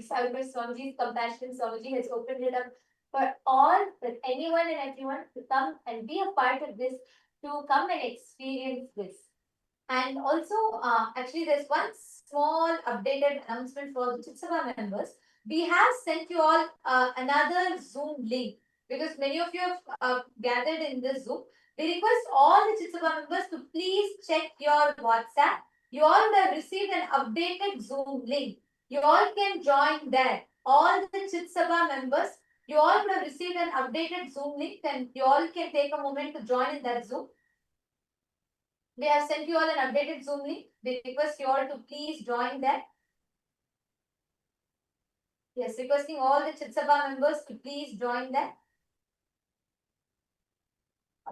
Cyber Swamiji's Compassion Swamiji has opened it up for all, that anyone and everyone to come and be a part of this, to come and experience this. And also, actually, there's one small updated announcement for the Chitsava members. We have sent you all another Zoom link, because many of you have gathered in this Zoom. We request all the Chitsava members to please check your WhatsApp. You all would have received an updated Zoom link. You all can join there. All the Chitsava members, you all would have received an updated Zoom link, and you all can take a moment to join in that Zoom. We have sent you all an updated Zoom link. We request you all to please join that. Yes, requesting all the Chitsabha members to please join that.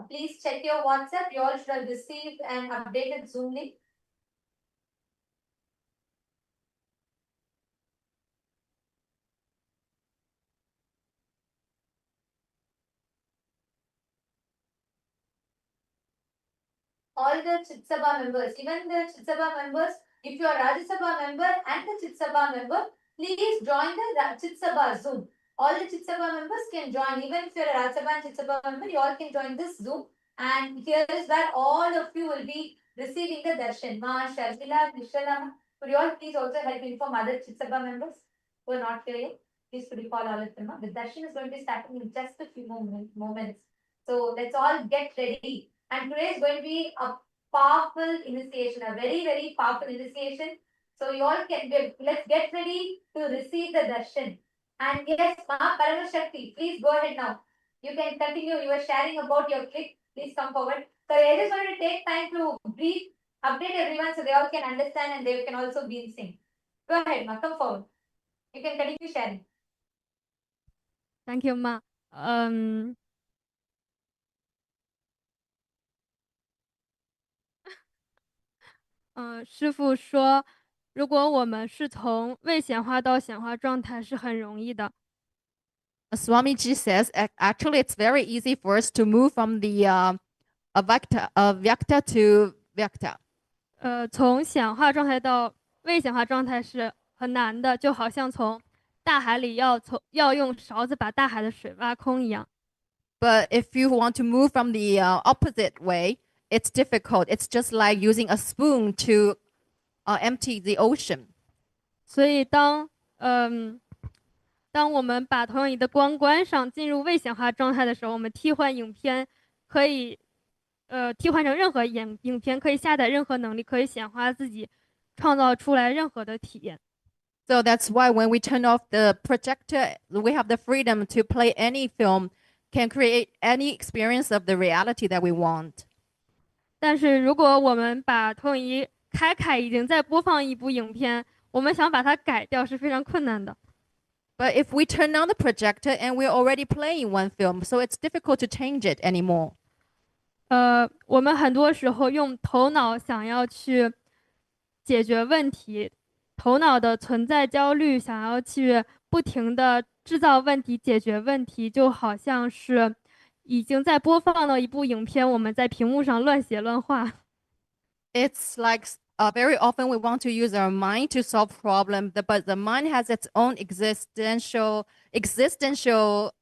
Please check your WhatsApp. You all should have received an updated Zoom link. All the Chitsabha members, even the Chitsabha members, if you are Rajya Sabha member and the Chitsabha member, please join the Chitsabha Zoom. All the Chitsabha members can join. Even if you are a Rajya Sabha and Chitsabha member, you all can join this Zoom. And here is where all of you will be receiving the darshan. Ma, Sharmila, Nishala, could you all please also help inform other Chitsabha members who are not here? Please could you call all of them? The darshan is going to be starting in just a few moments. So let's all get ready. And today is going to be a powerful initiation, a very, very powerful initiation. So you all can let's get ready to receive the darshan. And yes, Ma Paramashakti, please go ahead now. You can continue. You are sharing about your clip. Please come forward. So I just want to take time to brief, update everyone so they all can understand and they can also be in sync. Go ahead, Ma. Come forward. You can continue sharing. Thank you, Ma. 师父说，如果我们是从未显化到显化状态是很容易的。Swamiji says actually it's very easy for us to move from the Vyakta to Vyakta. 从显化状态到未显化状态是很难的，就好像从大海里要用勺子把大海的水挖空一样。But if you want to move from the opposite way, it's difficult. It's just like using a spoon to empty the ocean. 所以当我们把投影仪的光关上，进入未显化状态的时候，我们替换影片可以替换成任何影片，可以下载任何能力，可以显化自己，创造出来任何的体验。So that's why when we turn off the projector, we have the freedom to play any film, can create any experience of the reality that we want. 但是如果我们把投影仪开，已经在播放一部影片，我们想把它改掉是非常困难的。But if we turn on the projector and we're already playing one film, so it's difficult to change it anymore. 我们很多时候用头脑想要去解决问题，头脑的存在焦虑，想要去不停的制造问题、解决问题，就好像是已经在播放了一部影片，我们在屏幕上乱写乱画。It's like very often we want to use our mind to solve problems, but the mind has its own existential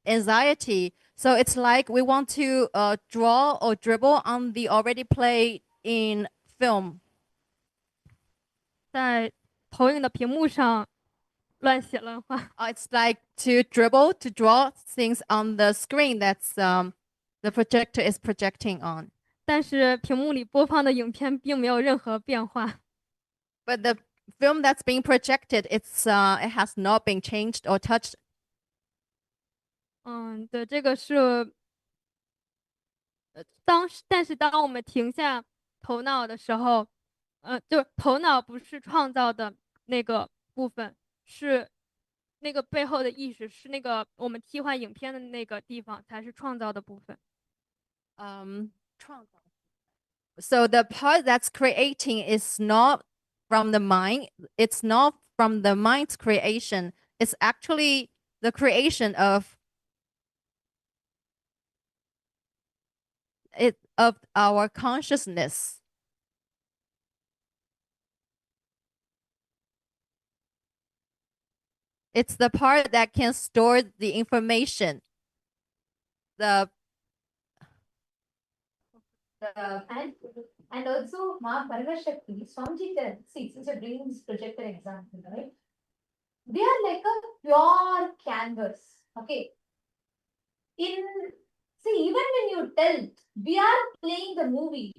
anxiety. So it's like we want to draw or dribble on the already played in film. 在投影的屏幕上乱写乱画。It's like to dribble, to draw things on the screen that's the projector is projecting on. 但是屏幕里播放的影片并没有任何变化。But the film that's being projected, it has not been changed or touched. 对，这个是但是当我们停下头脑的时候，就头脑不是创造的那个部分，是那个背后的意识，是那个我们替换影片的那个地方才是创造的部分。So the part that's creating is not from the mind. It's not from the mind's creation. It's actually the creation of our consciousness. It's the part that can store the information. The and also Ma Paramashakti, Swamiji said, see, since you're bringing this projector example, right? They are like a pure canvas. Okay. See, even when you tell we are playing the movie,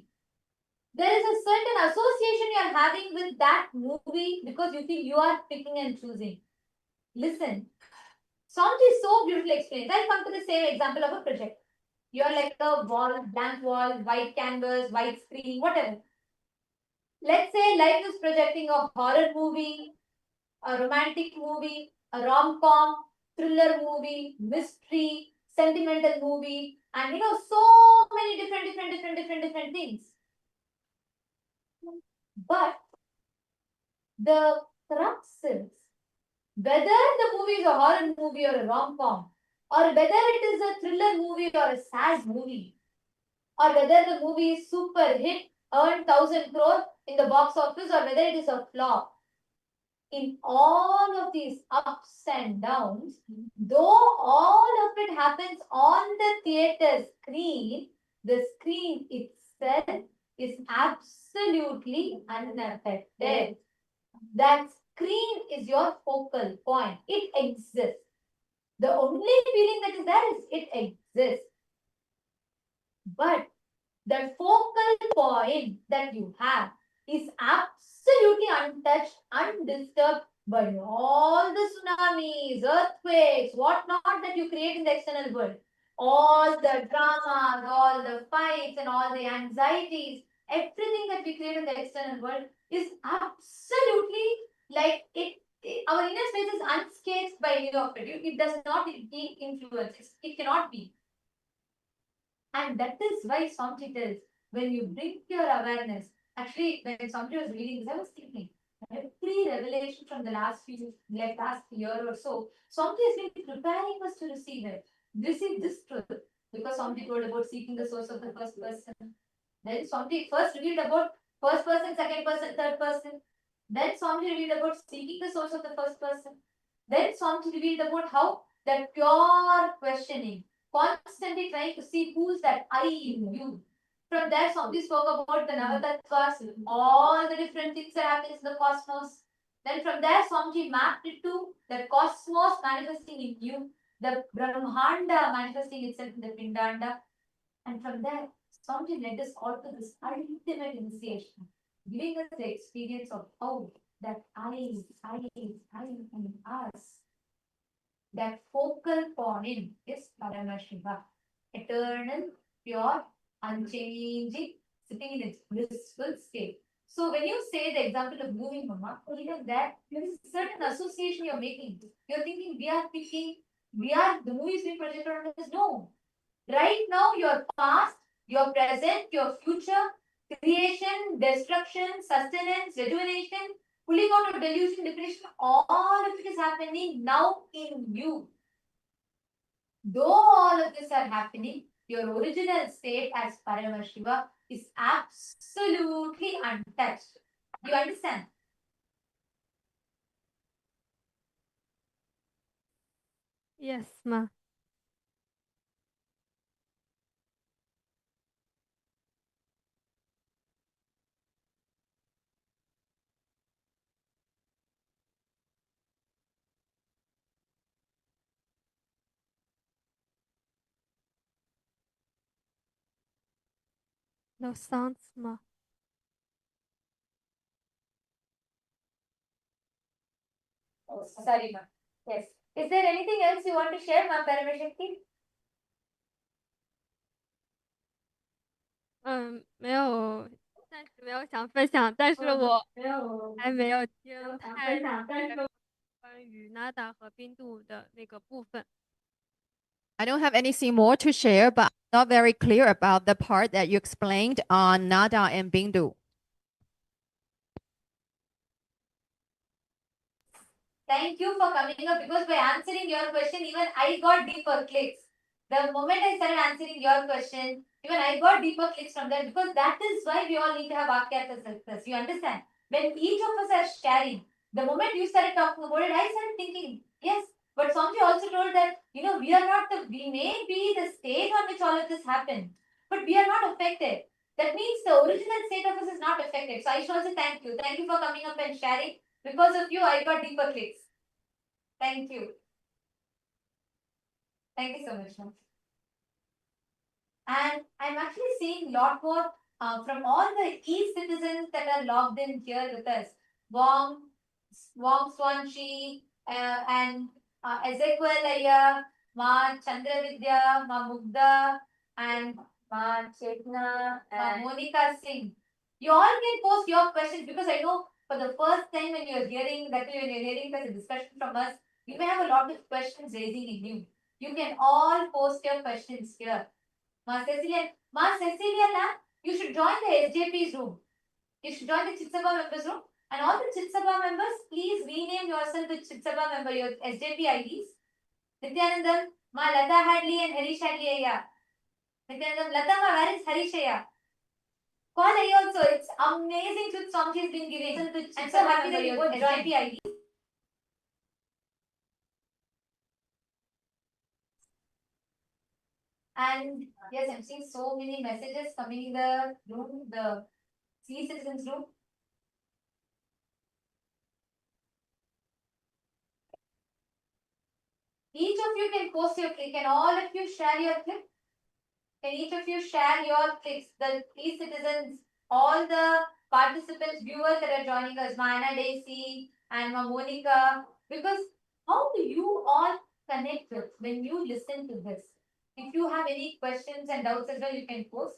there is a certain association you are having with that movie because you feel you are picking and choosing. Listen, Swamiji so beautifully explains. I'll come to the same example of a project. You're like a wall, blank wall, white canvas, white screen, whatever. Let's say life is projecting a horror movie, a romantic movie, a rom-com, thriller movie, mystery, sentimental movie, and so many different things. But the crux is whether the movie is a horror movie or a rom-com, or whether it is a thriller movie or a sad movie, or whether the movie is super hit, earned 1,000 crore in the box office, or whether it is a flop. In all of these ups and downs, though all of it happens on the theater screen, the screen itself is absolutely unaffected. That screen is your focal point. It exists. The only feeling that is there is it exists. But the focal point that you have is absolutely untouched, undisturbed by all the tsunamis, earthquakes, whatnot that you create in the external world. All the dramas, all the fights, and all the anxieties, everything that we create in the external world is absolutely like it. Our inner space is unscathed by any of it. It does not be influenced. It cannot be. And that is why Swamiji tells, when you bring your awareness, actually, when Swamiji was reading this, I was thinking, every revelation from the last year or so, Swamiji has been preparing us to receive it. Receive this truth. Because Swamiji told about seeking the source of the first person. Then Swamiji first revealed about first person, second person, third person. Then Swamiji revealed about seeking the source of the first person. Then Swamiji revealed about how that pure questioning, constantly trying to see who's that I in you. From there, Swamiji spoke about the Navatattvas, all the different things that happen in the cosmos. Then from there, Swamiji mapped it to the cosmos manifesting in you, the Brahmanda manifesting itself in the Pindanda. And from there, Swamiji led us all to this ultimate initiation, giving us the experience of how that I and us. That focal point is Paramashiva, eternal, pure, unchanging, sitting in its blissful state. So when you say the example of moving, Mama, even that, there is a certain association you're making. You're thinking the movie is being projected on us. No. Right now, your past, your present, your future, creation, destruction, sustenance, rejuvenation, pulling out of delusion, depression, all of it is happening now in you. Though all of this are happening, your original state as Paramashiva is absolutely untouched. Do you understand? Yes, ma. No sounds, ma. Oh, sorry, ma'am. Yes. Is there anything else you want to share, ma'am, Paramashakti? 没有，暂时没有想分享，但是我还没有听太关于 Nada 和冰度的那个部分。I don't have anything more to share, but I'm not very clear about the part that you explained on Nada and Bindu. Thank you for coming up, because by answering your question, even I got deeper clicks. The moment I started answering your question, even I got deeper clicks from there, because that is why we all need to have Akyata success. You understand? When each of us are sharing, the moment you started talking about it, I started thinking, yes, we are not we may be the state on which all of this happened, but we are not affected. That means the original state of us is not affected. So I should also thank you. Thank you for coming up and sharing. Because of you, I got deeper clicks. Thank you. Thank you so much, ma'am. And I'm actually seeing a lot more from all the e-citizens that are logged in here with us. Wong Swanchi, and Ezekiel Ayya, Ma Chandravidya, Ma Mugda, and Ma Chetna, Ma Monica Singh. You all can post your questions because I know for the first time when you're hearing this discussion from us, you may have a lot of questions raising in you. You can all post your questions here. Ma Cecilia, you should join the SJP's room. You should join the Chitsabha members room. And all the Chitsabha members, please rename yourself with Chitsabha member, your SJP IDs. Nityanandam, Ma Lata Hadley and Harish Hadley Ayya. Nityanandam, Lata Ma, where is Harish Ayya? Call Ayya also. It's amazing to song he's been giving. I'm so happy that you both joined the IDs. And yes, I'm seeing so many messages coming in the room, the C-citizens room. Each of you can post your clip. Can all of you share your clip? Can each of you share your clips? The e-citizens, all the participants, viewers that are joining us, Mana Daisy and Monica. Because how do you all connect with when you listen to this? If you have any questions and doubts as well, you can post.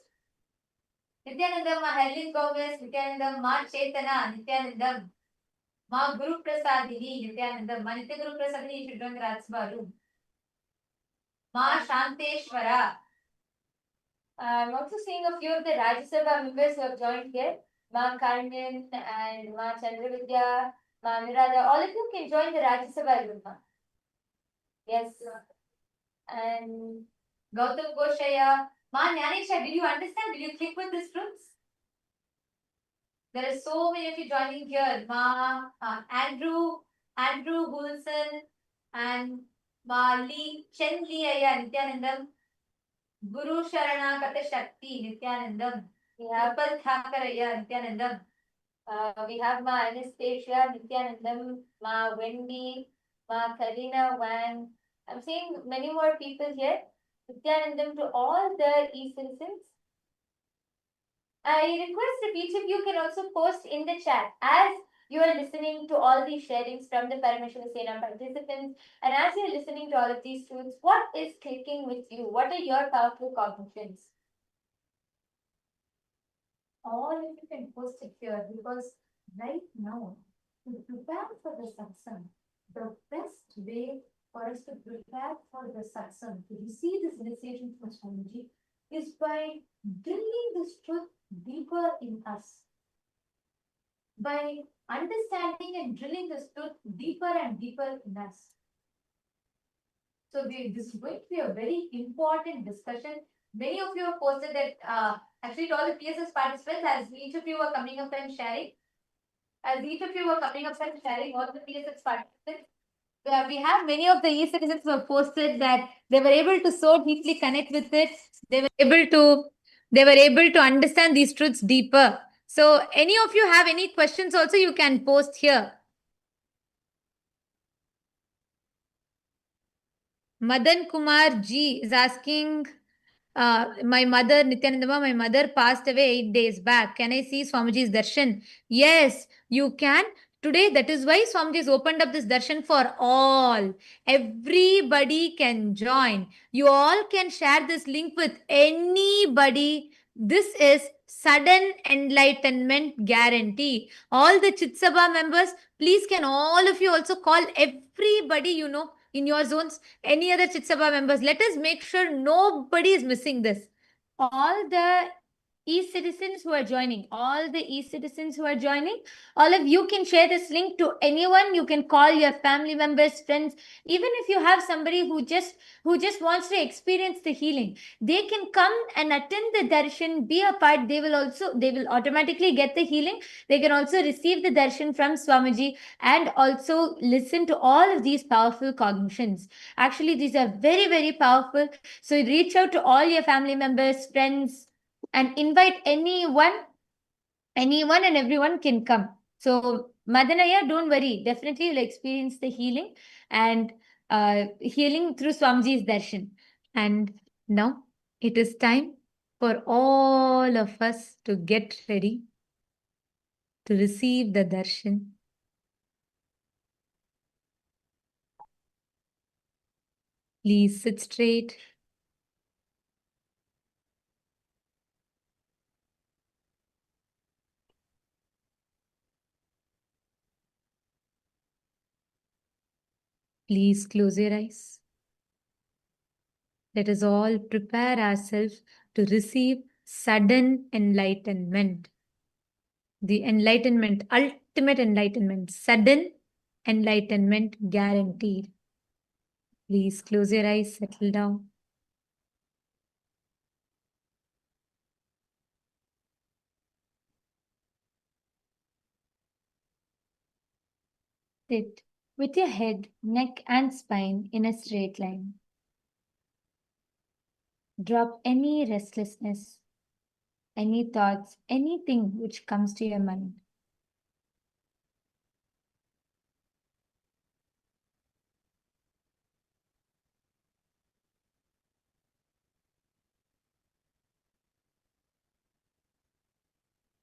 Nityanandam, Ma Helen Gomez, Nityanandam, Ma Chetana, Nityanandam, Ma Guru Prasadini, Nityanandam, Ma Nitya Guru Prasadini, you should join the Rajsabha room. Ma Shanteshwara. I'm also seeing a few of the Rajya Sabha members who have joined here. Ma Karnan and Ma Chandravidya, Ma Mirada. All of you can join the Rajya Sabha room. Yes. And Gautam Goshaya. Ma Nyanesha, did you understand? Did you click with these truths? There are so many of you joining here. Ma Andrew Gulson and Ma Lee Chen Lee Ayya Nityanandam. Guru Sharana Kata Shakti Nityanandam. We have Pal Thakaraya Nityanandam. We have Ma Anastasia Nityanandam, Ma Wendy, Ma Karina Wang. I'm seeing many more people here. Nityanandam to all the e-citizens. I request if each of you can also post in the chat as you are listening to all these sharings from the Paramashivam participants, and as you are listening to all of these truths, what is clicking with you? What are your powerful cognitions? All of you can post it here because right now, to prepare for the satsang, the best way for us to prepare for the satsang, to receive this initiation from Swamiji, is by drilling this truth deeper in us. By understanding and drilling this truth deeper and deeper in us. So this is going to be a very important discussion. Many of you have posted that actually to all the PSS participants, as each of you were coming up and sharing, all the PSS participants, we have many of the e-citizens who have posted that they were able to so deeply connect with it. They were able to understand these truths deeper. So any of you have any questions also, you can post here. Madan Kumar G is asking, my mother, Nityanandama, my mother passed away 8 days back. Can I see Swamiji's darshan? Yes, you can. Today, that is why Swamiji has opened up this darshan for all. Everybody can join. You all can share this link with anybody. This is sudden enlightenment guarantee. All the Chitsabha members, please can all of you also call everybody you know in your zones, any other Chitsabha members. Let us make sure nobody is missing this. All the e-citizens who are joining, all the e-citizens who are joining, all of you can share this link to anyone. You can call your family members, friends, even if you have somebody who just wants to experience the healing, they can come and attend the darshan, be a part. They will automatically get the healing. They can also receive the darshan from Swamiji and also listen to all of these powerful cognitions. Actually, these are very, very powerful. So reach out to all your family members, friends, and invite anyone and everyone can come. So Madanaya, don't worry, definitely you'll experience the healing and healing through Swamiji's darshan. And now it is time for all of us to get ready to receive the darshan. Please sit straight. Please close your eyes. Let us all prepare ourselves to receive sudden enlightenment. The enlightenment, ultimate enlightenment, sudden enlightenment guaranteed. Please close your eyes, settle down. Sit with your head, neck, and spine in a straight line. Drop any restlessness, any thoughts, anything which comes to your mind.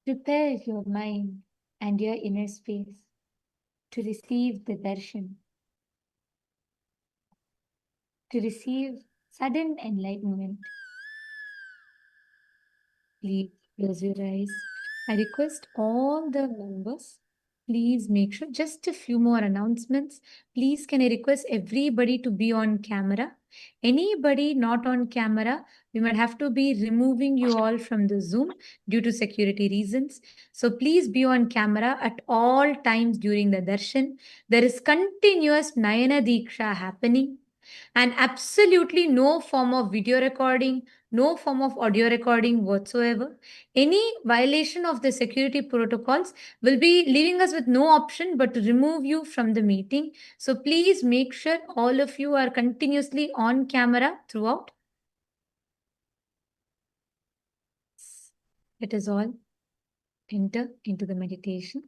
Prepare your mind and your inner space to receive the darshan, to receive sudden enlightenment. Please close your eyes. I request all the members, please make sure, just a few more announcements. Please, can I request everybody to be on camera? Anybody not on camera, we might have to be removing you all from the Zoom due to security reasons. So please be on camera at all times during the darshan. There is continuous Nayana Diksha happening and absolutely no form of video recording, no form of audio recording whatsoever. Any violation of the security protocols will be leaving us with no option but to remove you from the meeting. So please make sure all of you are continuously on camera throughout. Let us all enter into the meditation.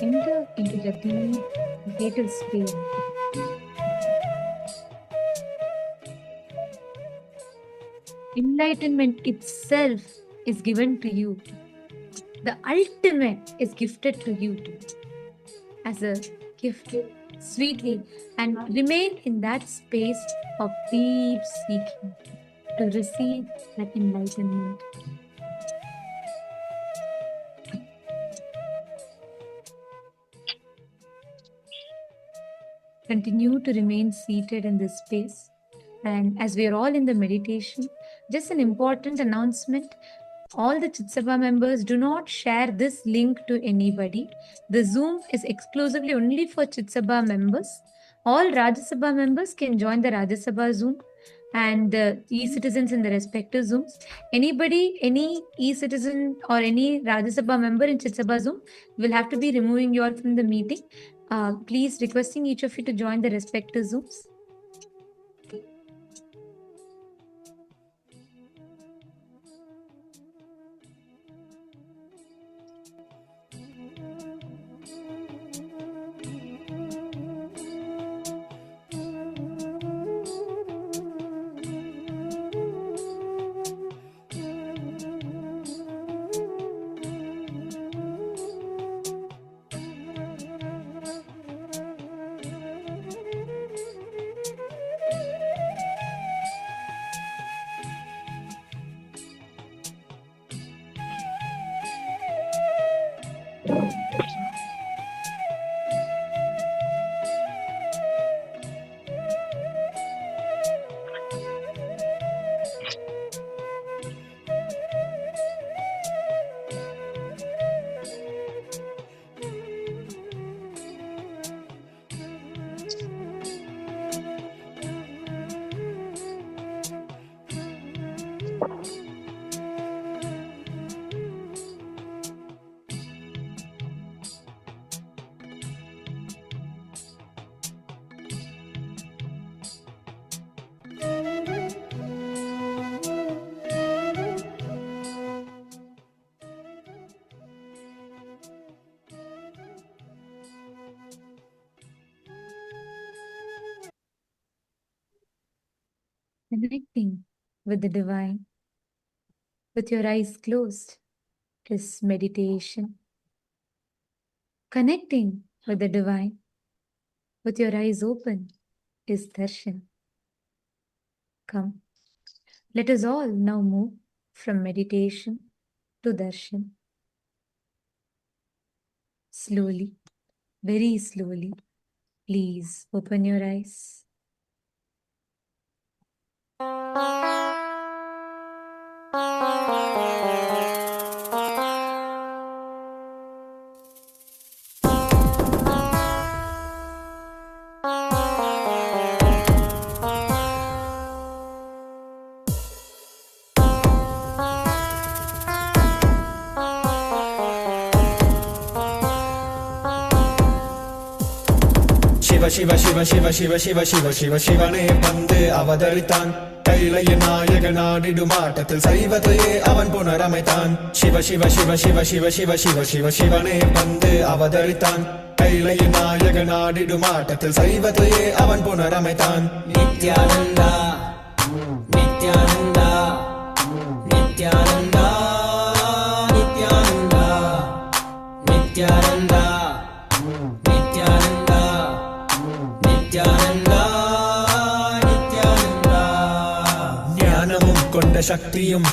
Enter into the deep vital space. Enlightenment itself is given to you. The ultimate is gifted to you as a gift sweetly, and remain in that space of deep seeking to receive that enlightenment. Continue to remain seated in this space. And as we are all in the meditation, just an important announcement. All the Chitsabha members, do not share this link to anybody. The Zoom is exclusively only for Chitsabha members. All Rajya Sabha members can join the Rajya Sabha Zoom, and e-citizens in the respective Zooms. Anybody, any e-citizen or any Rajya Sabha member in Chitsabha Zoom will have to be removing you all from the meeting. Please requesting each of you to join the respective Zooms. Connecting with the divine with your eyes closed is meditation. Connecting with the divine with your eyes open is darshan. Come, let us all now move from meditation to darshan. Slowly, very slowly, please open your eyes. Shiva Shiva Shiva Shiva Shiva Shiva Shiva Shivane பந்து அவதரித்தான் கைலைய நாயக நாடிடுமாட்டத்தில் சைவத்தையே அவன் புனரமைத்தான் சிவ சிவ சிவ சிவ சிவ சிவ சிவ சிவ சிவனே பந்து அவதரித்தான் கைலைய நாயக நாடிடுமாட்டத்தில் சைவத்தையே அவன் புனரமைத்தான் நித்யானந்தா நித்யானந்தா நித்யானந்தா நித்யானந்தா நித்யானந்தா நித்யானந்தா நித்யானந்தா நித்யானந்தா ஞானமும் கொண்ட சக்தியும்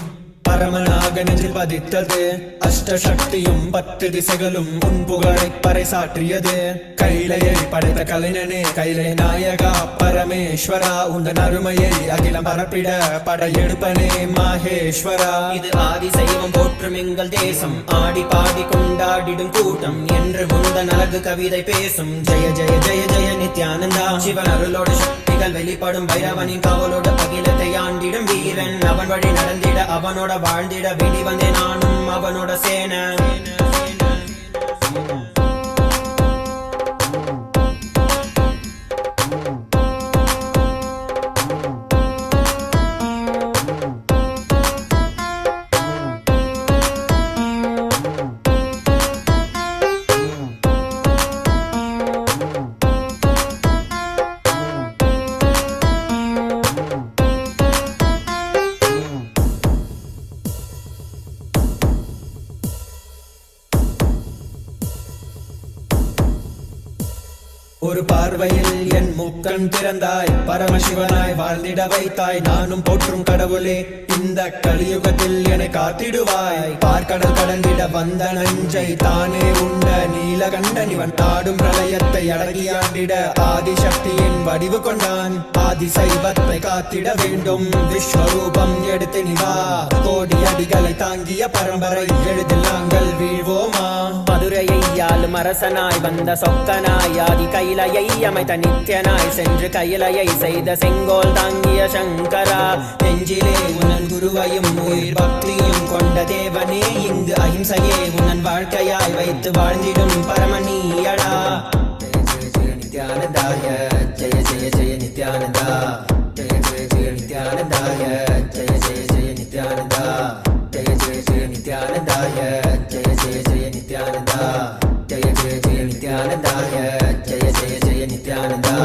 பரமனாக நெஞ்சில் பதித்தது அஷ்டசக்தியும் 10 திசைகளும் உன் புகழை பறைசாற்றியது கைலையை படைத்த கலைஞனே கைலை நாயகா பரமேஸ்வரா உந்தன் அருமையை அகிலம் பரப்பிட படையெடுப்பனே மாஹேஸ்வரா இது ஆதி சைவம் போற்றும் எங்கள் தேசம் ஆடி பாடி கொண்டாடிடும் கூட்டம் என்று முந்தன் அழகு கவிதை பேசும் ஜெய ஜெய ஜெய ஜெய நித்யானந்தா சிவன் அருளோட சக்திகள் வெளிப்படும் பைரவனின் காவலோட அகிலத்தை ஆண்டிடும் வீரன் அவன் வழி நடந்திட அவனோட வாழ்ந்திட வேண்டி வந்தேன் நானும் அவனோட சேன ஒரு பார்வையில் என் முக்கண் திறந்தாய் பரமசிவனாய் வாழ்ந்திட வைத்தாய் நானும் போற்றும் கடவுளே இந்த கலியுகத்தில் என்னை காத்திடுவாய் பார்க்கடல் கடந்திட வந்த நஞ்சை தானே உண்ட நீலகண்டன் இவன் தாடும் பிரளயத்தை அடங்கியாண்டிட ஆதிசக்தியின் வடிவு கொண்டான் ஆதி சைவத்தை காத்திட வேண்டும் விஸ்வரூபம் எடுத்து நிவா கோடி அடிகளை தாங்கிய பரம்பரை எளிதில் நாங்கள் வீழ்வோமா மதுரையை ஆளும் அரசனாய் வந்த சொக்கனாய் ஆதி கைலையை அமைத்த நித்யனாய் சென்று கைலையை செய்த செங்கோல் தாங்கிய சங்கரா நெஞ்சிலே உனன் குருவையும் உயிர் பக்தியும் கொண்ட தேவனே இங்கு அஹிம்சையே உனன் வாழ்க்கையாய் வைத்து வாழ்ந்திடும் பரமணியடா நித்யானந்தாய Jaya Jaya Jaya Nithyananda Jaya Jaya Jaya நித்யானந்தாய Jaya Jaya Jaya Nithyananda Jaya Jaya Jaya நித்யானந்தாய Jaya Jaya Jaya Nithyananda Jaya Jaya Jaya நித்யானந்தாய Jaya Jaya Jaya Nithyananda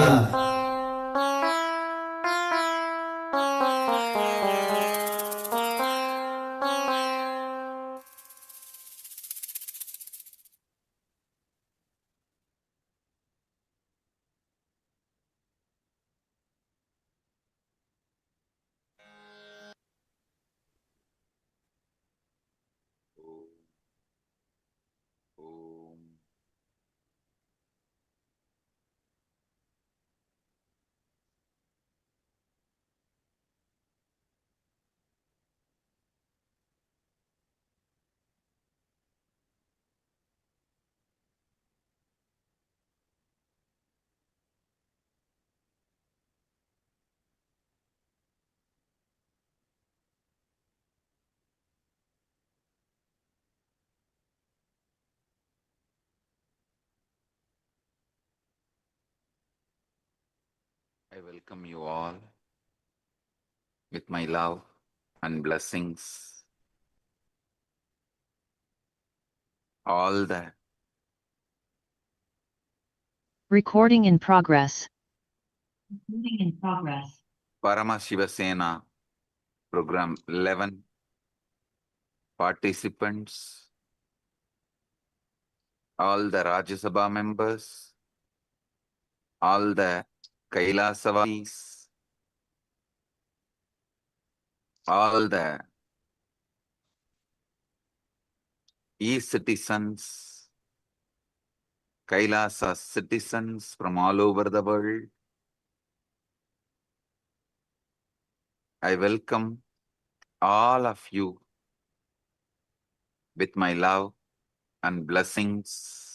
I welcome you all with my love and blessings. All the Recording in progress. Paramashivam program 11 participants, all the Rajya Sabha members, all the Kailasavasis, all the e-citizens, Kailasa citizens from all over the world. I welcome all of you with my love and blessings.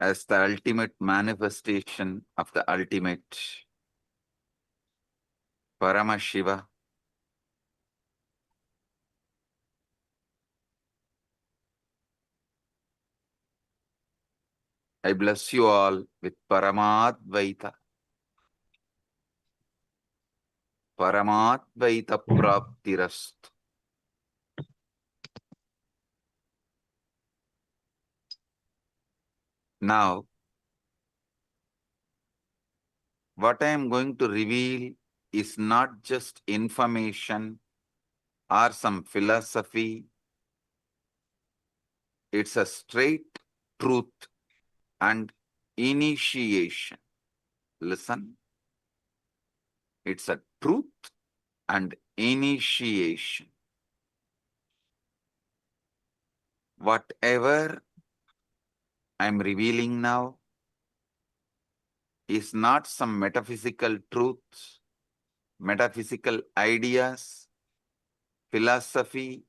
As the ultimate manifestation of the ultimate Paramashiva, I bless you all with Paramadvaita. Paramadvaita Praptirastu. Now, what I am going to reveal is not just information or some philosophy. It's a straight truth and initiation. Listen. It's a truth and initiation. Whatever I'm revealing now is not some metaphysical truths, metaphysical ideas, philosophy.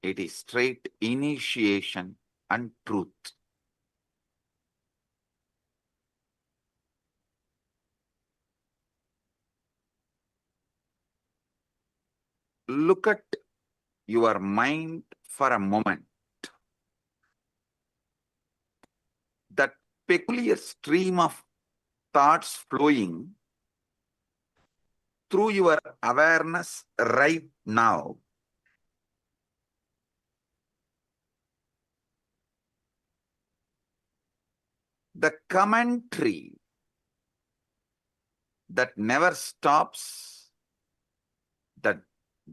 It is straight initiation and truth. Look at your mind for a moment. That peculiar stream of thoughts flowing through your awareness right now. The commentary that never stops, that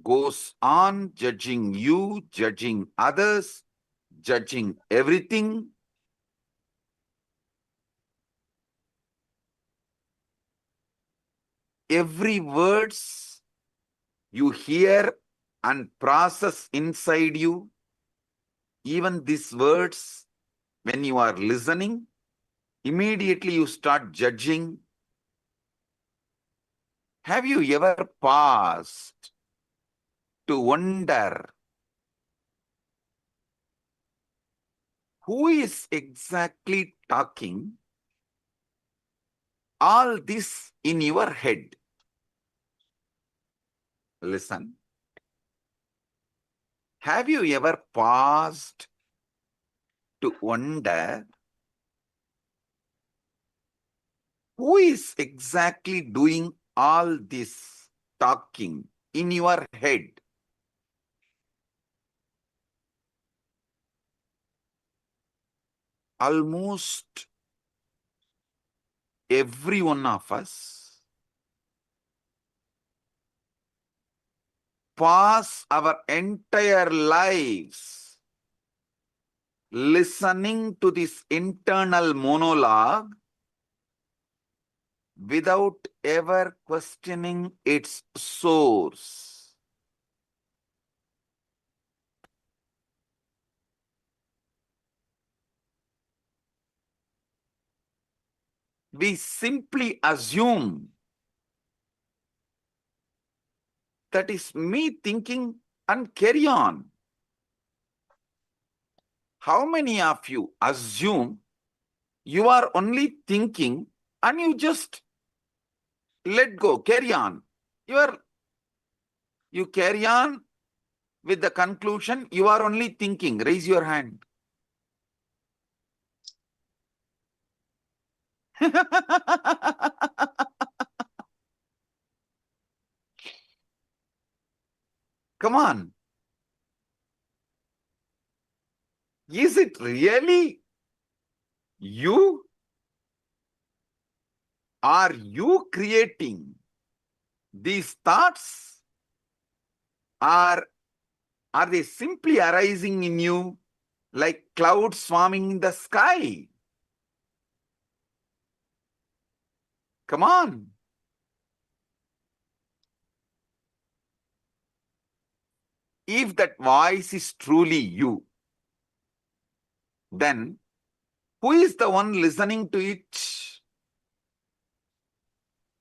goes on judging you, judging others, judging everything. Every words you hear and process inside you, even these words, when you are listening, immediately you start judging. Have you ever paused to wonder who is exactly talking all this in your head? Listen. Have you ever paused to wonder who is exactly doing all this talking in your head? Almost every one of us pass our entire lives listening to this internal monologue without ever questioning its source. We simply assume that is me thinking and carry on. How many of you assume you are only thinking and you just let go, carry on? You carry on with the conclusion you are only thinking. Raise your hand. Come on. Is it really you? Are you creating these thoughts? Or are they simply arising in you like clouds swarming in the sky? Come on. If that voice is truly you, then who is the one listening to it?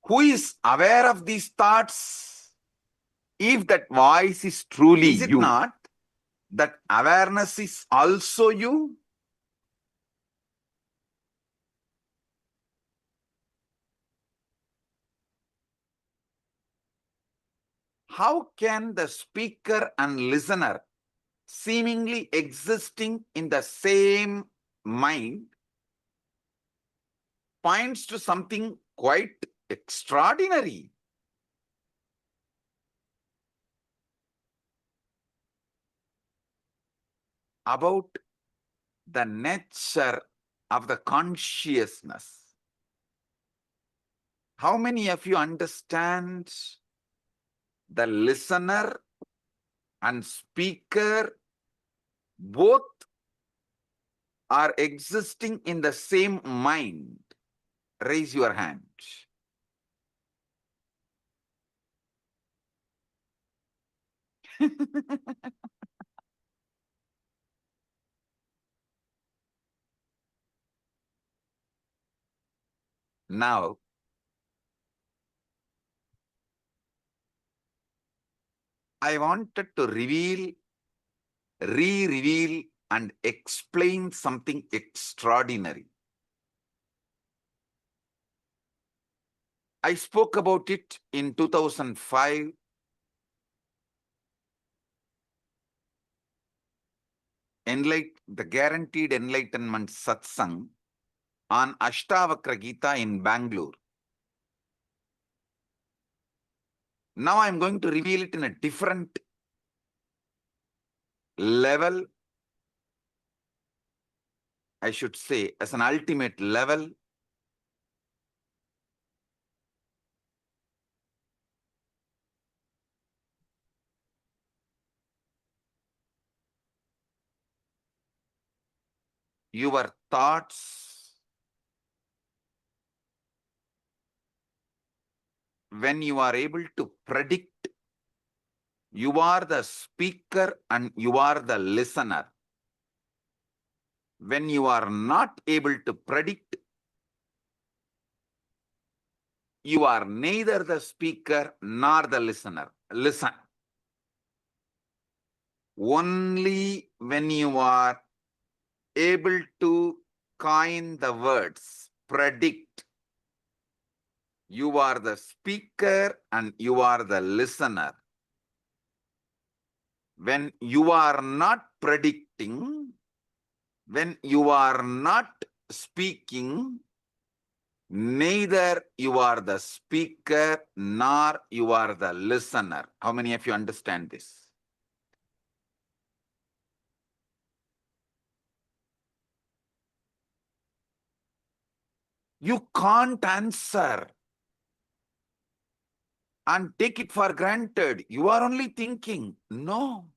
Who is aware of these thoughts? If that voice is truly you, is it not that awareness is also you? How can the speaker and listener seemingly existing in the same mind points to something quite extraordinary? About the nature of the consciousness. How many of you understand the listener and speaker both are existing in the same mind? Raise your hand. Now, I wanted to re-reveal and explain something extraordinary. I spoke about it in 2005. The Guaranteed Enlightenment Satsang on Ashtavakra Gita in Bangalore. Now I'm going to reveal it in a different level, I should say, as an ultimate level. your thoughts, when you are able to predict, you are the speaker and you are the listener. When you are not able to predict, you are neither the speaker nor the listener. Listen. Only when you are able to coin the words, predict, you are the speaker and you are the listener. When you are not predicting, when you are not speaking, neither you are the speaker nor you are the listener. How many of you understand this? You can't answer and take it for granted. You are only thinking. No.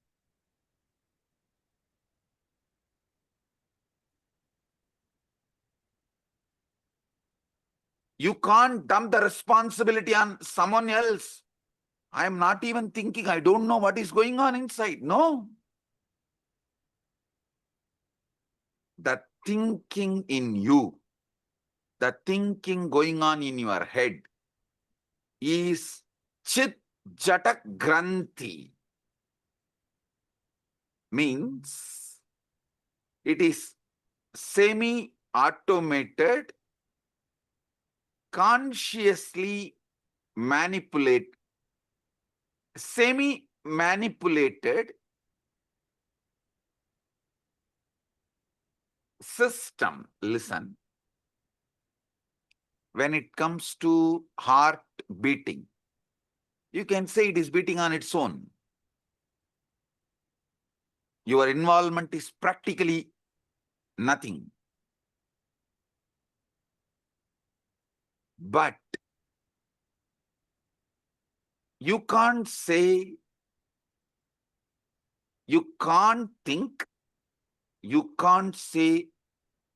You can't dump the responsibility on someone else. I am not even thinking. I don't know what is going on inside. No. The thinking in you, the thinking going on in your head is Chit Jatak Granthi. Means it is semi-automated, consciously semi-manipulated system. Listen. When it comes to heart beating, you can say it is beating on its own. Your involvement is practically nothing. But you can't say, you can't think, you can't say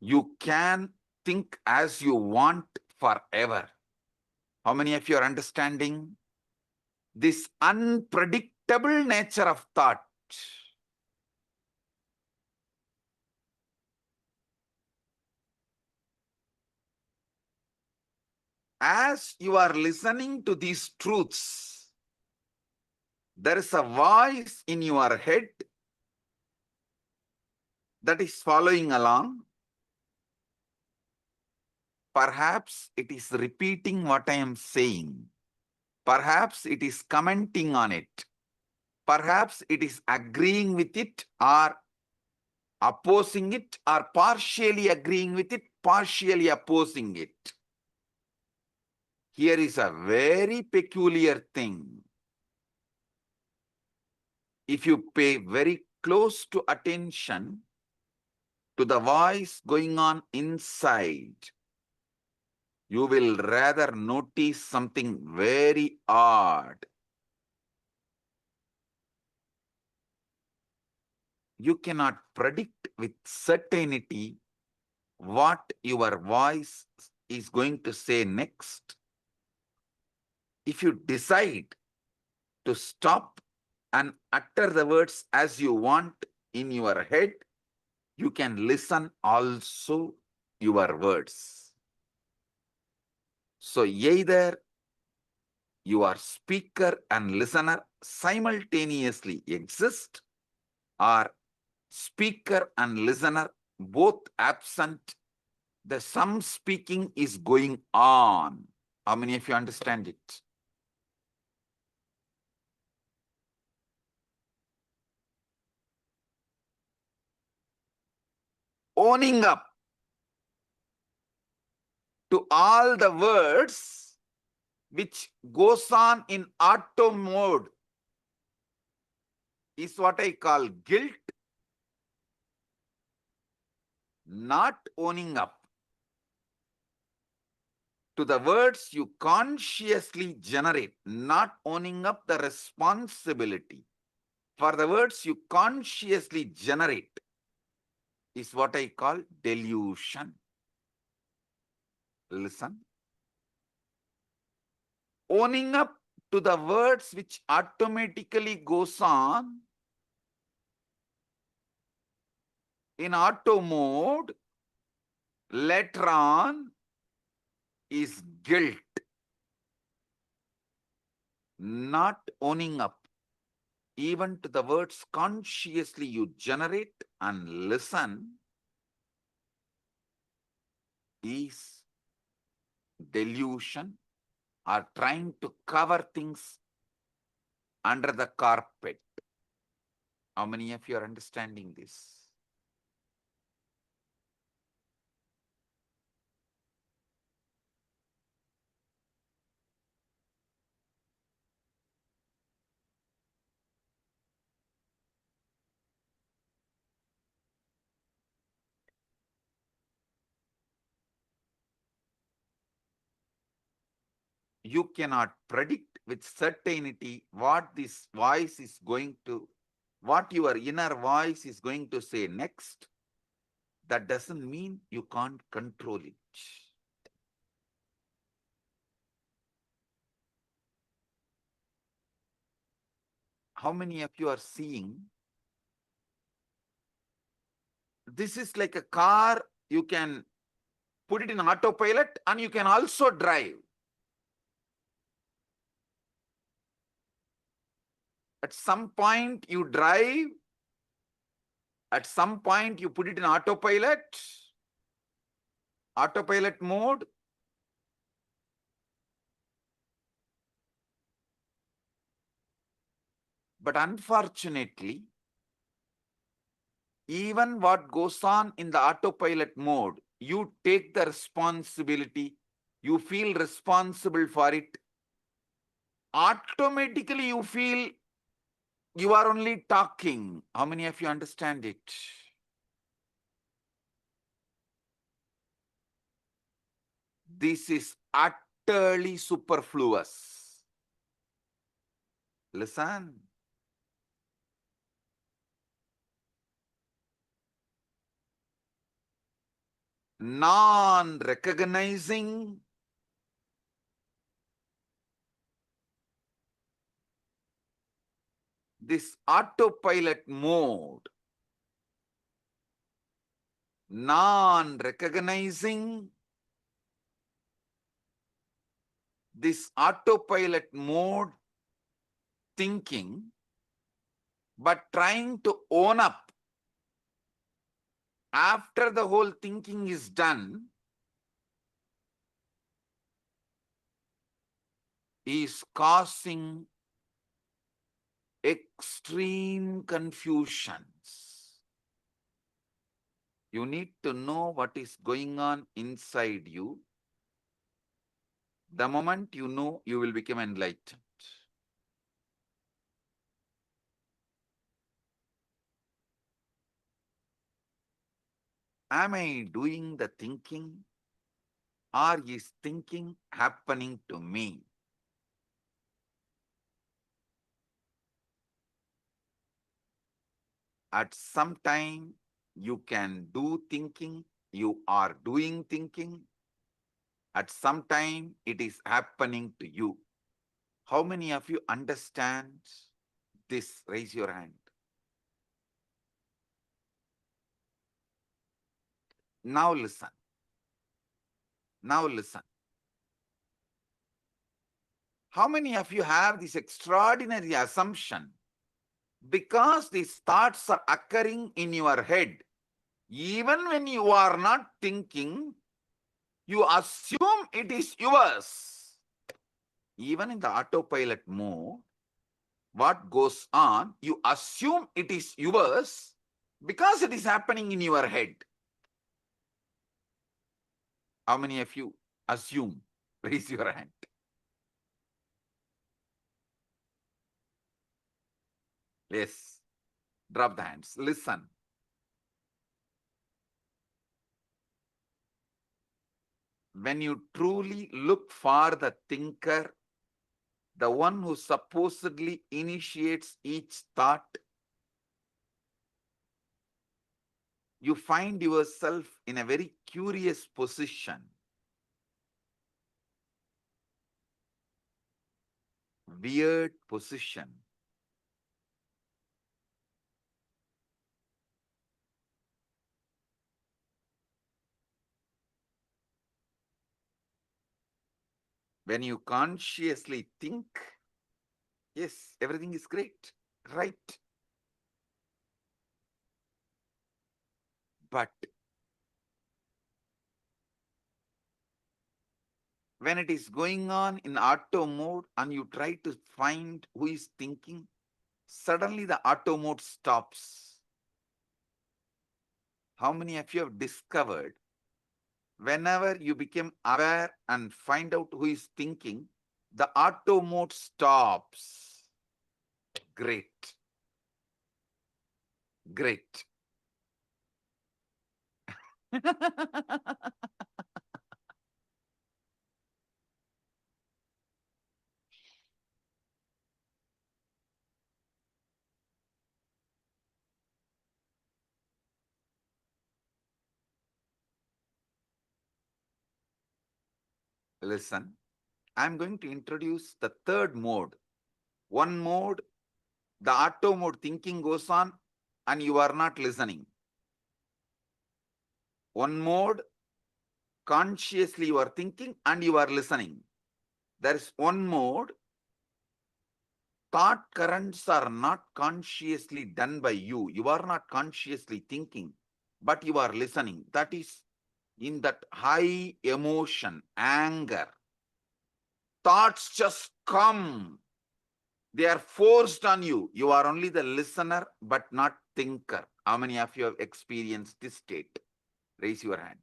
you can think as you want forever. How many of you are understanding this unpredictable nature of thought? As you are listening to these truths, there is a voice in your head that is following along. Perhaps it is repeating what I am saying. Perhaps it is commenting on it. Perhaps it is agreeing with it or opposing it, or partially agreeing with it, partially opposing it. Here is a very peculiar thing. If you pay very close to attention to the voice going on inside, you will rather notice something very odd. You cannot predict with certainty what your voice is going to say next. If you decide to stop and utter the words as you want in your head, you can listen also your words. So either your speaker and listener simultaneously exist, or speaker and listener both absent, the some speaking is going on. How many of you understand it? Owning up to all the words which goes on in auto mode is what I call guilt. Not owning up to the words you consciously generate, not owning up the responsibility for the words you consciously generate, is what I call delusion. Listen. Owning up to the words which automatically goes on in auto mode later on is guilt. Not owning up even to the words consciously you generate and listen is delusion, or trying to cover things under the carpet. How many of you are understanding this? You cannot predict with certainty what this voice is going to, what your inner voice is going to say next. That doesn't mean you can't control it. How many of you are seeing? This is like a car, you can put it in autopilot and you can also drive. At some point you drive, at some point you put it in autopilot mode. But unfortunately, even what goes on in the autopilot mode, you take the responsibility, you feel responsible for it. Automatically you feel you are only talking. How many of you understand it? This is utterly superfluous. Listen. Non-recognizing this autopilot mode, non-recognizing this autopilot mode thinking, but trying to own up after the whole thinking is done, is causing extreme confusions. You need to know what is going on inside you. The moment you know, you will become enlightened. Am I doing the thinking, or is thinking happening to me? At some time, you can do thinking, you are doing thinking. At some time, it is happening to you. How many of you understand this? Raise your hand. Now listen. Now listen. How many of you have this extraordinary assumption? Because these thoughts are occurring in your head, even when you are not thinking, you assume it is yours. Even in the autopilot mode, what goes on, you assume it is yours because it is happening in your head. How many of you assume? Raise your hand. Yes. Drop the hands. Listen. When you truly look for the thinker, the one who supposedly initiates each thought, you find yourself in a very curious position. Weird position. When you consciously think, yes, everything is great, right? But when it is going on in auto mode and you try to find who is thinking, suddenly the auto mode stops. How many of you have discovered whenever you become aware and find out who is thinking, the auto mode stops? Great. Great. Listen, I'm going to introduce the third mode. One mode, the auto mode thinking goes on and you are not listening. One mode, consciously you are thinking and you are listening. There is one mode, thought currents are not consciously done by you. You are not consciously thinking, but you are listening. That is in that high emotion, anger. Thoughts just come. They are forced on you. You are only the listener, but not thinker. How many of you have experienced this state? Raise your hand.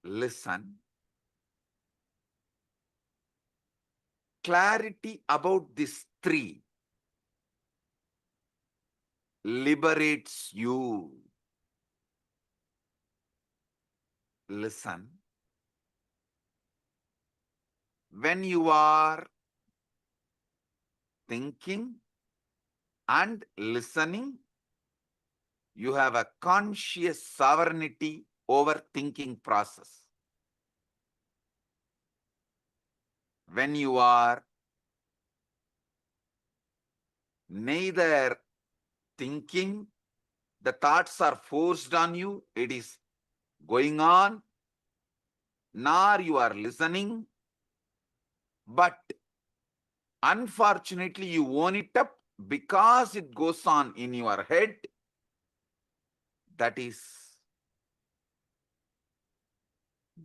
Listen. Clarity about these three liberates you. Listen. When you are thinking and listening, you have a conscious sovereignty over thinking process. When you are neither thinking, the thoughts are forced on you, it is going on, nor you are listening, but unfortunately you own it up because it goes on in your head. That is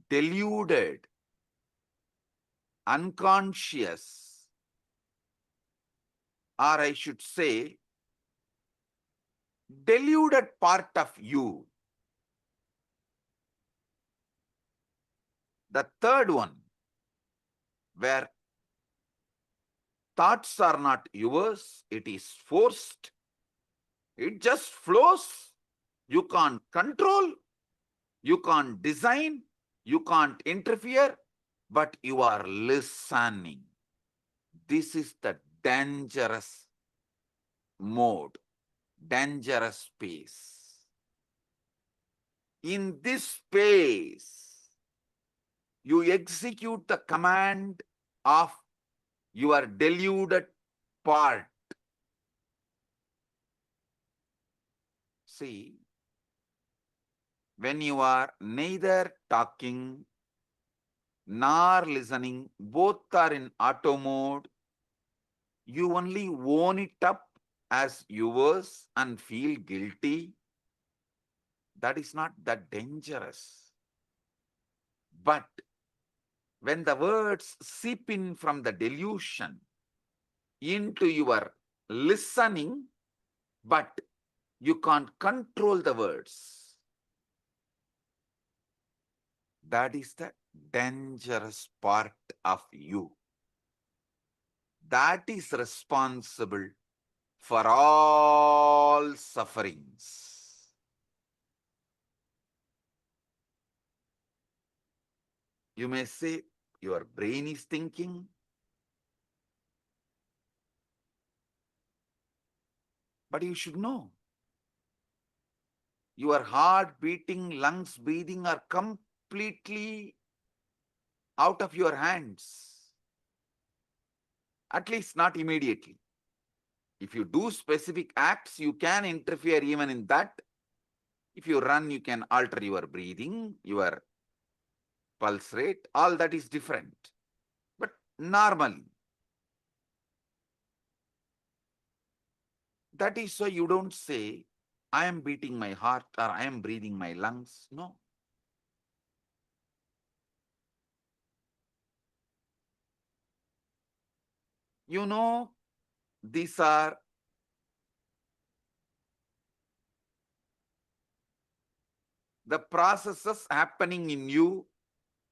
deluded, unconscious, or I should say, deluded part of you. The third one, where thoughts are not yours, it is forced. It just flows. You can't control, you can't design, you can't interfere, but you are listening. This is the dangerous mode, dangerous space. In this space, you execute the command of your deluded part. See, when you are neither talking nor listening, both are in auto mode, you only own it up as yours and feel guilty. That is not that dangerous. But when the words seep in from the delusion into your listening, but you can't control the words, that is the dangerous part of you. That is responsible for all sufferings. You may say, your brain is thinking. But you should know. Your heart beating, lungs breathing are completely out of your hands. At least not immediately. If you do specific acts, you can interfere even in that. If you run, you can alter your breathing, your pulse rate, all that is different. But normally, that is why you don't say, I am beating my heart or I am breathing my lungs. No. You know, these are the processes happening in you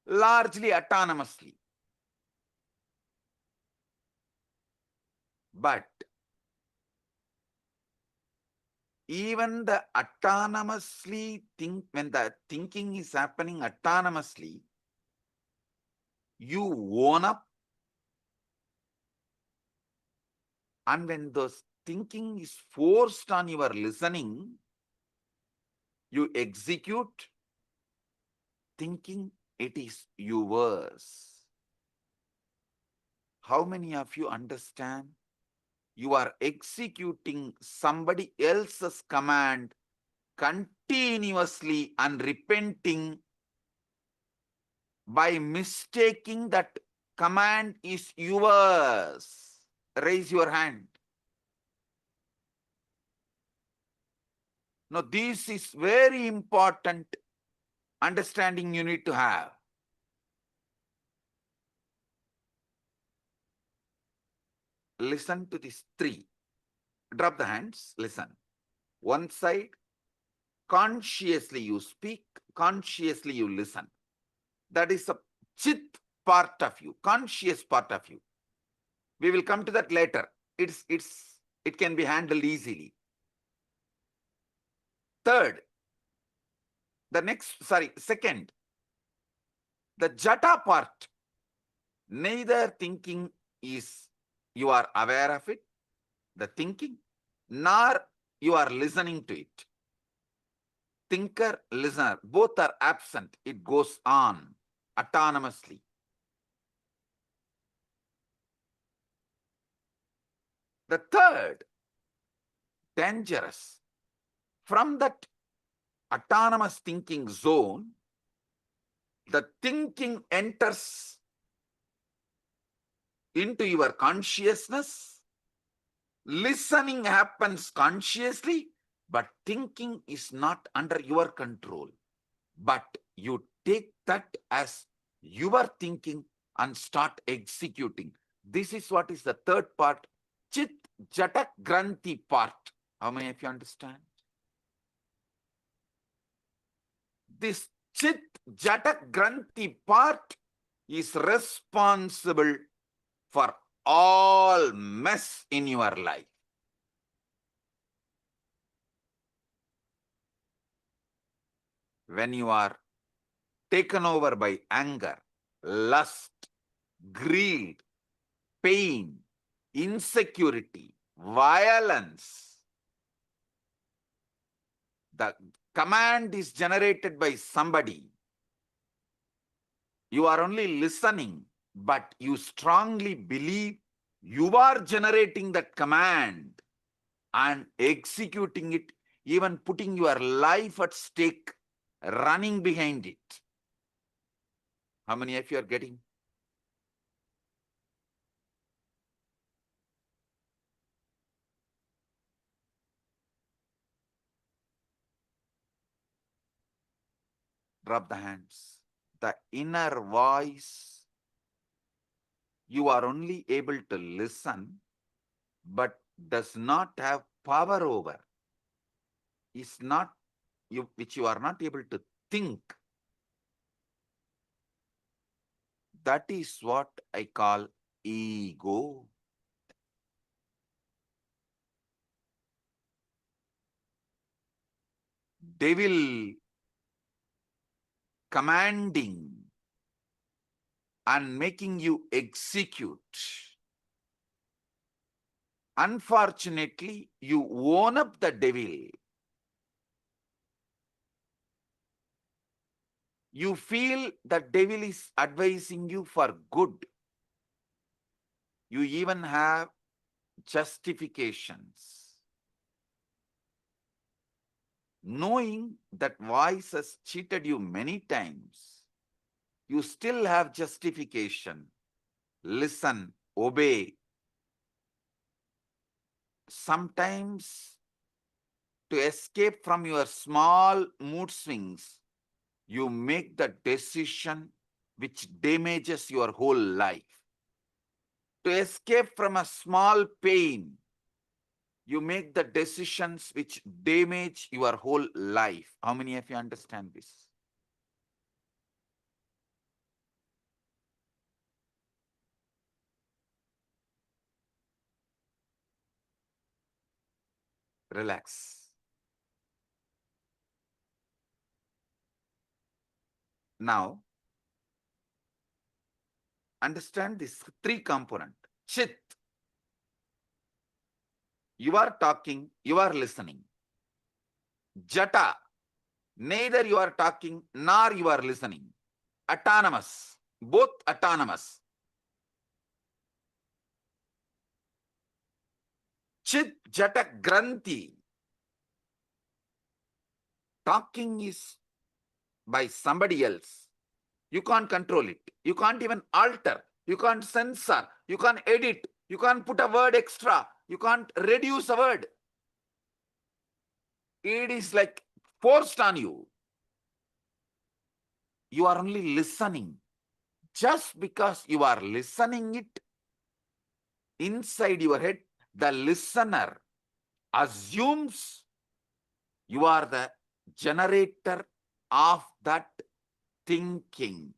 largely autonomously. But even the autonomously when the thinking is happening autonomously, you own up, and when those thinking is forced on your listening, you execute thinking it is yours. How many of you understand? You are executing somebody else's command continuously and repenting by mistaking that command is yours. Raise your hand. Now, this is very important understanding you need to have. Listen to these three. Drop the hands, listen. One side, consciously you speak, consciously you listen. That is a chit part of you, conscious part of you. We will come to that later. It can be handled easily. Second, the jata part. Neither thinking is you are aware of it, the thinking, nor you are listening to it. Thinker, listener, both are absent. It goes on autonomously. The third, dangerous. From that autonomous thinking zone, the thinking enters into your consciousness. Listening happens consciously, but thinking is not under your control. But you take that as your thinking and start executing. This is what is the third part, Chit Jata Granthi part. How many of you understand? This Chit Jata Granthi part is responsible for all mess in your life. When you are taken over by anger, lust, greed, pain, insecurity, violence, the command is generated by somebody. You are only listening, but you strongly believe you are generating that command and executing it, even putting your life at stake, running behind it. How many of you are getting? Drop the hands. The inner voice, you are only able to listen, but does not have power over. Is not you, which you are not able to think. That is what I call ego. Devil commanding and making you execute. Unfortunately, you own up the devil. You feel the devil is advising you for good. You even have justifications. Knowing that voice has cheated you many times, you still have justification. Listen, obey. Sometimes, to escape from your small mood swings, you make the decision which damages your whole life. To escape from a small pain, you make the decisions which damage your whole life. How many of you understand this? Relax. Now, understand this three component. Chit. You are talking, you are listening. Jata. Neither you are talking nor you are listening. Autonomous. Both autonomous. Chit Jata Granthi. Talking is by somebody else. You can't control it. You can't even alter. You can't censor. You can't edit. You can't put a word extra. You can't reduce a word. It is like forced on you. You are only listening. Just because you are listening it, inside your head, the listener assumes you are the generator of that thinking.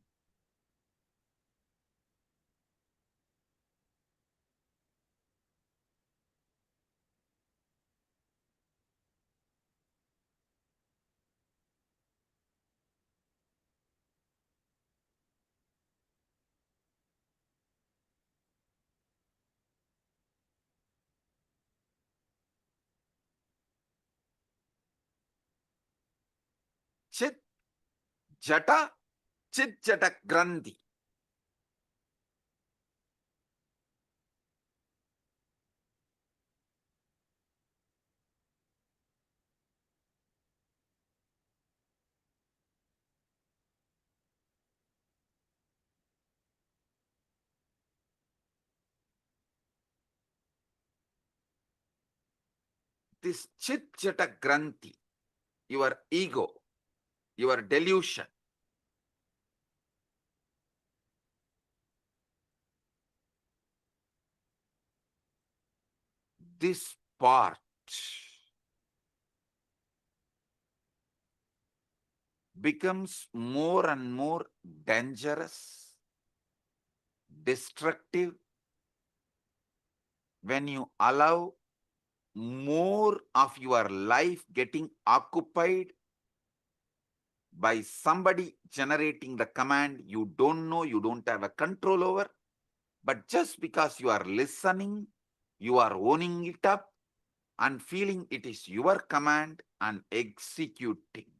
Chit Jata, Chit Jata Granthi. This Chit Jata Granthi, your ego, your delusion, this part becomes more and more dangerous, destructive, when you allow more of your life getting occupied by somebody generating the command you don't know, you don't have a control over, but just because you are listening, you are owning it up and feeling it is your command and executing.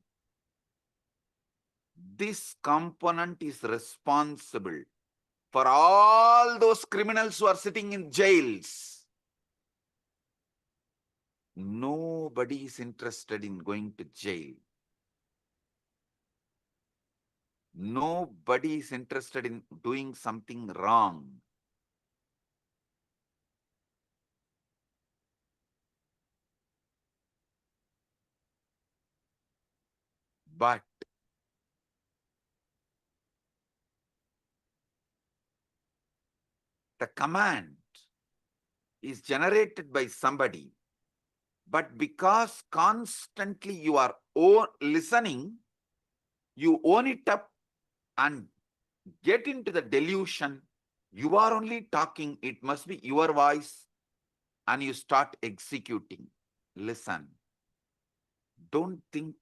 This component is responsible for all those criminals who are sitting in jails. Nobody is interested in going to jail. Nobody is interested in doing something wrong. But the command is generated by somebody, but because constantly you are listening, you own it up and get into the delusion. You are only talking, it must be your voice, and you start executing. Listen, don't think.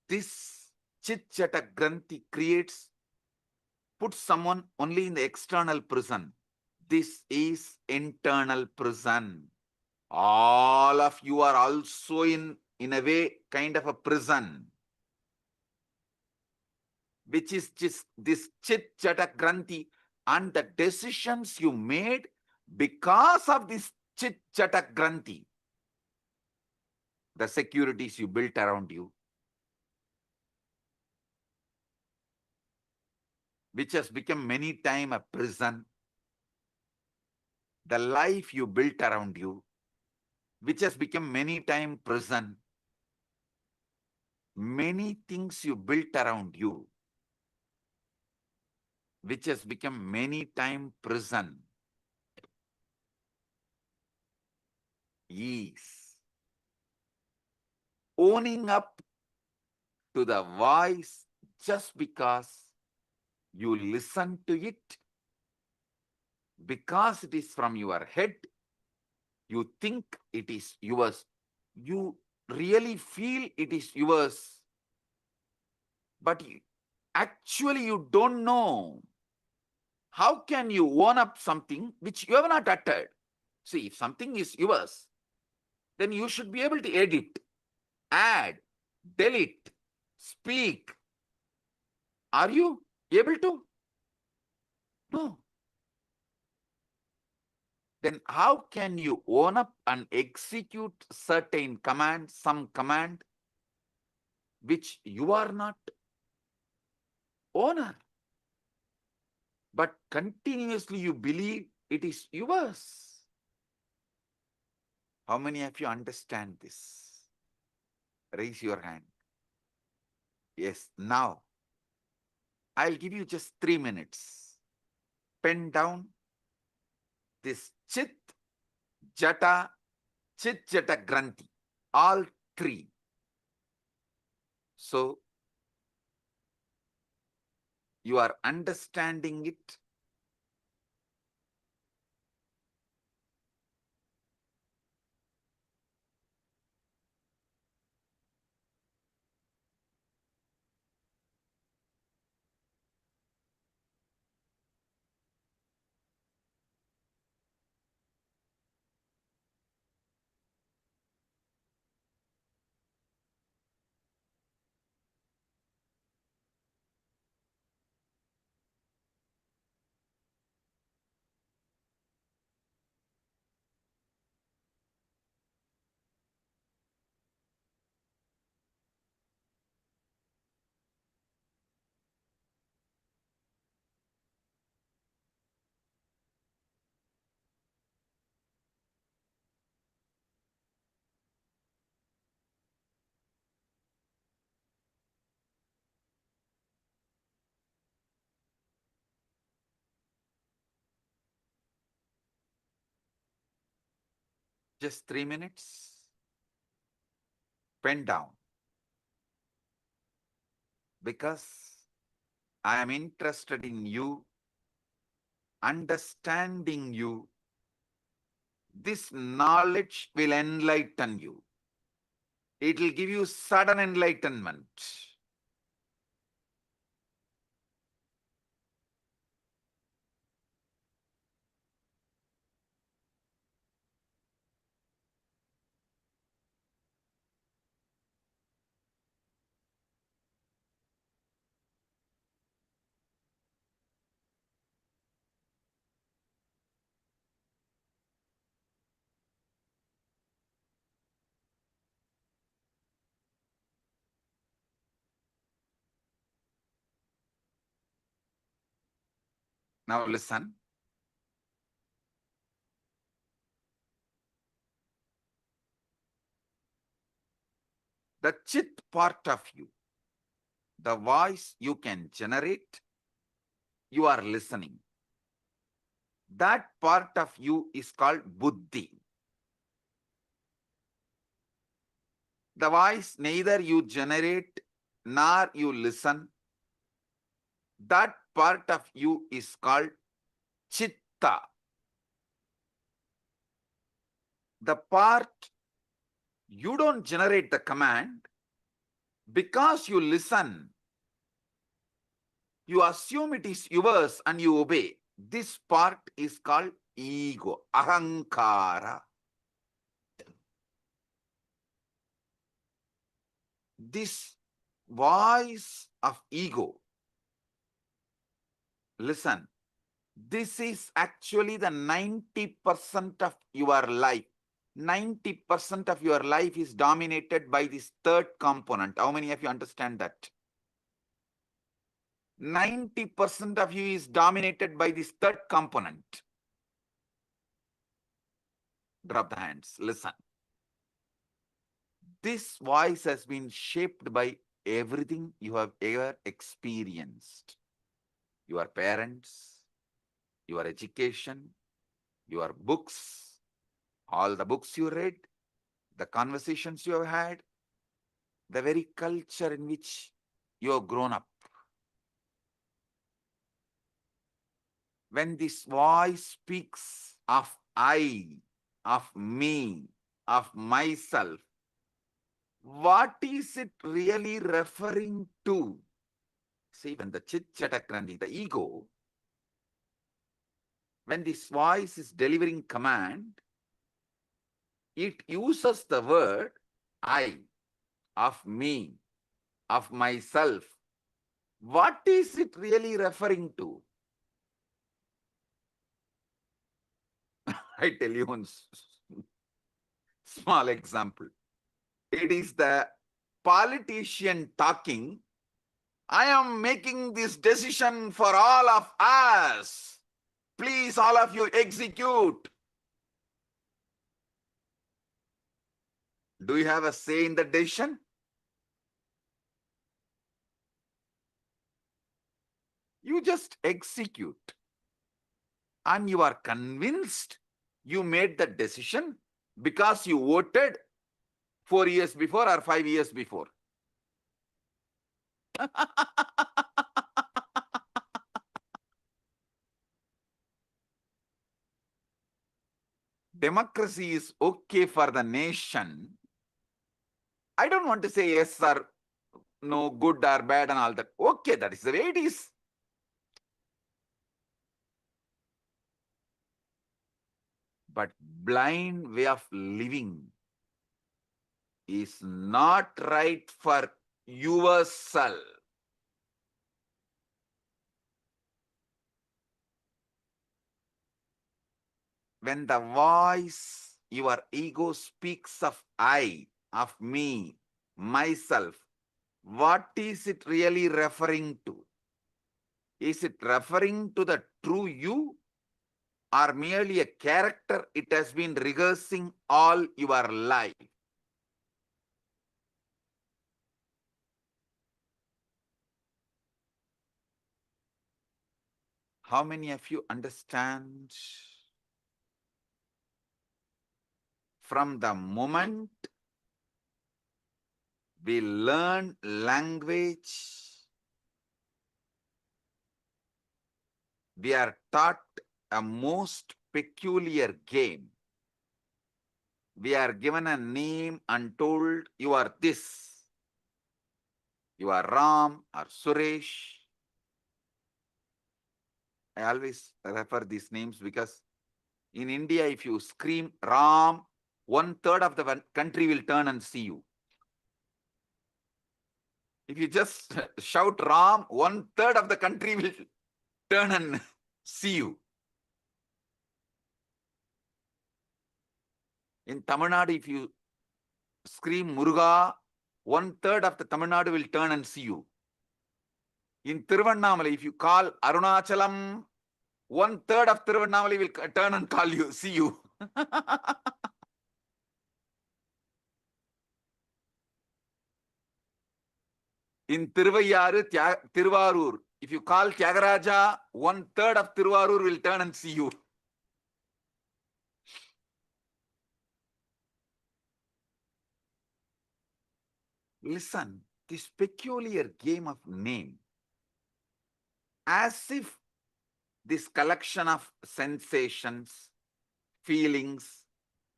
This Chit Jata Granthi creates put someone only in the external prison. This is internal prison. All of you are also in a way, kind of a prison, which is just this chit jata granthi, and the decisions you made because of this chit jata granthi, the securities you built around you, which has become many times a prison, the life you built around you, which has become many times prison, many things you built around you, which has become many times prison, is owning up to the voice just because you listen to it, because it is from your head, you think it is yours, you really feel it is yours, but actually you don't know. How can you own up something which you have not uttered? See, if something is yours, then you should be able to edit, add, delete, speak. Are you able to? No. Then how can you own up and execute certain command, some command, which you are not owner, but continuously you believe it is yours? How many of you understand this? Raise your hand. Yes, now I'll give you just 3 minutes. Pen down this chit, jata, granthi, all three. So you are understanding it. Just 3 minutes. Pen down. Because I am interested in you, understanding you. This knowledge will enlighten you. It will give you sudden enlightenment. Now listen. The chit part of you, the voice you can generate, you are listening. That part of you is called buddhi. The voice neither you generate nor you listen. That part of you is called chitta. The part you don't generate the command because you listen. You assume it is yours and you obey. This part is called ego, ahankara. This voice of ego, listen, this is actually the 90% of your life. 90% of your life is dominated by this third component. How many of you understand that? 90% of you is dominated by this third component. Drop the hands. Listen. This voice has been shaped by everything you have ever experienced. Your parents, your education, your books, all the books you read, the conversations you have had, the very culture in which you have grown up. When this voice speaks of I, of me, of myself, what is it really referring to? See, when the chit-chatakrandi, the ego, when this voice is delivering command, it uses the word I, of me, of myself. What is it really referring to? I tell you one small example. It is the politician talking, I am making this decision for all of us. Please, all of you, execute. Do you have a say in the decision? You just execute. And you are convinced you made the decision because you voted 4 years before or 5 years before. Democracy is okay for the nation. I don't want to say yes or no, good or bad and all that. Okay, that is the way it is. But blind way of living is not right for yourself. When the voice, your ego speaks of I, of me, myself, what is it really referring to? Is it referring to the true you or merely a character it has been rehearsing all your life? How many of you understand? From the moment we learn language, we are taught a most peculiar game. We are given a name and told, you are this. You are Ram or Suresh. I always refer these names because in India, if you scream Ram, 1/3 of the country will turn and see you. If you just shout Ram, 1/3 of the country will turn and see you. In Tamil Nadu, if you scream Muruga, 1/3 of the Tamil Nadu will turn and see you. In Tiruvannamalai, if you call Arunachalam, 1/3 of Tiruvannamalai will turn and call you, see you. In Tiruvarur, if you call Tyagaraja, 1/3 of Tiruvarur will turn and see you. Listen, this peculiar game of name, as if this collection of sensations, feelings,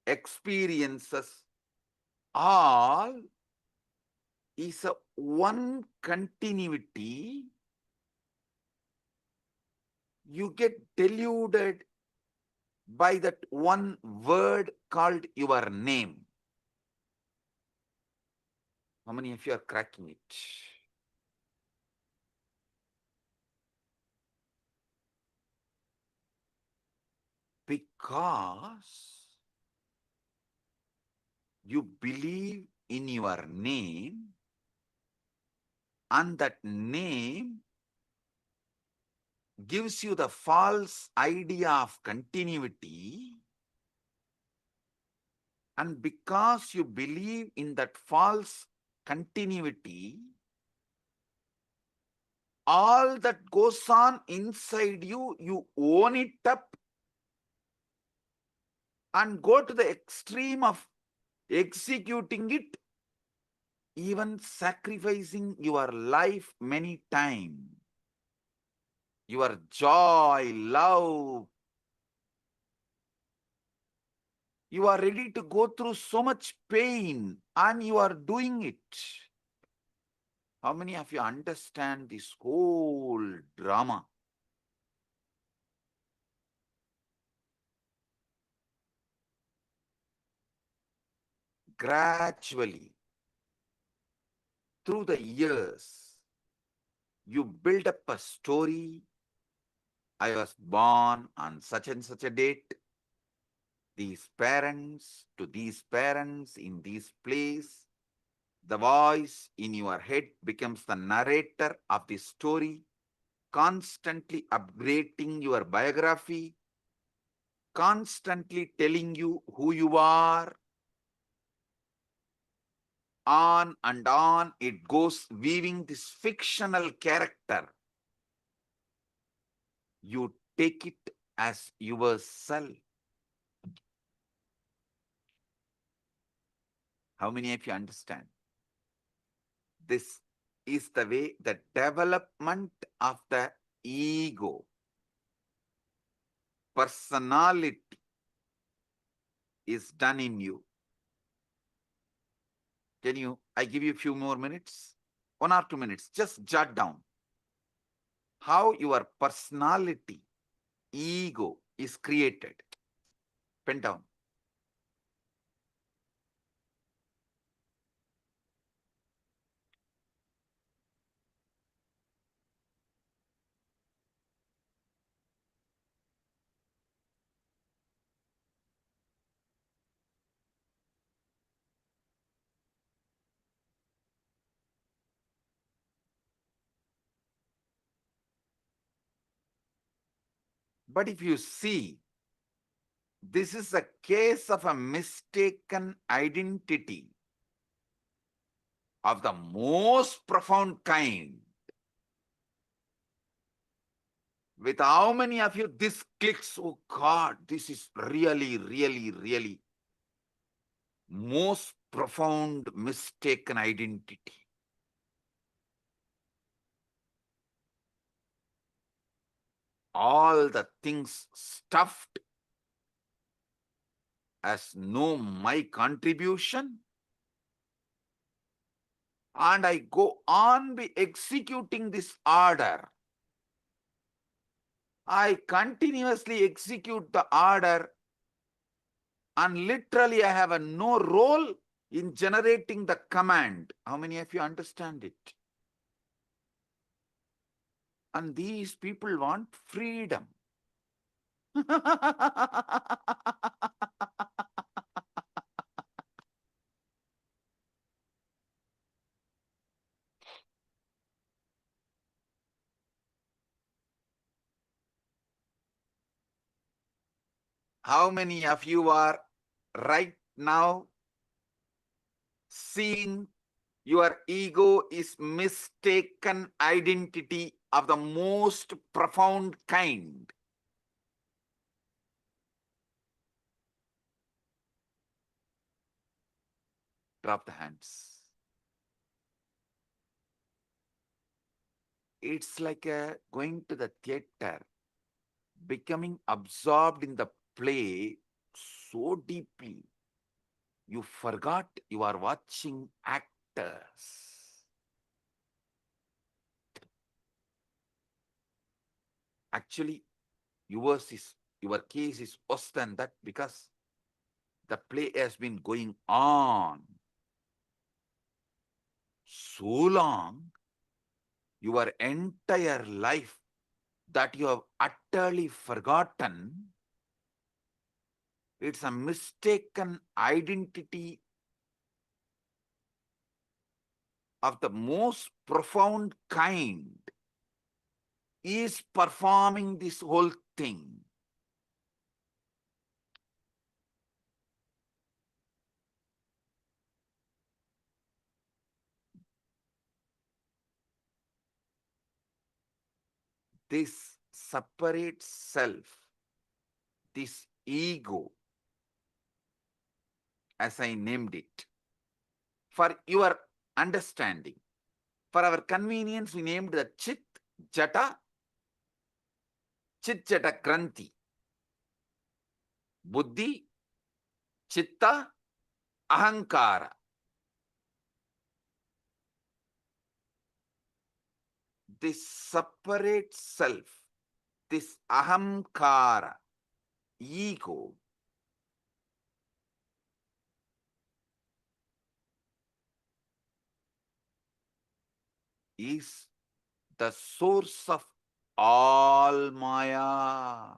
experiences, all is a one continuity you get deluded by that one word called your name. How many of you are cracking it? Because you believe in your name, and that name gives you the false idea of continuity, and because you believe in that false continuity, all that goes on inside you, you own it up and go to the extreme of executing it, even sacrificing your life many times. Your joy, love, you are ready to go through so much pain and you are doing it. How many of you understand this whole drama? Gradually, through the years, you build up a story. I was born on such and such a date. These parents to these parents in this place. The voice in your head becomes the narrator of the story, constantly upgrading your biography, constantly telling you who you are. On and on it goes, weaving this fictional character. You take it as yourself. How many of you understand? This is the way the development of the ego, personality is done in you. I give you a few more minutes, 1 or 2 minutes, just jot down how your personality, ego is created. Pen down. But if you see, this is a case of a mistaken identity of the most profound kind. With how many of you this clicks? Oh God, this is really, really, really most profound mistaken identity. All the things stuffed as no my contribution, and I go on be executing this order. I continuously execute the order, and literally I have no role in generating the command. How many of you understand it? And these people want freedom. How many of you are right now seeing your ego is mistaken identity of the most profound kind? Drop the hands. It's like going to the theater, becoming absorbed in the play so deeply, you forgot you are watching actors. Actually, your case is worse than that because the play has been going on so long, your entire life, that you have utterly forgotten. It's a mistaken identity of the most profound kind is performing this whole thing. This separate self, this ego, as I named it, for your understanding, for our convenience, we named the Chit Jata Granthi. Buddhi, Chitta, Ahankara. This separate self, this Ahamkara, ego, is the source of all Maya,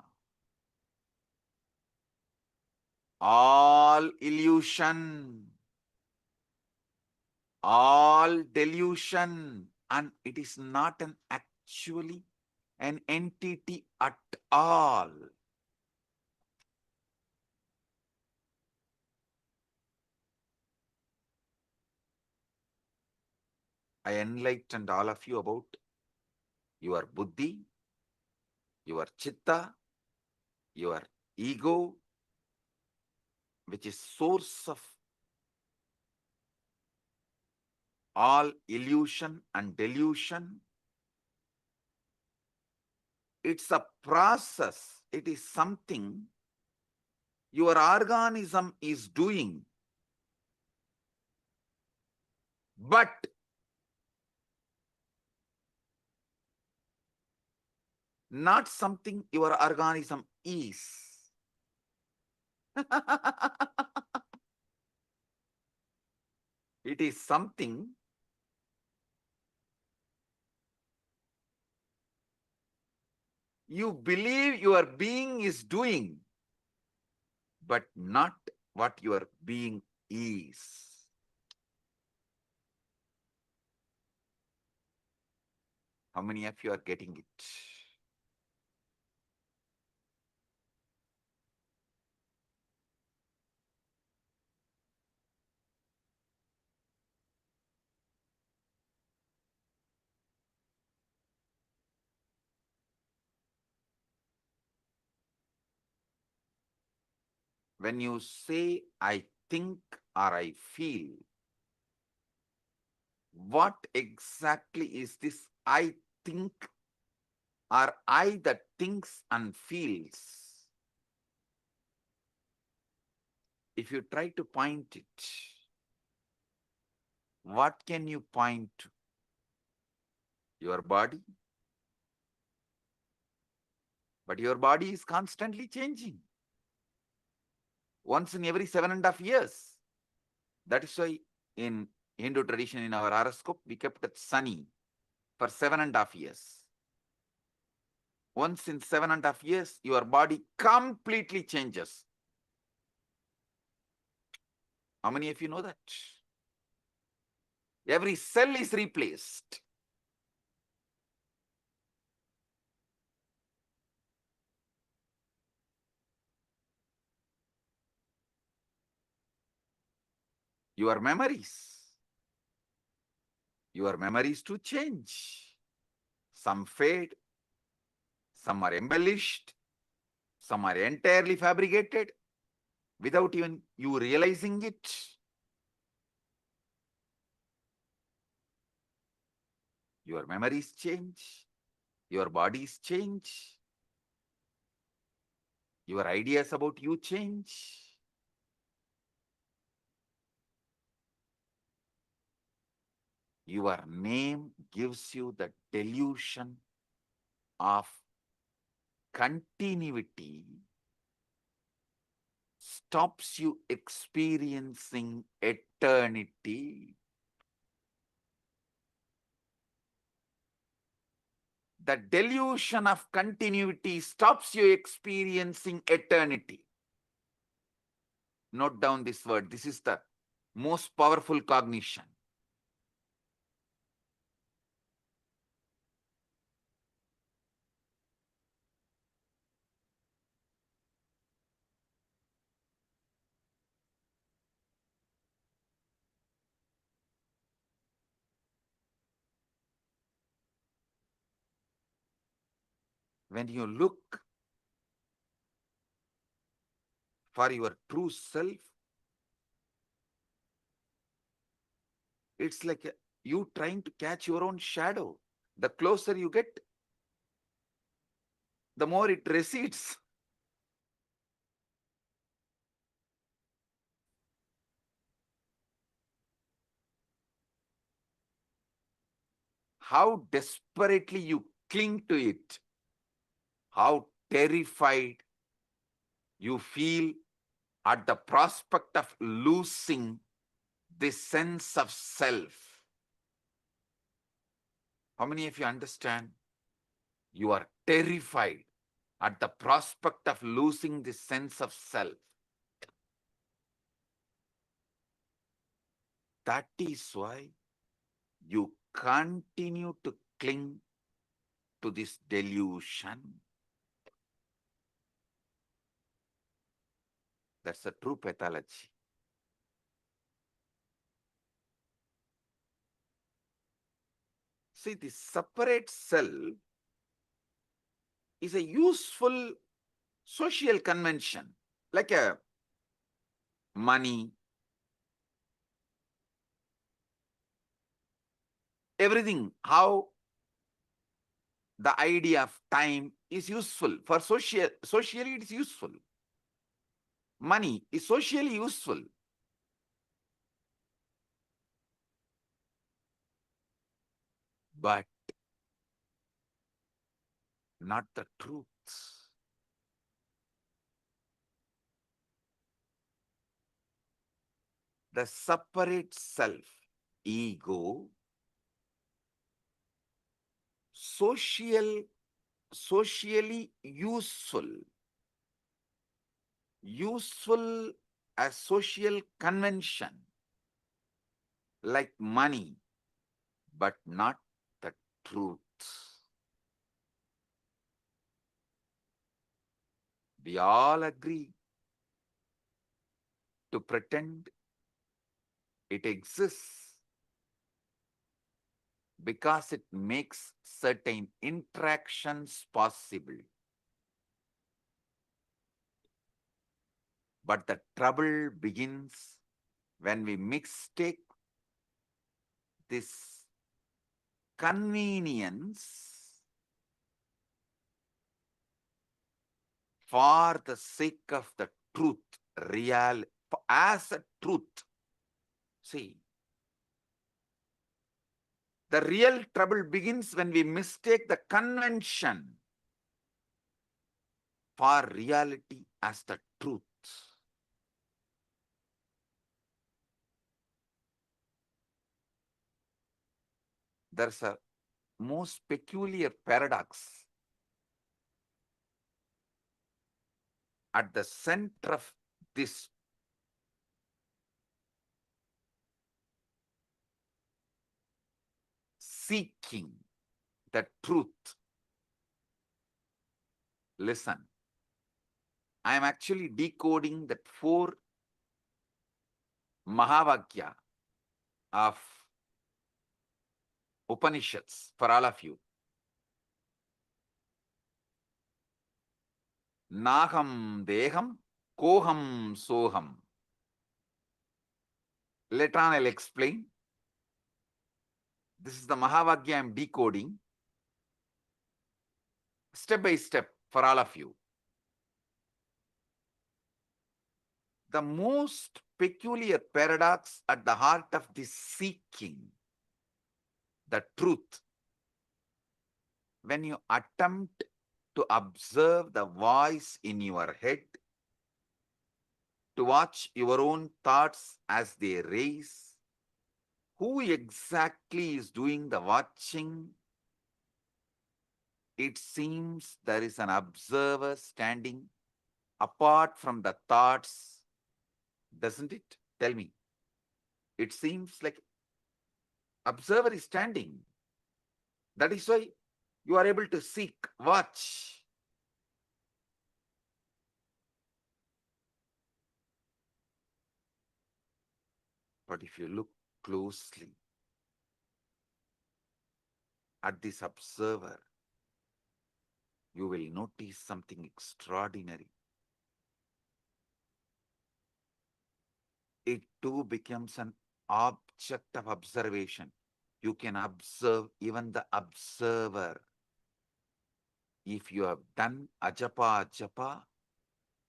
all illusion, all delusion, and it is not actually an entity at all. I enlightened all of you about your buddhi, your chitta, your ego, which is source of all illusion and delusion. It's a process. It is something your organism is doing. But not something your organism is. It is something you believe your being is doing, but not what your being is. How many of you are getting it? When you say, I think or I feel, what exactly is this I think or I that thinks and feels? If you try to point it, what can you point to? Your body? But your body is constantly changing. Once in every 7.5 years. That is why in Hindu tradition, in our horoscope, we kept it sunny for 7.5 years. Once in 7.5 years, your body completely changes. How many of you know that? Every cell is replaced. Your memories to change. Some fade, some are embellished, some are entirely fabricated without even you realizing it. Your memories change, your bodies change, your ideas about you change. Your name gives you the delusion of continuity stops you experiencing eternity. The delusion of continuity stops you experiencing eternity. Note down this word. This is the most powerful cognition. When you look for your true self, it's like you trying to catch your own shadow. The closer you get, the more it recedes. How desperately you cling to it, how terrified you feel at the prospect of losing this sense of self. How many of you understand? You are terrified at the prospect of losing this sense of self. That is why you continue to cling to this delusion. That's the true pathology. See, the separate self is a useful social convention, like a money, everything, how the idea of time is useful. For socially it is useful. Money is socially useful. But not the truth. The separate self, ego, socially useful as social convention, like money, but not the truth. We all agree to pretend it exists because it makes certain interactions possible. But the trouble begins when we mistake this convenience for the sake of the truth, as a truth. See, the real trouble begins when we mistake the convention for reality as the truth. There's a most peculiar paradox at the center of this seeking the truth. Listen, I am actually decoding that 4 Mahavakya of Upanishads for all of you. Naham deham, koham soham. Later on I'll explain. This is the Mahavakya I am decoding step by step for all of you. The most peculiar paradox at the heart of this seeking the truth, when you attempt to observe the voice in your head, to watch your own thoughts as they raise. Who exactly is doing the watching? It seems there is an observer standing apart from the thoughts, doesn't it? Tell me. It seems like observer is standing. That is why you are able to seek, watch. But if you look closely at this observer, you will notice something extraordinary. It too becomes an object of observation. You can observe even the observer. If you have done ajapa,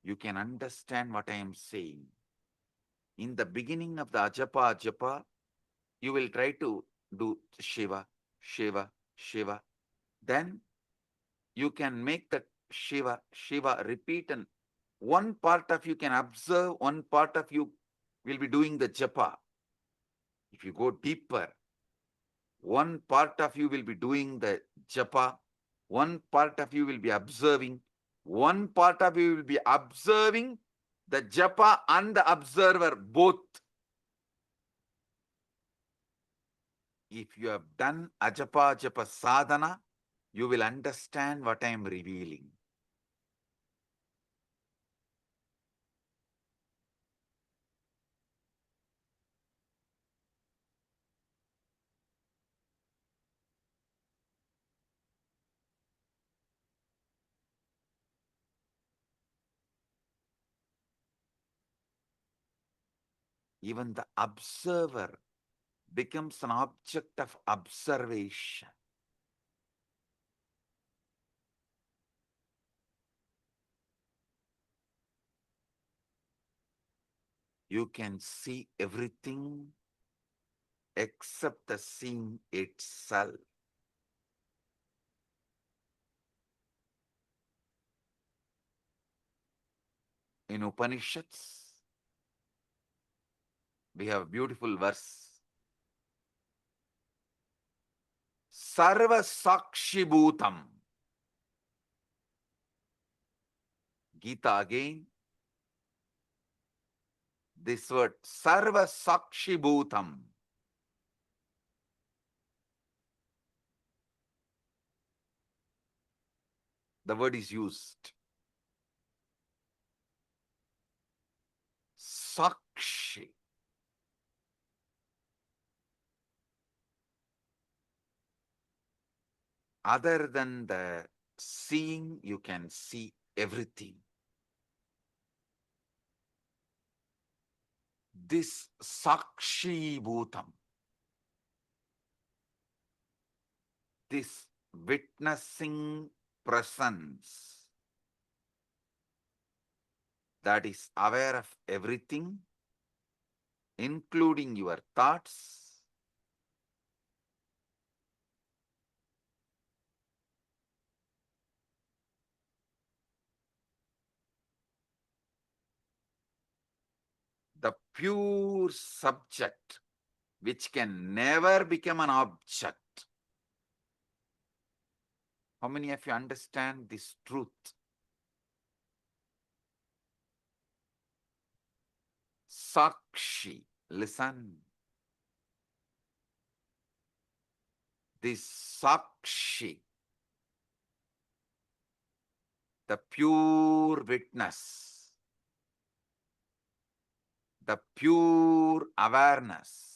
you can understand what I am saying. In the beginning of the ajapa, you will try to do Shiva, Shiva, Shiva. Then you can make the Shiva, Shiva repeat, and one part of you can observe, one part of you will be doing the japa. If you go deeper, one part of you will be doing the japa, one part of you will be observing, one part of you will be observing the japa and the observer both. If you have done ajapa sadhana, you will understand what I am revealing. Even the observer becomes an object of observation. You can see everything except the seeing itself. In Upanishads, we have a beautiful verse. Sarva Sakshi Bhutam. Gita again. This word, Sarva Sakshi Bhutam. The word is used. Sakshi. Other than the seeing, you can see everything. This Sakshi Bhutam, this witnessing presence that is aware of everything, including your thoughts, the pure subject, which can never become an object. How many of you understand this truth? Sakshi, listen. This Sakshi, the pure witness, the pure awareness,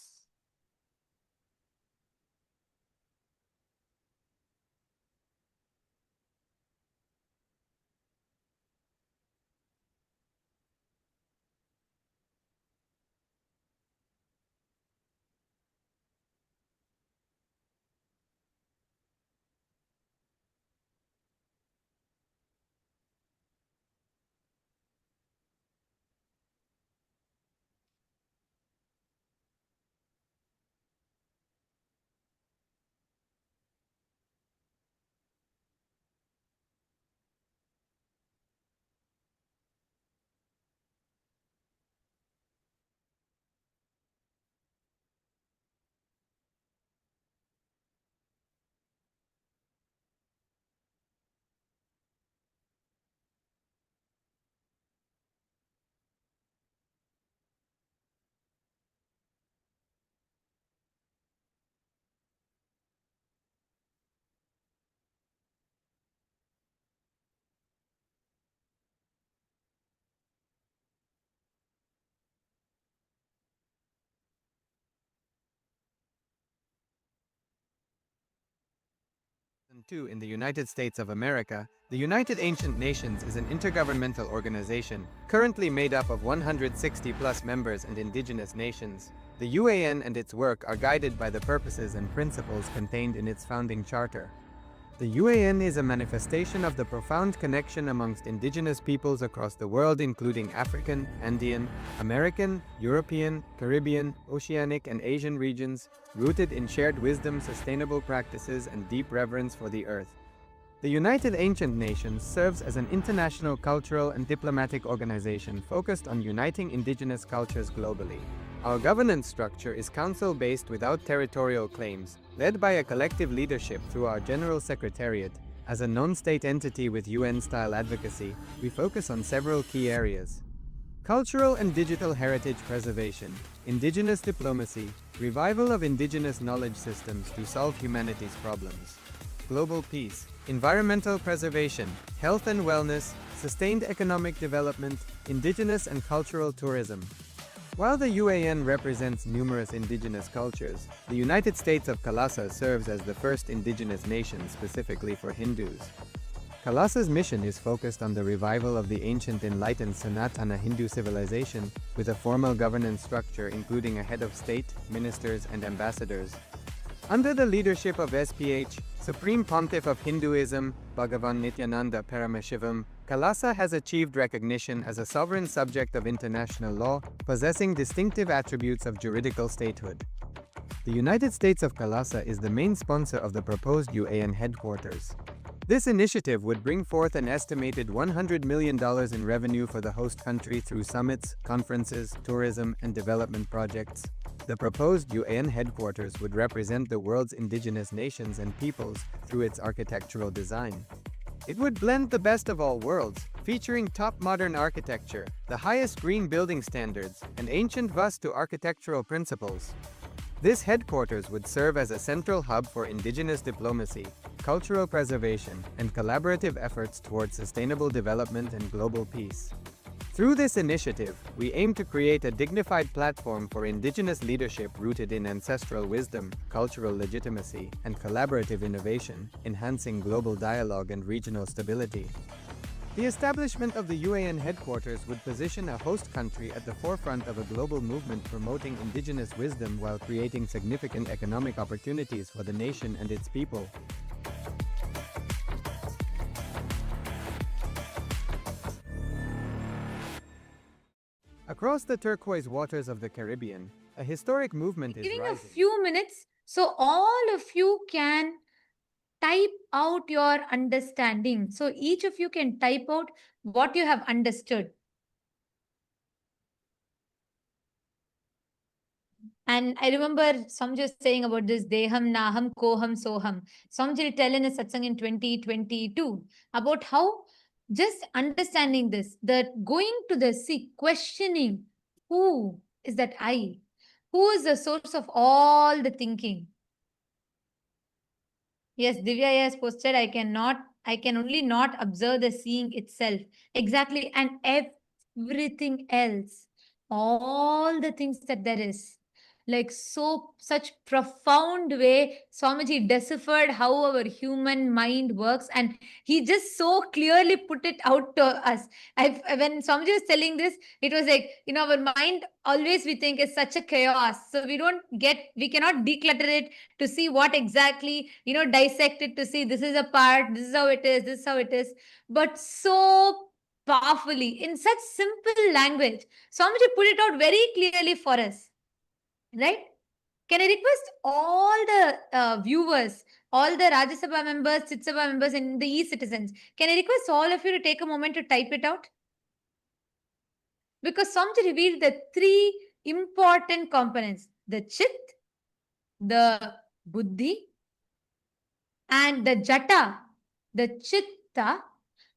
II in the United States of America, the United Ancient Nations is an intergovernmental organization currently made up of 160+ members and indigenous nations. The UAN and its work are guided by the purposes and principles contained in its founding charter. The UAN is a manifestation of the profound connection amongst indigenous peoples across the world, including African, Andean, American, European, Caribbean, Oceanic, and Asian regions, rooted in shared wisdom, sustainable practices, and deep reverence for the earth. The United Ancient Nations serves as an international cultural and diplomatic organization focused on uniting indigenous cultures globally. Our governance structure is council-based without territorial claims, led by a collective leadership through our General Secretariat. As a non-state entity with UN-style advocacy, we focus on several key areas: cultural and digital heritage preservation, indigenous diplomacy, revival of indigenous knowledge systems to solve humanity's problems, global peace, environmental preservation, health and wellness, sustained economic development, indigenous and cultural tourism. While the UAN represents numerous indigenous cultures, the United States of Kailasa serves as the first indigenous nation specifically for Hindus. Kailasa's mission is focused on the revival of the ancient enlightened Sanatana Hindu civilization with a formal governance structure including a head of state, ministers, and ambassadors. Under the leadership of SPH, Supreme Pontiff of Hinduism, Bhagavan Paramashivam, Kailasa has achieved recognition as a sovereign subject of international law, possessing distinctive attributes of juridical statehood. The United States of Kailasa is the main sponsor of the proposed UAN headquarters. This initiative would bring forth an estimated $100 million in revenue for the host country through summits, conferences, tourism, and development projects. The proposed UAN headquarters would represent the world's indigenous nations and peoples through its architectural design. It would blend the best of all worlds, featuring top modern architecture, the highest green building standards, and ancient Vastu architectural principles. This headquarters would serve as a central hub for indigenous diplomacy, cultural preservation, and collaborative efforts towards sustainable development and global peace. Through this initiative, we aim to create a dignified platform for indigenous leadership rooted in ancestral wisdom, cultural legitimacy, and collaborative innovation, enhancing global dialogue and regional stability. The establishment of the UAN headquarters would position a host country at the forefront of a global movement promoting indigenous wisdom while creating significant economic opportunities for the nation and its people. Across the turquoise waters of the Caribbean, a historic movement is Giving rising. a few minutes so all of you can type out your understanding. So each of you can type out what you have understood. And I remember Samjay saying about this Deham, Naham, Koham, Soham. Samjay tell in a satsang in 2022 about how just understanding this, that going to the sea, questioning who is that I? Who is the source of all the thinking? Yes, Divya has posted, I can only not observe the seeing itself. Exactly. And everything else, all the things that there is. Like such profound way, Swamiji deciphered how our human mind works, and he just so clearly put it out to us. When Swamiji was telling this, it was like, our mind always we think is such a chaos. So we cannot declutter it to see what exactly, dissect it to see this is a part, this is how it is, this is how it is. But so powerfully, in such simple language, Swamiji put it out very clearly for us. Right? Can I request all the viewers, all the Rajya Sabha members, Chit Sabha members, and the e-citizens, can I request all of you to take a moment to type it out? Because Swamiji revealed the three important components: the Chit, the Buddhi, and the Jata, the Chitta,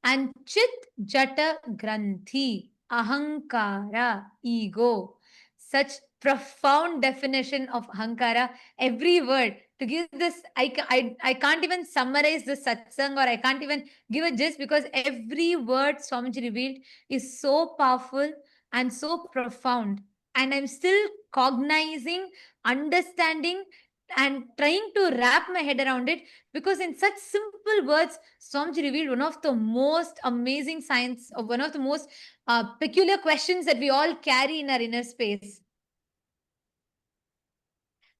and Chit Jata Granthi, Ahankara, ego. Such profound definition of Ahankara, every word. To give this, I can't even summarize the satsang, or I can't even give a gist, because every word Swamiji revealed is so powerful and so profound. And I'm still cognizing, understanding, and trying to wrap my head around it, because in such simple words, Swamiji revealed one of the most amazing science, or one of the most peculiar questions that we all carry in our inner space.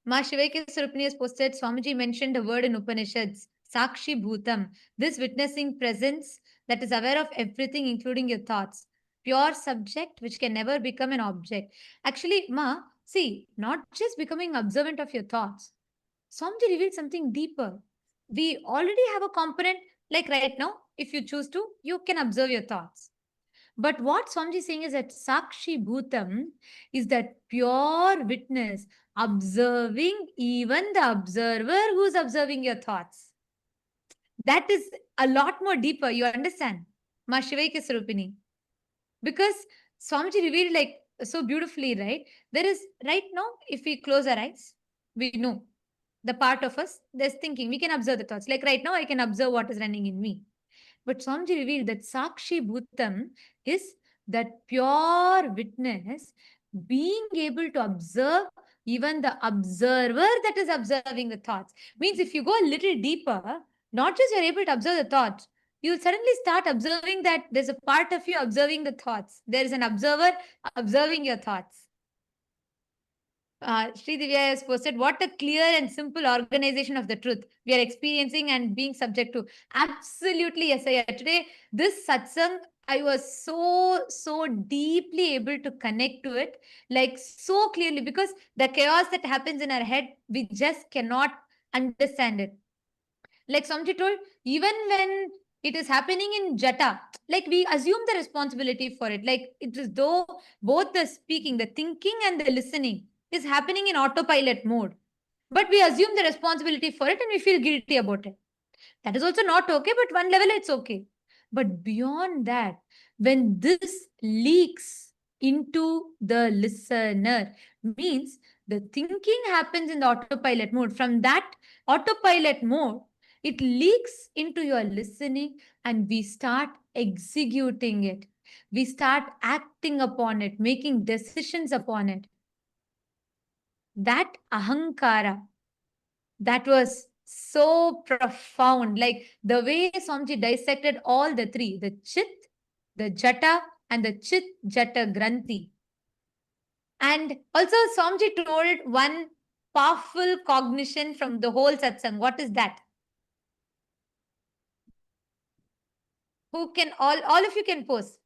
Ma Shivaike Surupani has posted, Swamiji mentioned a word in Upanishads, Sakshi Bhutam, this witnessing presence that is aware of everything, including your thoughts. Pure subject which can never become an object. Actually, Ma, see, not just becoming observant of your thoughts. Swamiji revealed something deeper. We already have a component, like right now, if you choose to, you can observe your thoughts. But what Swamiji is saying is that Sakshi Bhutam is that pure witness, observing even the observer who's observing your thoughts. That is a lot more deeper, you understand? Ma Shivaike Sarupini. Because Swamiji revealed like so beautifully, right? There is, right now, if we close our eyes, we know the part of us that's thinking, we can observe the thoughts. Like right now, I can observe what is running in me. But Swamiji revealed that Sakshi Bhutam is that pure witness being able to observe even the observer that is observing the thoughts. Means if you go a little deeper, not just you're able to observe the thoughts, you'll suddenly start observing that there's a part of you observing the thoughts. There is an observer observing your thoughts. Sri Divya has posted, what a clear and simple organization of the truth we are experiencing and being subject to. Absolutely, yes. Today, this satsang, I was so deeply able to connect to it, like so clearly, because the chaos that happens in our head, we just cannot understand it. Like Samji told, even when it is happening in Jata, like we assume the responsibility for it. Like it is though both the speaking, the thinking and the listening is happening in autopilot mode. But we assume the responsibility for it and we feel guilty about it. That is also not okay, but one level it's okay. But beyond that, when this leaks into the listener, means the thinking happens in the autopilot mode. From that autopilot mode, it leaks into your listening and we start executing it. We start acting upon it, making decisions upon it. That ahankara, that was so profound. Like the way Swamiji dissected all the three, the Chit, the Jata, and the Chit Jata Granthi. And also Swamiji told one powerful cognition from the whole satsang. What is that? Who can, all of you can post.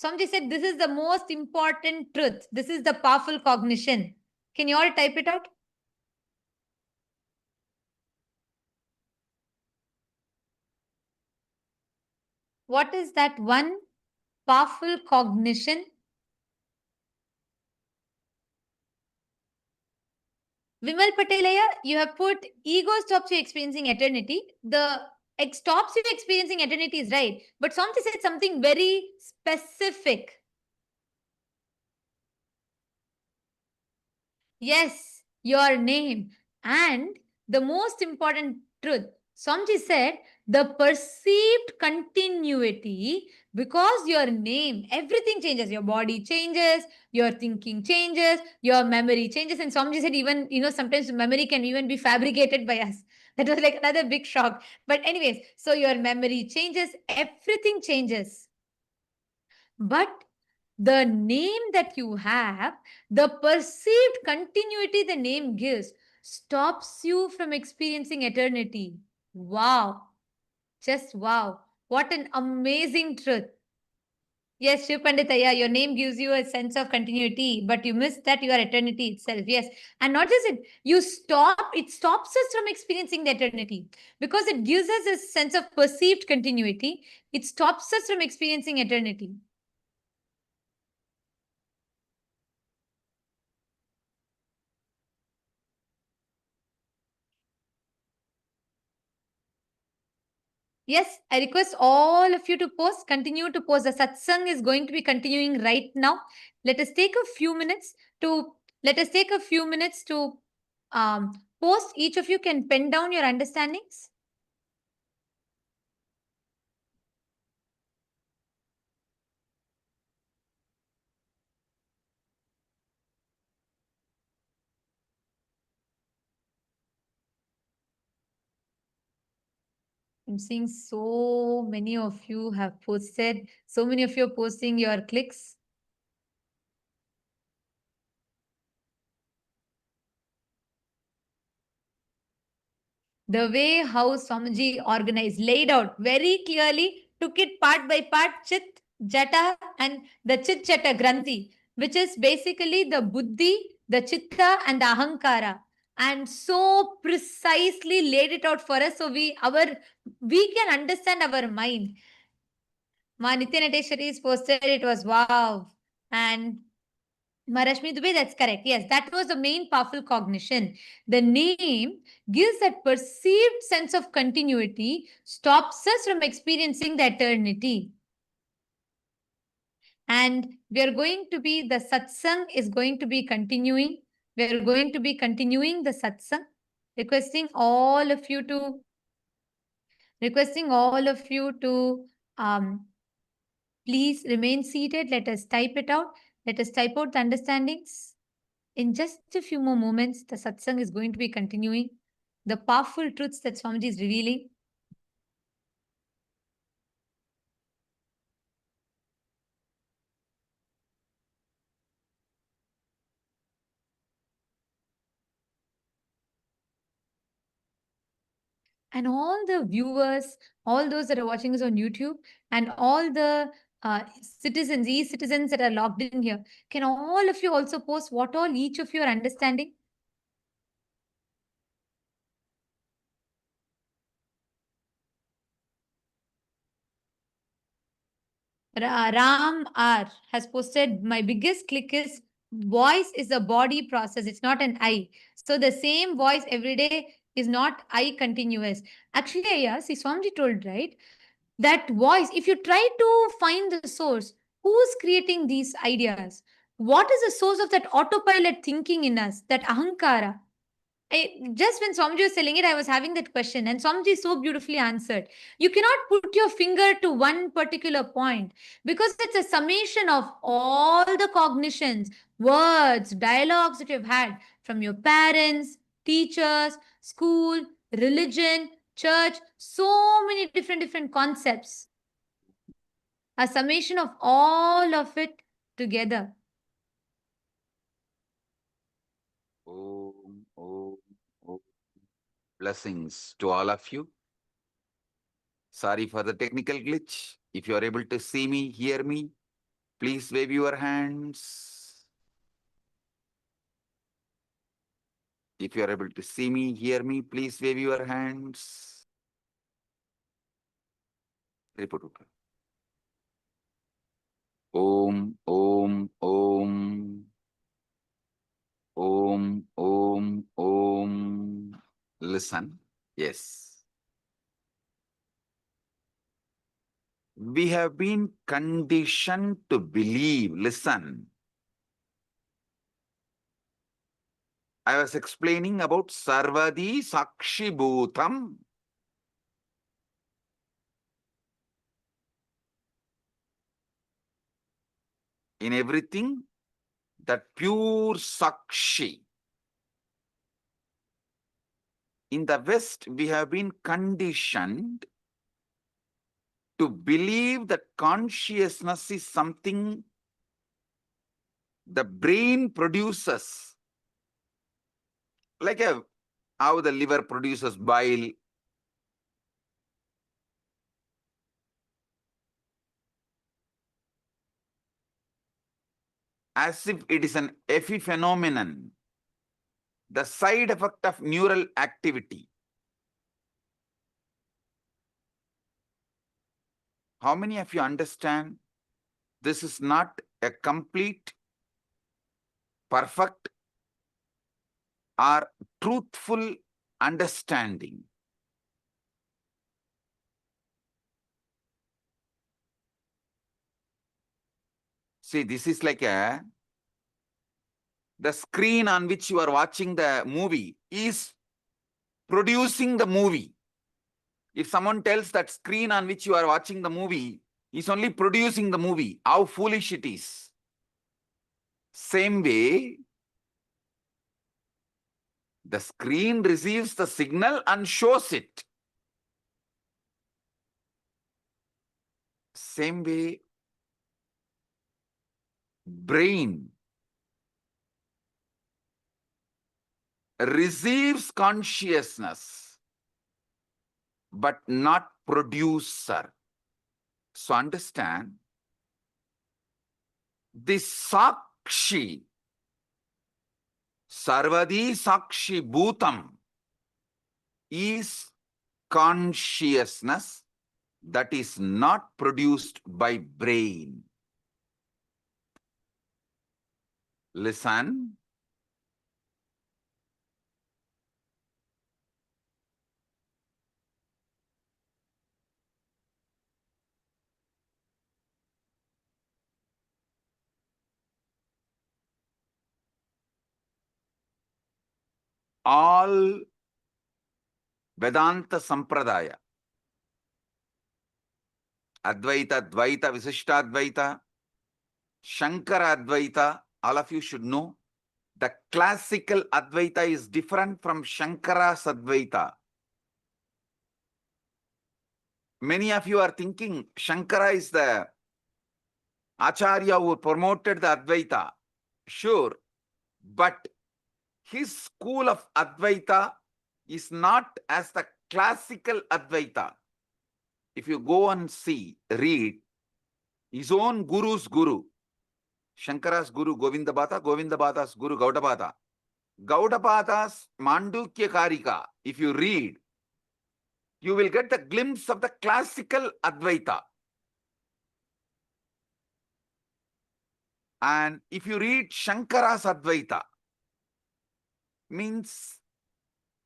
Swamiji said, this is the most important truth. This is the powerful cognition. Can you all type it out? What is that one powerful cognition? Vimal Patelaya, you have put ego stops you experiencing eternity. The stops you experiencing eternity is right. But Swamiji said something very specific. Yes, your name. And the most important truth, Swamiji said, the perceived continuity, because your name, everything changes. Your body changes, your thinking changes, your memory changes. And Swamiji said even, sometimes memory can even be fabricated by us. That was like another big shock. But anyways, so your memory changes, everything changes. But the name that you have, the perceived continuity the name gives, stops you from experiencing eternity. Wow. Just wow. What an amazing truth. Yes, Shiv Panditaya, your name gives you a sense of continuity, but you miss that you are eternity itself. Yes. And not just it, it stops us from experiencing the eternity because it gives us a sense of perceived continuity. It stops us from experiencing eternity. Yes, I request all of you to post, continue to post. The satsang is going to be continuing right now. Let us take a few minutes to post. Each of you can pen down your understandings. I'm seeing so many of you have posted, so many of you are posting your clicks. The way how Swamiji organized, laid out very clearly, took it part by part, Chit, Jata, and the Chit Jata Granthi, which is basically the Buddhi, the Chitta, and the Ahankara. And so precisely laid it out for us so we can understand our mind. Ma Nityanandeshwari is posted, it was wow. And Marashmi Dubey, that's correct. Yes, that was the main powerful cognition. The name gives that perceived sense of continuity, stops us from experiencing the eternity. And we are going to be, the satsang is going to be continuing. We are going to be continuing the satsang, requesting all of you to, please remain seated. Let us type it out. Let us type out the understandings. In just a few more moments, the satsang is going to be continuing. The powerful truths that Swamiji is revealing. And all the viewers, all those that are watching us on YouTube, and all the citizens, e-citizens that are logged in here, can all of you also post what all each of you are understanding? Ram R has posted, my biggest click is voice is a body process. It's not an I. So the same voice every day is not I continuous. Actually, yeah, see, Swamiji told, right? That voice, if you try to find the source, who's creating these ideas? What is the source of that autopilot thinking in us, that ahankara? Just when Swamiji was telling it, I was having that question, and Swamiji so beautifully answered. You cannot put your finger to one particular point because it's a summation of all the cognitions, words, dialogues that you've had from your parents, teachers, school, religion, church, so many different concepts. A summation of all of it together. Om, om, om. Blessings to all of you. Sorry for the technical glitch. If you are able to see me, hear me, please wave your hands. If you are able to see me, hear me, please wave your hands. Report. Om, om, om. Om, om, om. Listen. Yes. We have been conditioned to believe. Listen. I was explaining about Sarvadi Sakshi Bhutam. In everything, that pure Sakshi. In the West, we have been conditioned to believe that consciousness is something the brain produces. Like how the liver produces bile. As if it is an epiphenomenon, the side effect of neural activity. How many of you understand this is not a complete, perfect, or truthful understanding? See, this is like the screen on which you are watching the movie is producing the movie. If someone tells that screen on which you are watching the movie is only producing the movie, how foolish it is. Same way, the screen receives the signal and shows it. same way, brain receives consciousness, but not producer. So understand, this Sakshi, Sarvadi Sakshi Bhutam, is consciousness that is not produced by brain. Listen. All Vedanta Sampradaya, Advaita, Dvaita, Visishtadvaita, Shankara Advaita, all of you should know, the classical Advaita is different from Shankara's Advaita. Many of you are thinking Shankara is the Acharya who promoted the Advaita. Sure, but his school of Advaita is not as the classical Advaita. If you go and see, read, his own guru's guru, Shankara's guru Govindabhata, Govindabhata's guru Gaudabhata. Gaudabhata's Mandukya Karika, if you read, you will get the glimpse of the classical Advaita. And if you read Shankara's Advaita, means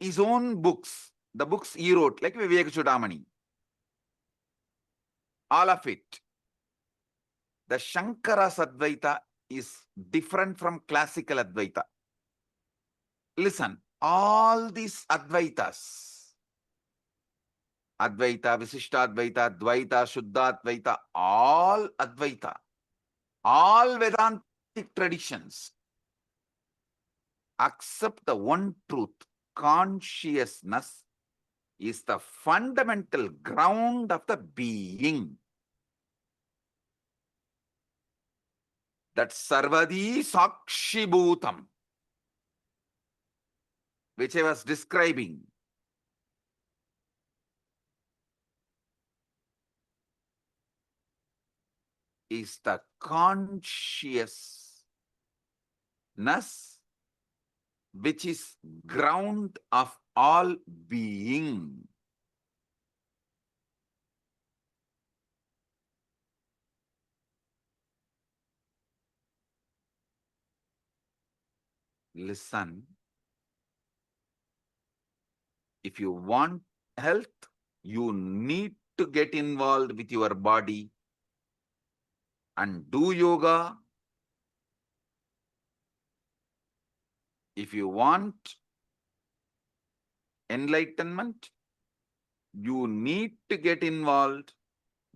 his own books, the books he wrote, like Viveka Chudamani, all of it. The Shankara's Advaita is different from classical Advaita. Listen, all these Advaitas, Advaita, Visishtadvaita, Dvaita, Shuddhadvaita, all Advaita, all Vedantic traditions accept the one truth. Consciousness is the fundamental ground of the being. That Sarvadi Sakshi Bhutam, which I was describing, is the consciousness which is ground of all being. Listen, if you want health, you need to get involved with your body and do yoga. If you want enlightenment, you need to get involved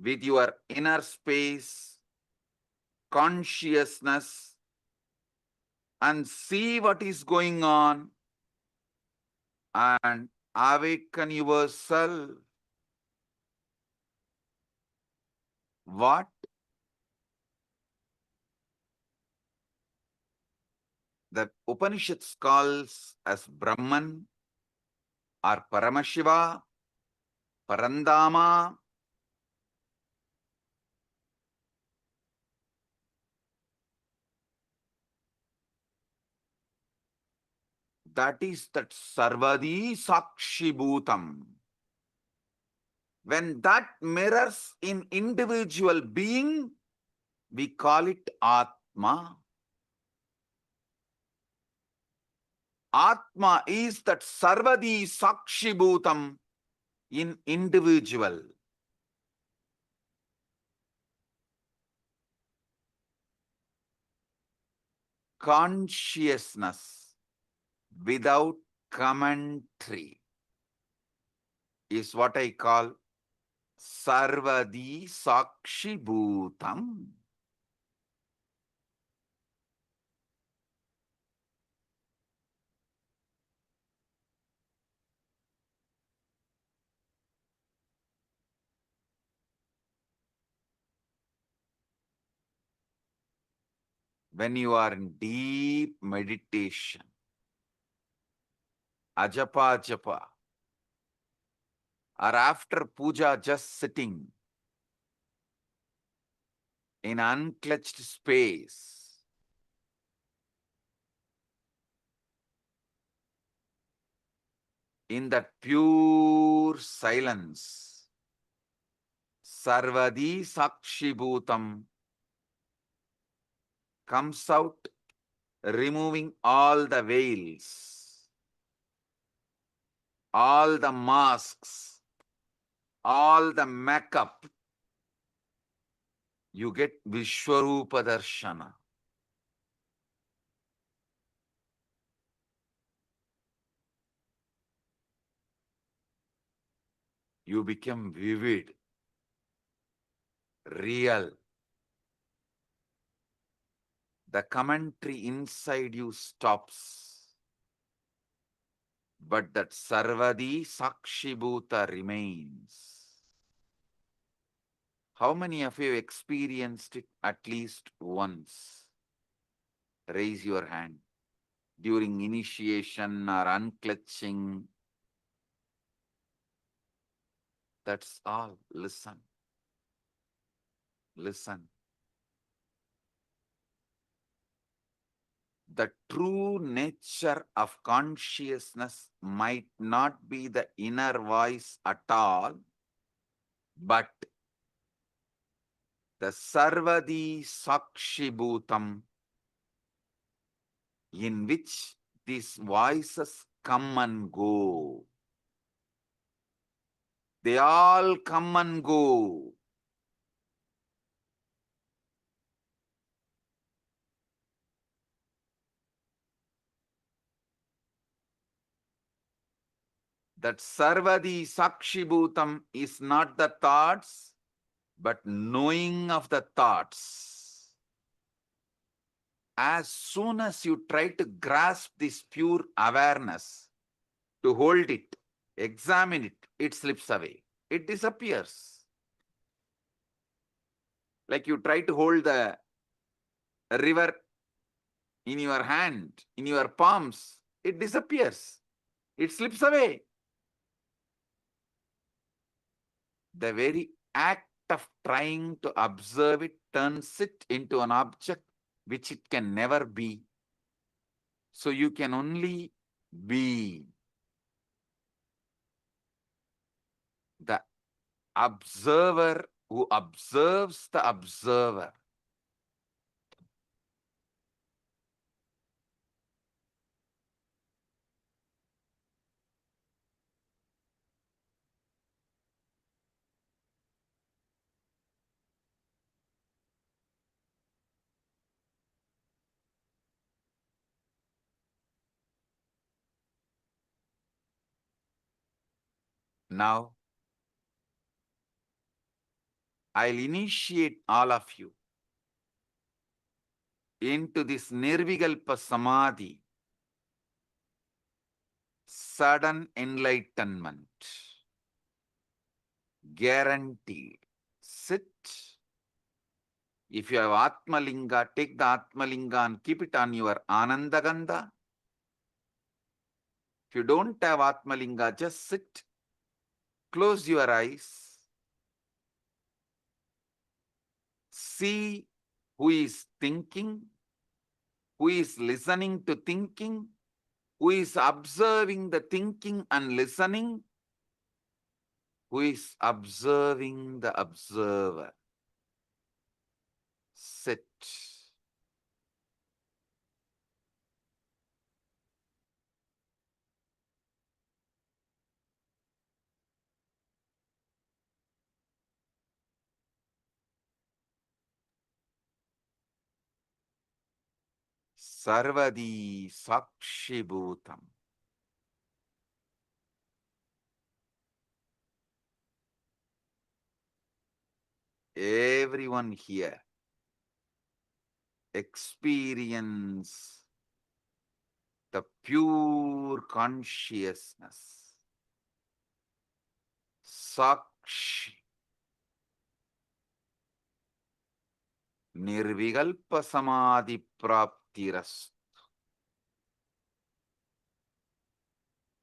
with your inner space, consciousness, and see what is going on and awaken yourself. What? The Upanishads calls as Brahman or Paramashiva, Parandama. That is that Sarvadi Sakshi Bhutam. When that mirrors in individual being, we call it Atma. Atma is that Sarvadi Sakshi Bhutam in individual. Consciousness without commentary is what I call Sarvadi Sakshi Bhutam. when you are in deep meditation, ajapa japa, or after puja just sitting in unclutched space, in that pure silence, sarvadi sakshibhutam comes out, removing all the veils, all the masks, all the makeup. You get Vishwarupa Darshana. You become vivid, real. The commentary inside you stops. But that Sarvadi Sakshibhuta remains. How many of you experienced it at least once? Raise your hand. During initiation or unclutching. That's all. Listen. Listen. The true nature of consciousness might not be the inner voice at all, but the Sarvadi Sakshibhutam, in which these voices come and go. They all come and go. That Sarvadi Sakshibhutam is not the thoughts, but knowing of the thoughts. As soon as you try to grasp this pure awareness, to hold it, examine it, it slips away. It disappears. Like you try to hold the river in your hand, in your palms, it disappears. It slips away. The very act of trying to observe it turns it into an object which it can never be. So you can only be. The observer who observes the observer. Now, I'll initiate all of you into this Nirvikalpa Samadhi, sudden enlightenment, guaranteed. Sit. If you have Atmalinga, take the Atmalinga and keep it on your Anandagandha. If you don't have Atmalinga, just sit. Close your eyes. See who is thinking, who is listening to thinking, who is observing the thinking and listening, who is observing the observer. Sit. Sarvadi Sakshibhutam. Everyone here experience the pure consciousness. Sakshi. Nirvikalpa samadhi praptiras.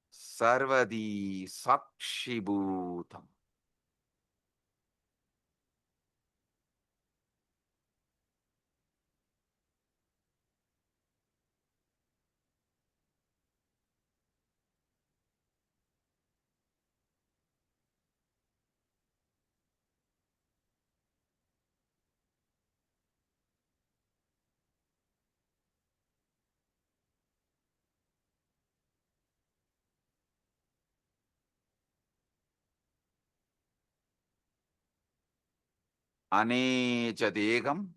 Sarvadi sakshibhutam. Anecha degam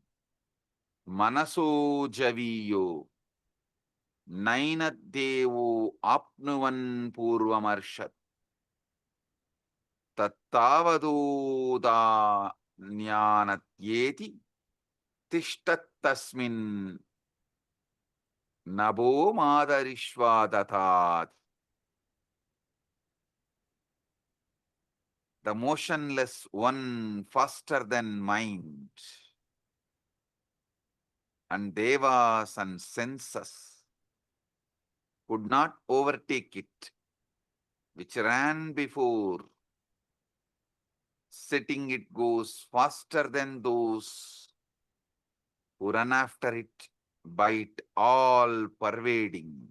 manaso javiyo nainaddevo apnuvan purvamarshat tattavadoda jnanatyeti tishtattasmin nabo madarishvadatat. The motionless one faster than mind, and devas and senses could not overtake it, which ran before. Setting it goes faster than those who run after it, by it all pervading.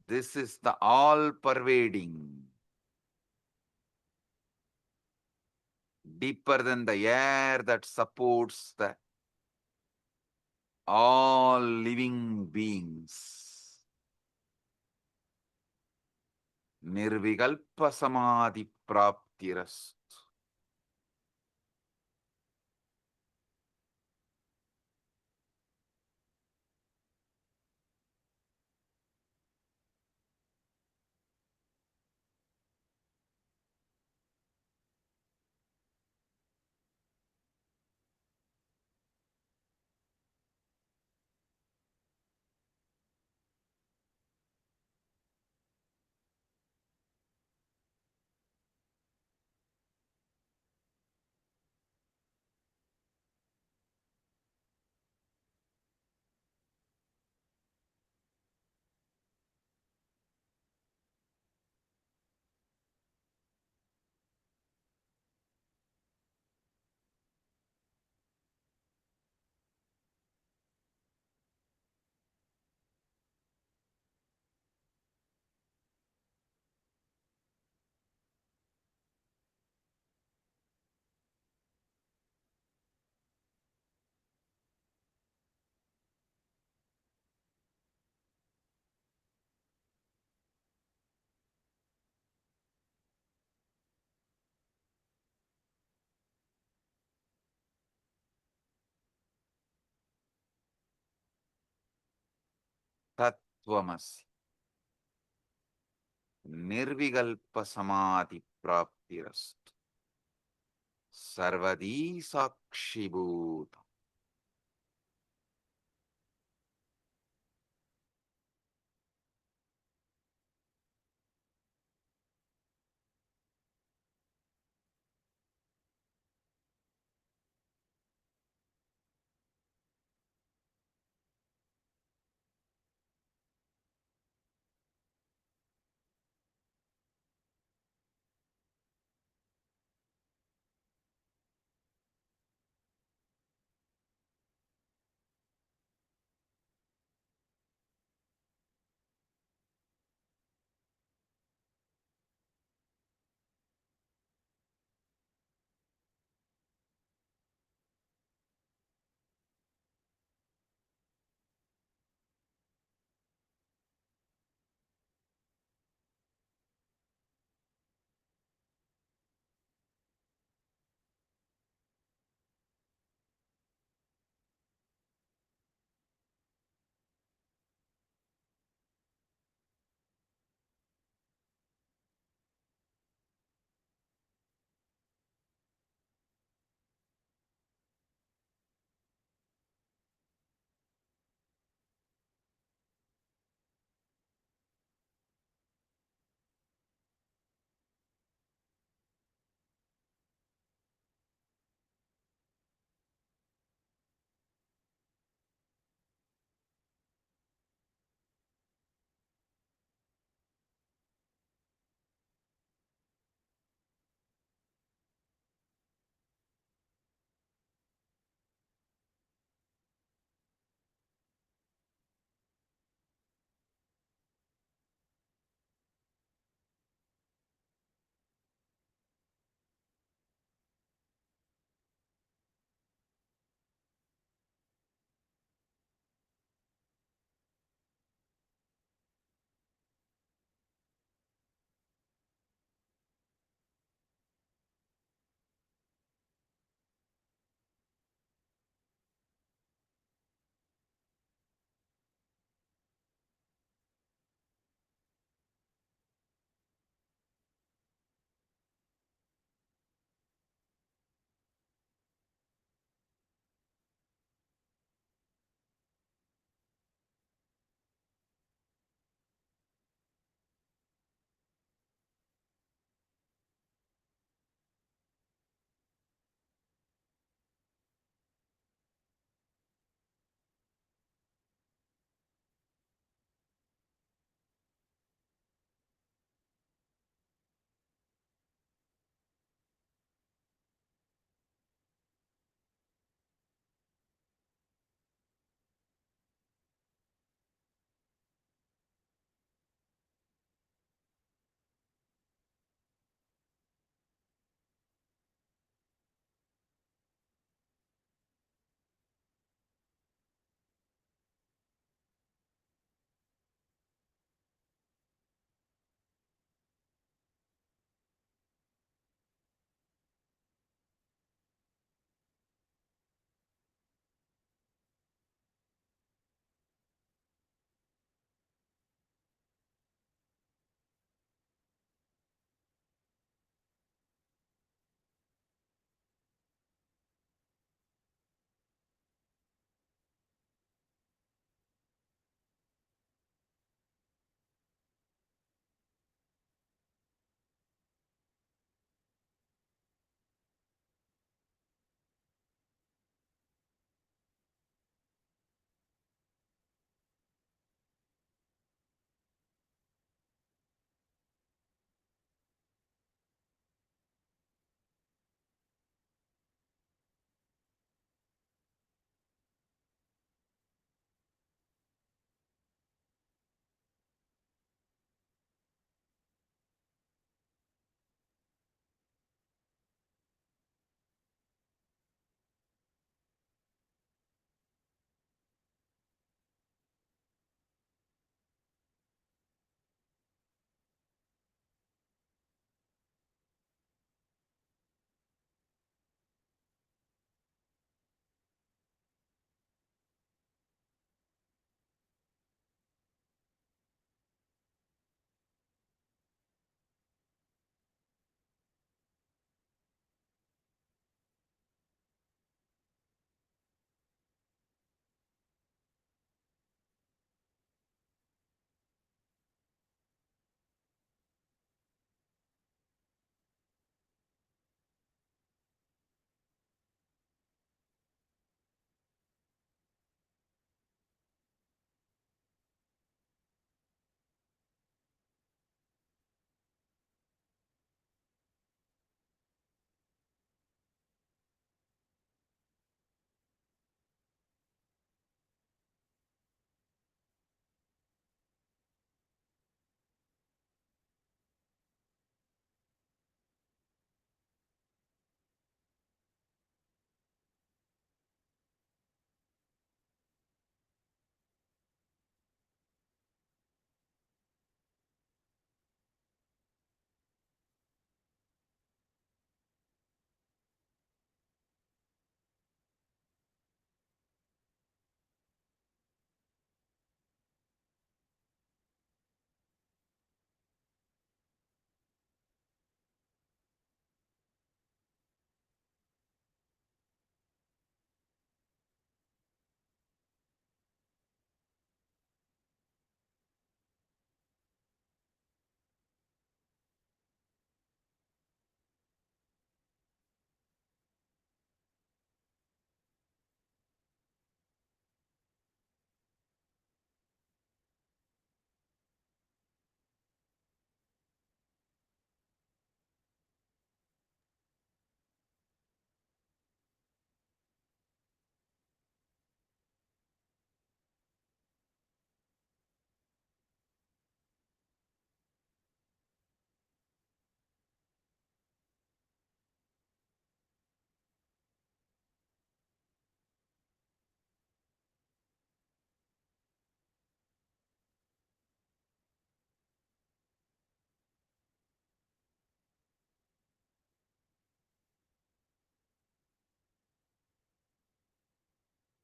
This is the all pervading, deeper than the air that supports the all living beings. Nirvikalpa samadhi praptiras. Tattvamasi. Nirvikalpa samadhi praptiras. Sarvadi sakshibhutam.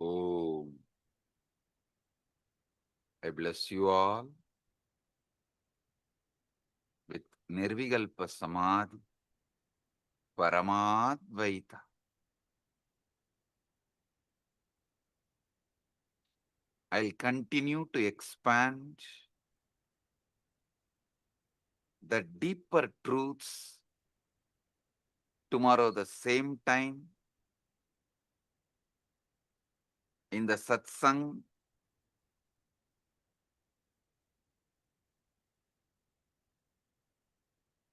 Om. I bless you all with Nirvikalpa Samadhi, Paramadvaita. I'll continue to expand the deeper truths tomorrow the same time in the satsang.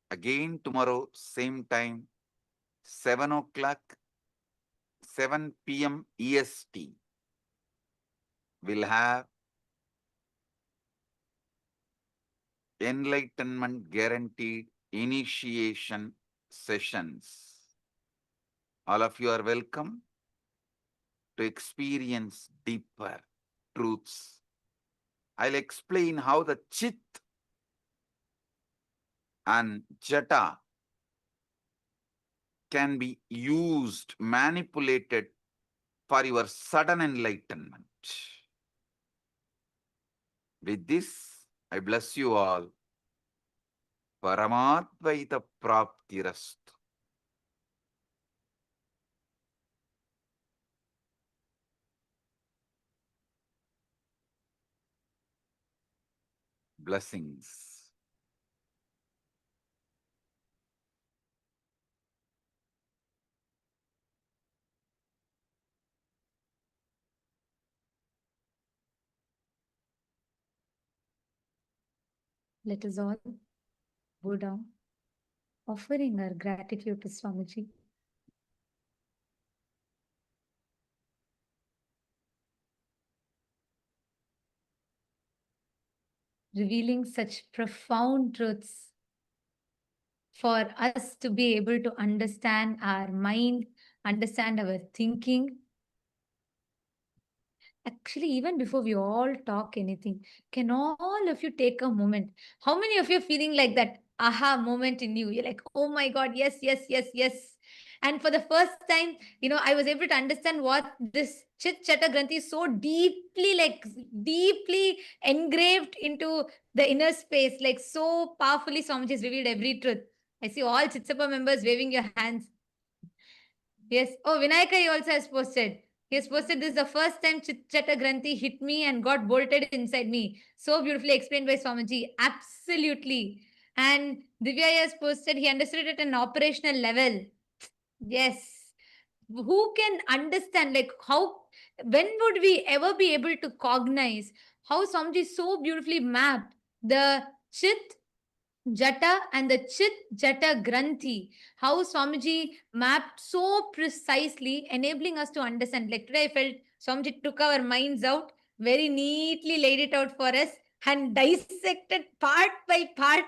Again tomorrow same time, 7 o'clock, 7 p.m. EST. We'll have enlightenment guaranteed initiation sessions. All of you are welcome to experience deeper truths. I'll explain how the Chit and Jata can be used, manipulated for your sudden enlightenment. With this, I bless you all. Paramadvaita Praptirastu. Blessings. Let us all bow down, offering our gratitude to Swamiji. Revealing such profound truths for us to be able to understand our mind, understand our thinking. Actually, even before we all talk anything, can all of you take a moment? How many of you are feeling like that aha moment in you? You're like, oh my God, yes, yes, yes, yes. And for the first time, I was able to understand what this Chit Chata Granthi is so deeply engraved into the inner space, like so powerfully Swamiji has revealed every truth. I see all Chitsapa members waving your hands. Yes. Oh, Vinayaka also has posted. He has posted this is the first time Chit-Chata Granthi hit me and got bolted inside me. So beautifully explained by Swamiji. Absolutely. And Divya has posted, he understood it at an operational level. Yes. Who can understand, like when would we ever be able to cognize how Swamiji so beautifully mapped the Chit Jata and the Chit Jata Granthi, how Swamiji mapped so precisely, enabling us to understand. Like today, I felt Swamiji took our minds out, very neatly laid it out for us, and dissected part by part,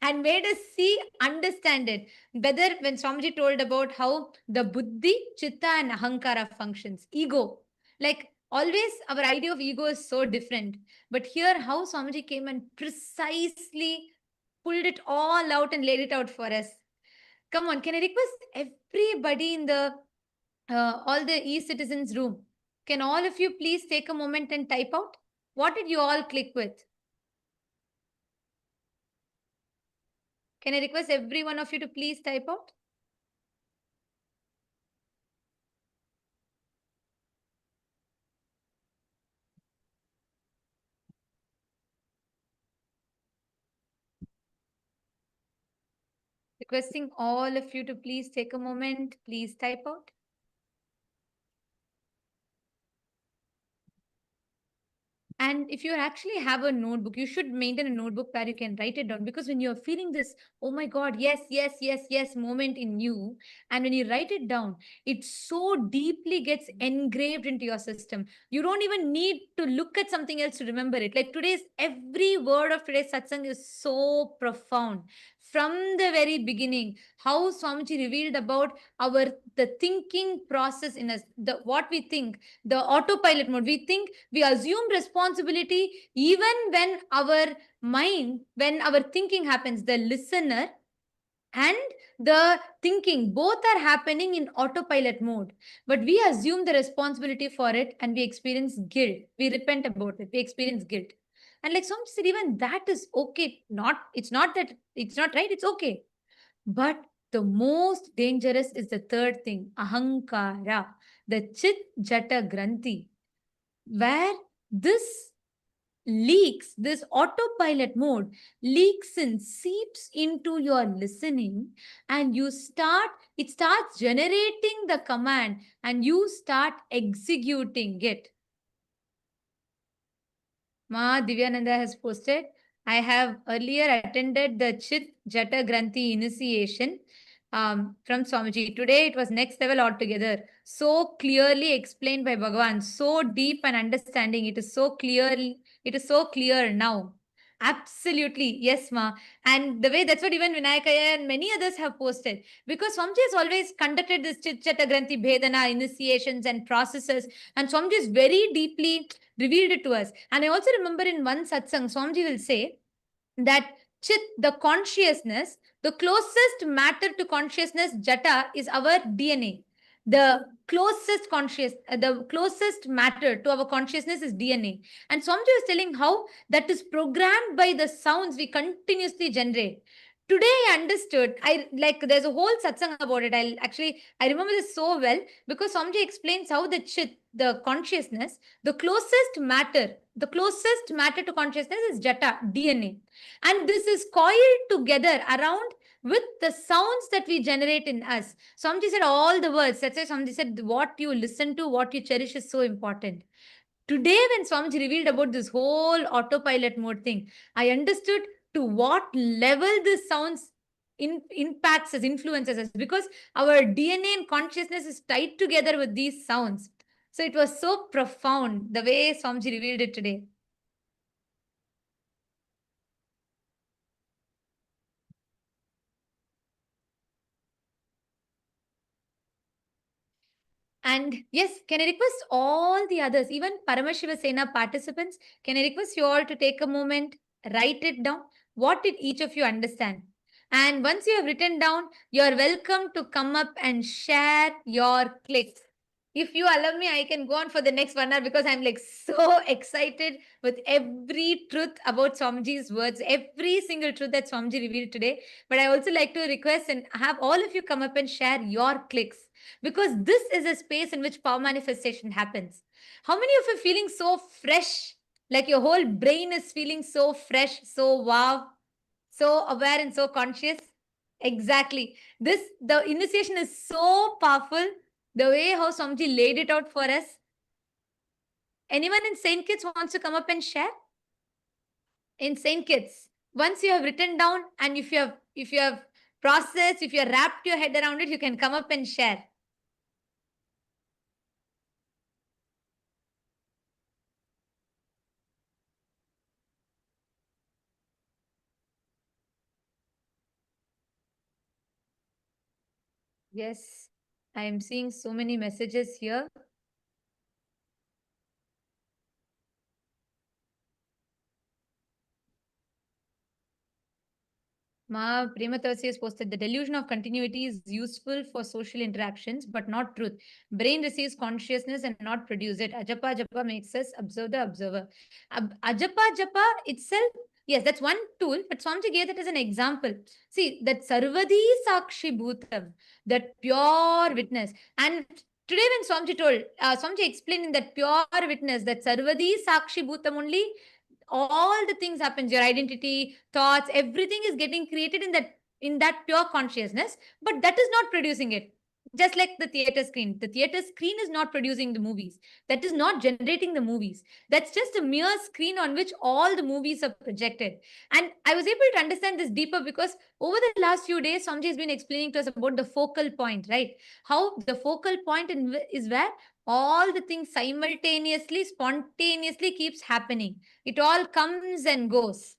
and made us see, understand it. Whether when Swamiji told about how the Buddhi, Chitta, and Ahankara functions, ego, like always, our idea of ego is so different. But here, how Swamiji came and precisely pulled it all out and laid it out for us. Come on, can I request everybody in the all the e-citizens room? Can all of you please take a moment and type out? What did you all click with? Can I request every one of you to please type out? Requesting all of you to please take a moment, please type out. And if you actually have a notebook, you should maintain a notebook where you can write it down. Because when you're feeling this, oh my God, yes, yes, yes, yes moment in you, and when you write it down, it so deeply gets engraved into your system. You don't even need to look at something else to remember it. Like every word of today's satsang is so profound. From the very beginning, how Swamiji revealed about the thinking process in us, what we think, the autopilot mode. We think, we assume responsibility even when our mind, when our thinking happens. The listener and the thinking, both are happening in autopilot mode. But we assume the responsibility for it and we experience guilt. We repent about it. We experience guilt. And like Swami said, even that is okay. It's not that it's not right, it's okay. But the most dangerous is the third thing, ahankara, the chit jata granthi, where this leaks, this autopilot mode leaks and seeps into your listening, and it starts generating the command and you start executing it. Ma Divyananda has posted, I have earlier attended the Chit Jata Granthi initiation from Swamiji. Today it was next level altogether. So clearly explained by Bhagavan, so deep and understanding. It is so clear now. Absolutely, yes, ma. And the way that's what even Vinayakaya and many others have posted. Because Swamiji has always conducted this Chit Jata Granthi Bhedana initiations and processes, and Swamiji is very deeply revealed it to us. And I also remember in one satsang, Swamiji will say that chit, the consciousness, the closest matter to consciousness, jata, is our DNA. The closest matter to our consciousness is DNA. And Swamiji was telling how that is programmed by the sounds we continuously generate. Today I understood. There's a whole satsang about it. I remember this so well because Swamiji explains how the chit, the consciousness, the closest matter to consciousness is jata, DNA. And this is coiled together around with the sounds that we generate in us. Swamiji said all the words. That's why Swamiji said what you listen to, what you cherish is so important. Today, when Swamiji revealed about this whole autopilot mode thing, I understood to what level this sounds impacts us, influences us, because our DNA and consciousness is tied together with these sounds. So it was so profound the way Swamiji revealed it today. And yes, can I request all the others, even Paramashiva Sena participants, can I request you all to take a moment, write it down? What did each of you understand? And once you have written down, you are welcome to come up and share your clicks. If you allow me, I can go on for the next 1 hour because I'm like so excited with every truth about Swamiji's words, every single truth that Swamiji revealed today. But I also like to request and have all of you come up and share your clicks, because this is a space in which power manifestation happens. How many of you are feeling so fresh? Like your whole brain is feeling so fresh, so wow, so aware and so conscious? Exactly. The initiation is so powerful. The way how Swamiji laid it out for us. Anyone in Saint Kitts wants to come up and share? In Saint Kitts, once you have written down and if you have processed, if you have wrapped your head around it, you can come up and share. Yes, I am seeing so many messages here. Ma Prematasi has posted, the delusion of continuity is useful for social interactions, but not truth. Brain receives consciousness and not produce it. Ajapa Japa makes us observe the observer. Ajapa Japa itself, yes, that's one tool, but Swamiji gave that as an example. See, that Sarvadi Sakshi Bhutam, that pure witness. And today when Swamiji told, Swamiji explained in that pure witness, that Sarvadi Sakshi Bhutam only, all the things happens, your identity, thoughts, everything is getting created in that pure consciousness, but that is not producing it. Just like the theater screen is not producing the movies, that is not generating the movies, that's just a mere screen on which all the movies are projected. And I was able to understand this deeper because over the last few days Swamiji has been explaining to us about the focal point, right? How the focal point is where all the things simultaneously, spontaneously keeps happening. It all comes and goes.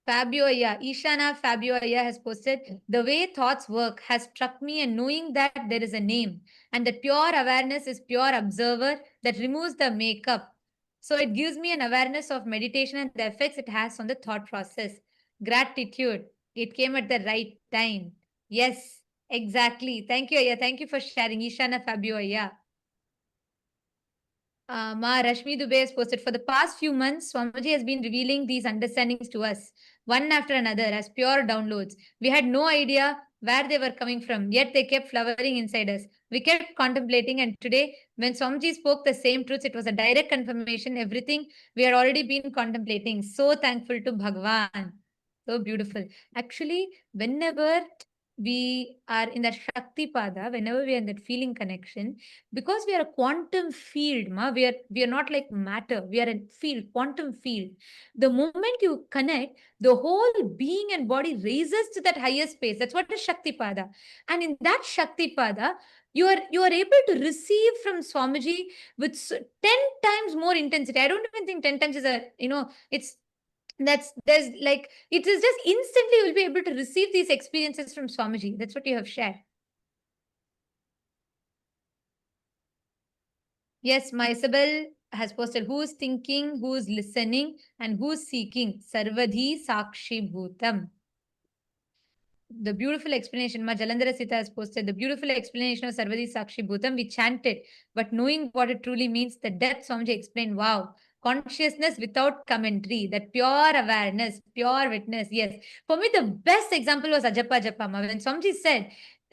Fabio Aya, Ishana Fabio Aya has posted, the way thoughts work has struck me, and knowing that there is a name and that pure awareness is pure observer that removes the makeup. So it gives me an awareness of meditation and the effects it has on the thought process. Gratitude. It came at the right time. Yes, exactly. Thank you, Aya. Thank you for sharing. Ishana Fabio, Aya. Ma Rashmi Dubey has posted, for the past few months, Swamiji has been revealing these understandings to us, one after another, as pure downloads. We had no idea where they were coming from, yet they kept flowering inside us. We kept contemplating, and today, when Swamiji spoke the same truths, it was a direct confirmation, everything we had already been contemplating. So thankful to Bhagavan. So beautiful. Actually, whenever we are in that Shakti Pada, whenever we are in that feeling connection, because we are a quantum field, we are not like matter, we are a field, quantum field. The moment you connect, the whole being and body raises to that higher space. That's what is Shakti Pada. And in that Shakti Pada, you are able to receive from Swamiji with 10 times more intensity. I don't even think 10 times is it's there's like, it is just instantly you'll be able to receive these experiences from Swamiji. That's what you have shared. Yes, my Isabel has posted, who's thinking, who's listening, and who's seeking. Sarvadhi Sakshi Bhutam. The beautiful explanation, Ma Jalandhara Sita has posted, the beautiful explanation of Sarvadhi Sakshi Bhutam. We chanted, but knowing what it truly means, the depth Swamiji explained, wow. Consciousness without commentary, that pure awareness, pure witness. Yes. For me, the best example was Ajapa Japama. When Swamiji said,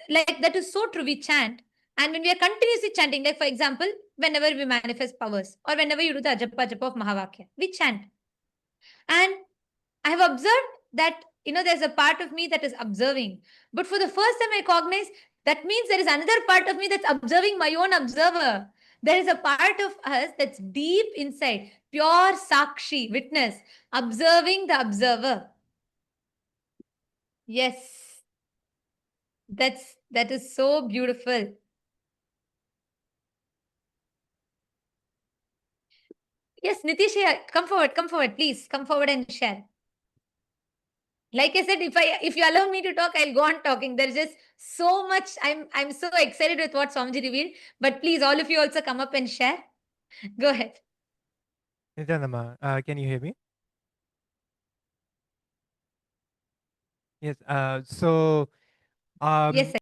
like, that is so true, we chant. And when we are continuously chanting, like for example, whenever we manifest powers, or whenever you do the Ajapa Japa of Mahavakya, we chant. And I have observed that, there's a part of me that is observing. But for the first time I recognize, that means there is another part of me that's observing my own observer. There is a part of us that's deep inside, pure Sakshi, witness, observing the observer. Yes. That is so beautiful. Yes, Nitish, come forward, please. Come forward and share. Like I said, if you allow me to talk, I'll go on talking. There's just so much. I'm so excited with what Swamiji revealed. But please, all of you also come up and share. Go ahead. Nityananda, can you hear me? Yes. Yes, sir.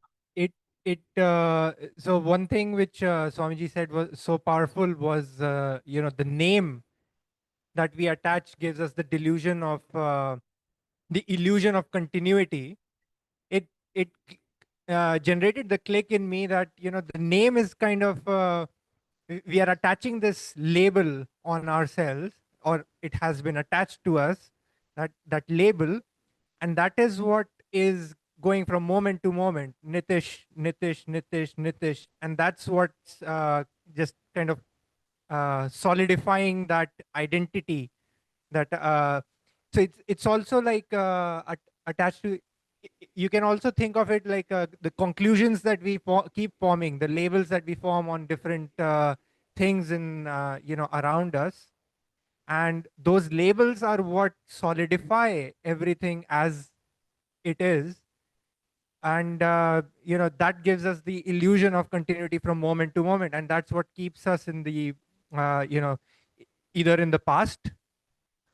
So one thing which Swamiji said was so powerful was the name that we attach gives us the delusion of the illusion of continuity. It generated the click in me that the name is kind of we are attaching this label on ourselves, or it has been attached to us, that label, and that is what is going from moment to moment, Nitish, Nitish, Nitish, Nitish, and that's what's just kind of solidifying that identity. That so it's also like attached to. You can also think of it like the conclusions that we keep forming, the labels that we form on different things in around us, and those labels are what solidify everything as it is. And that gives us the illusion of continuity from moment to moment, and that's what keeps us in the either in the past,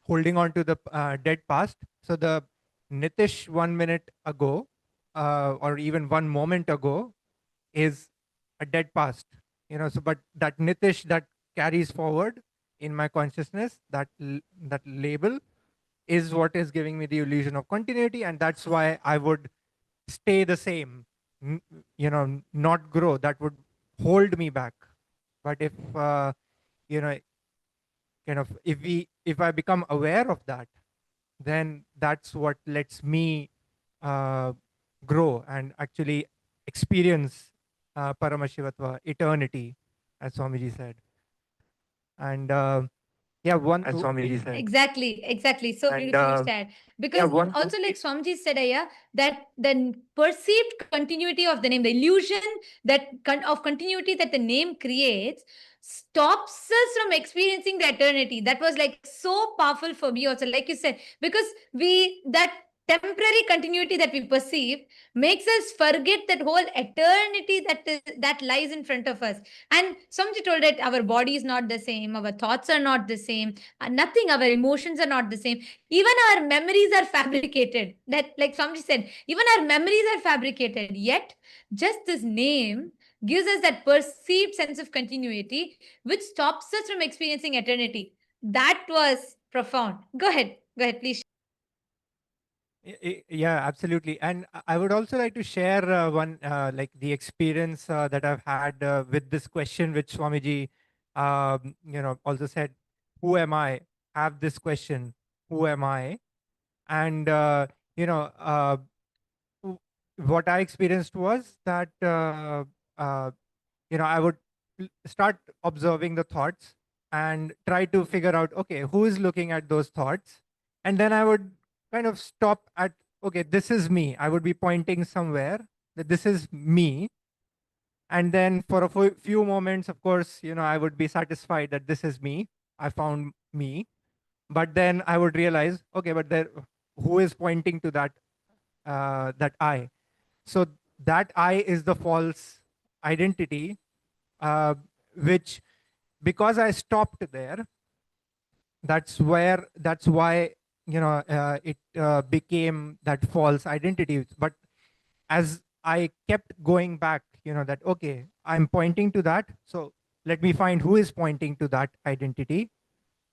holding on to the dead past. So the Nitish 1 minute ago, or even 1 moment ago, is a dead past. So but that Nitish that carries forward in my consciousness, that label is what is giving me the illusion of continuity, and that's why I would stay the same, not grow. That would hold me back. But if if I become aware of that, then that's what lets me grow and actually experience Paramashivatva, eternity, as Swamiji said. And yeah, one as Swamiji said. Exactly. So beautifully said. Because also, like Swamiji said, that the perceived continuity of the name, the illusion of continuity that the name creates, stops us from experiencing the eternity. That was like so powerful for me also, like you said, because temporary continuity that we perceive makes us forget that whole eternity that lies in front of us. And Swamiji told that our body is not the same, our thoughts are not the same, nothing, our emotions are not the same. Even our memories are fabricated. That, like Swamiji said, even our memories are fabricated. Yet, just this name gives us that perceived sense of continuity, which stops us from experiencing eternity. That was profound. Go ahead, please. Yeah, absolutely. And I would also like to share one, like the experience that I've had with this question, which Swamiji, also said, who am I? Have this question, who am I? And, what I experienced was that, I would start observing the thoughts and try to figure out, okay, who is looking at those thoughts? And then I would kind of stop at, okay, this is me. I would be pointing somewhere that this is me. And then for a few moments, of course, I would be satisfied that this is me. I found me. But then I would realize, okay, but there, who is pointing to that I? So that I is the false identity, which, because I stopped there, that's why it became that false identity. But as I kept going back, that, okay, I'm pointing to that, so let me find who is pointing to that identity,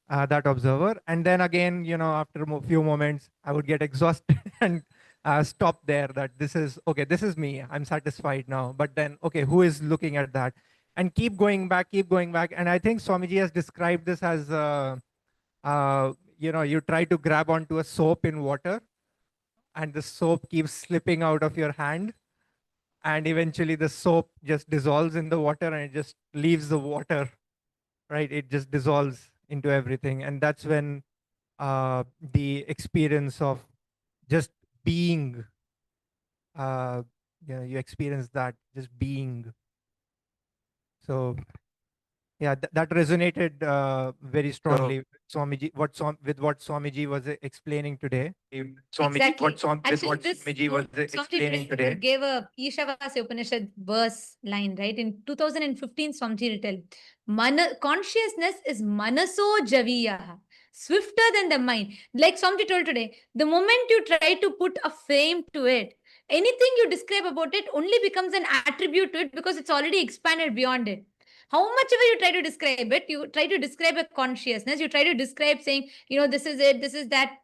that observer. And then again, after a few moments, I would get exhausted and stop there, that this is, okay, this is me, I'm satisfied now. But then, okay, who is looking at that? And keep going back. And I think Swamiji has described this as, you try to grab onto a soap in water, and the soap keeps slipping out of your hand. And eventually the soap just dissolves in the water and it just leaves the water, right? It just dissolves into everything. And that's when the experience of just being, you experience that, just being. So yeah, that resonated very strongly. Swamiji, what Swamiji was explaining today. Exactly. Swamiji was explaining today. Gave a Ishavasya Upanishad verse line, right? In 2015, Swamiji written, consciousness is manaso javiya, swifter than the mind. Like Swamiji told today, the moment you try to put a frame to it, anything you describe about it only becomes an attribute to it because it's already expanded beyond it. How much ever you try to describe it, you try to describe a consciousness, you try to describe saying, this is it, this is that,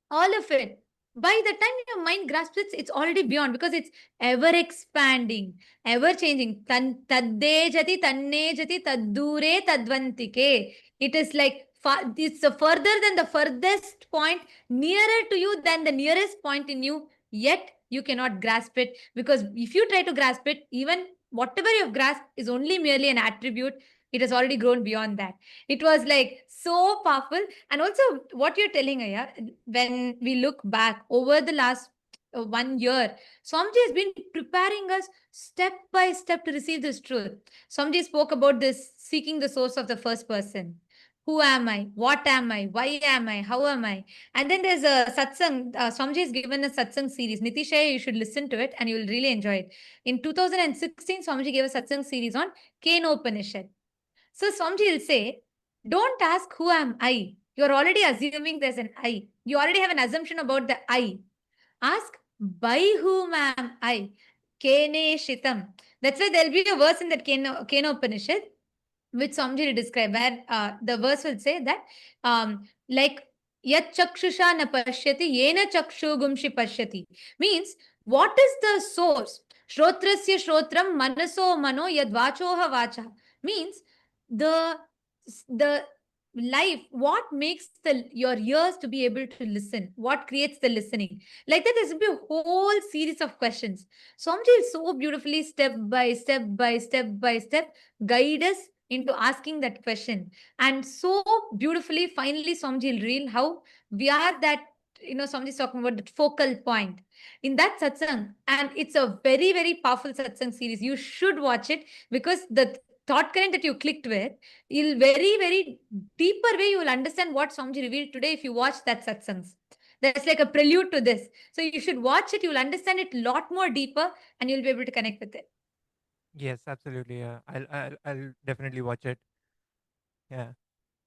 all of it. By the time your mind grasps it, it's already beyond because it's ever expanding, ever changing. Tadde jati, tanne jati, taddure tadvantike. It is like, it's further than the furthest point, nearer to you than the nearest point in you, yet you cannot grasp it, because if you try to grasp it, even whatever you've grasped is only merely an attribute. It has already grown beyond that. It was like so powerful. And also what you're telling, Aya, when we look back over the last 1 year, Swamiji has been preparing us step by step to receive this truth. Swamiji spoke about this seeking the source of the first person. Who am I? What am I? Why am I? How am I? And then there's a satsang. Swamiji has given a satsang series. Nitishaya, you should listen to it and you will really enjoy it. In 2016, Swamiji gave a satsang series on Kenopanishad. So Swamiji will say, don't ask who am I. You're already assuming there's an I. You already have an assumption about the I. Ask, by whom am I? Kene Shitam. That's why there'll be a verse in that Kenopanishad, which Swamiji will describe, where the verse will say that, like, Yat chakshusha na pashyati, yena chakshu gumshi pashyati. Means, what is the source? Shrotrasya shrotram manaso mano yad vachoha vacha. Means, the life, what makes your ears to be able to listen, what creates the listening. Like that, there's be a whole series of questions. Swamiji so beautifully, step by step guide us into asking that question. And so beautifully, finally, Swamiji will reveal how we are that, Swamiji is talking about that focal point in that satsang. And it's a very, very powerful satsang series. You should watch it, because the thought current that you clicked with, you'll very, very deeper way, you will understand what Swamiji revealed today if you watch that satsangs. That's like a prelude to this. So you should watch it. You'll understand it a lot more deeper and you'll be able to connect with it. Yes, absolutely. Yeah, I'll definitely watch it. Yeah,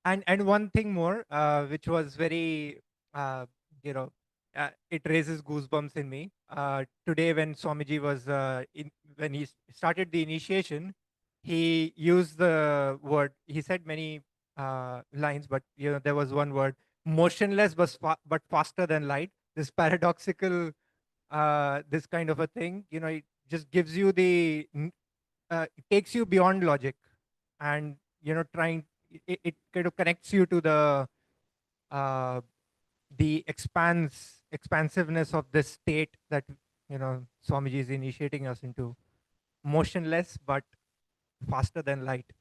and one thing more, which was very, you know, it raises goosebumps in me. Today, when Swamiji was when he started the initiation, he used the word. He said many lines, but there was one word: motionless, but faster than light. This paradoxical, this kind of a thing. It just gives you it takes you beyond logic, and trying it kind of connects you to uh, the expansiveness of this state that Swamiji is initiating us into, motionless but faster than light.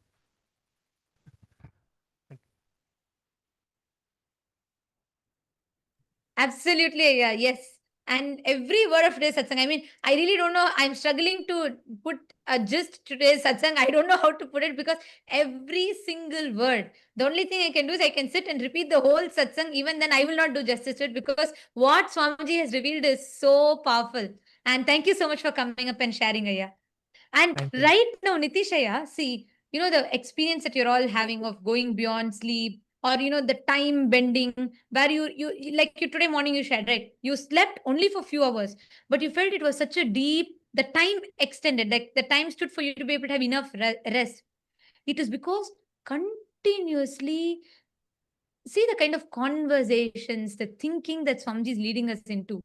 Absolutely, yeah, yes. And every word of today's satsang, I mean, I really don't know. I'm struggling to put a gist today's satsang. I don't know how to put it because every single word, the only thing I can do is I can sit and repeat the whole satsang. Even then, I will not do justice to it because what Swamiji has revealed is so powerful. And thank you so much for coming up and sharing, Aya. And Thank you. right now, Nitishaya, see, the experience that you're all having of going beyond sleep, or the time bending, where you like you today morning you shared, right? You slept only for few hours, but you felt it was such a deep, the time extended, like the time stood for you to be able to have enough rest. It is because continuously see the kind of conversations, the thinking that Swamiji is leading us into.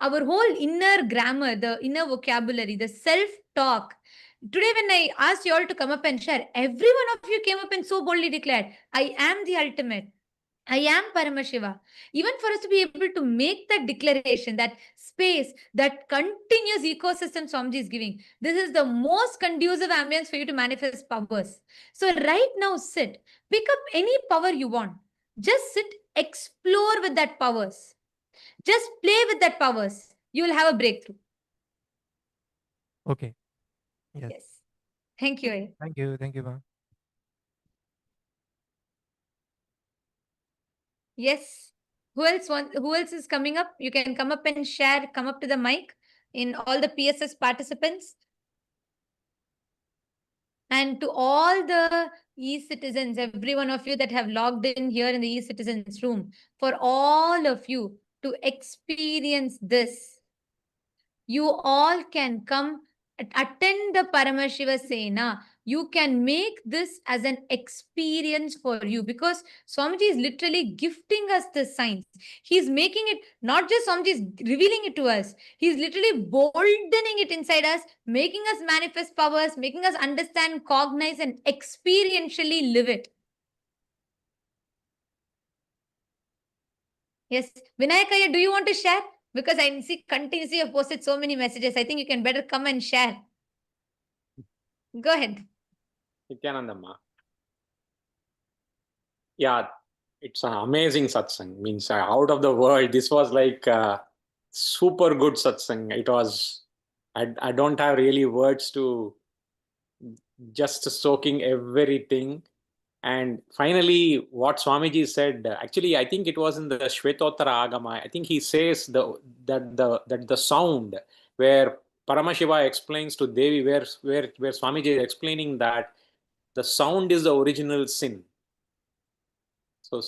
Our whole inner grammar, the inner vocabulary, the self-talk. Today, when I asked you all to come up and share, every one of you came up and so boldly declared, I am the ultimate. I am Paramashiva. Even for us to be able to make that declaration, that space, that continuous ecosystem Swamiji is giving, this is the most conducive ambience for you to manifest powers. So right now, sit, pick up any power you want. Just sit, explore with that powers. Just play with that powers. You will have a breakthrough. Okay. Yes. Yes. Thank you. Thank you. Thank you, ma'am. Yes. Who else is coming up? You can come up and share, come up to the mic in all the PSS participants. And to all the e-citizens, every one of you that have logged in here in the e-citizens room, for all of you to experience this, you all can come attend the Paramashiva Sena. You can make this as an experience for you because Swamiji is literally gifting us the science. He's making it, not just Swamiji is revealing it to us. He's literally boldening it inside us, making us manifest powers, making us understand, cognize, and experientially live it. Yes. Vinayakaya, do you want to share? Because I see continuously you've posted so many messages. I think you can better come and share. Go ahead. Nithyanandamma. Yeah, it's an amazing satsang. Means out of the world. This was like super good satsang. It was. I don't have really words to just soaking everything. And finally, what Swamiji said. Actually, I think it was in the Shvetottara Agama. I think he says that the sound where Paramashiva explains to Devi, where Swamiji is explaining that the sound is the original sin. So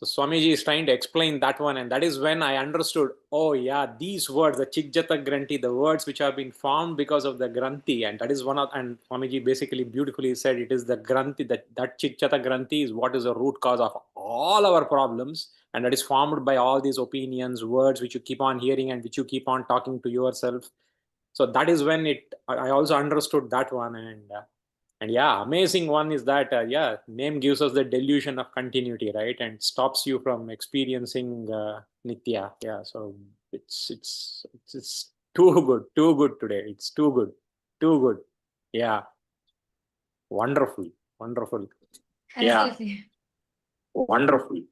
Swamiji is trying to explain that one, and that is when I understood, oh yeah, these words, the Chikjata Granti, the words which have been formed because of the Granti, and that is one of, and Swamiji basically beautifully said it is the Granti, that Chikjata Granti is what is the root cause of all our problems, and that is formed by all these opinions, words which you keep on hearing and which you keep on talking to yourself. So that is when I also understood that one, and yeah, amazing one is that, yeah, name gives us the delusion of continuity, right? And stops you from experiencing Nitya. Yeah, so it's too good today. It's too good. Yeah, wonderful. Absolutely. Yeah, wonderful.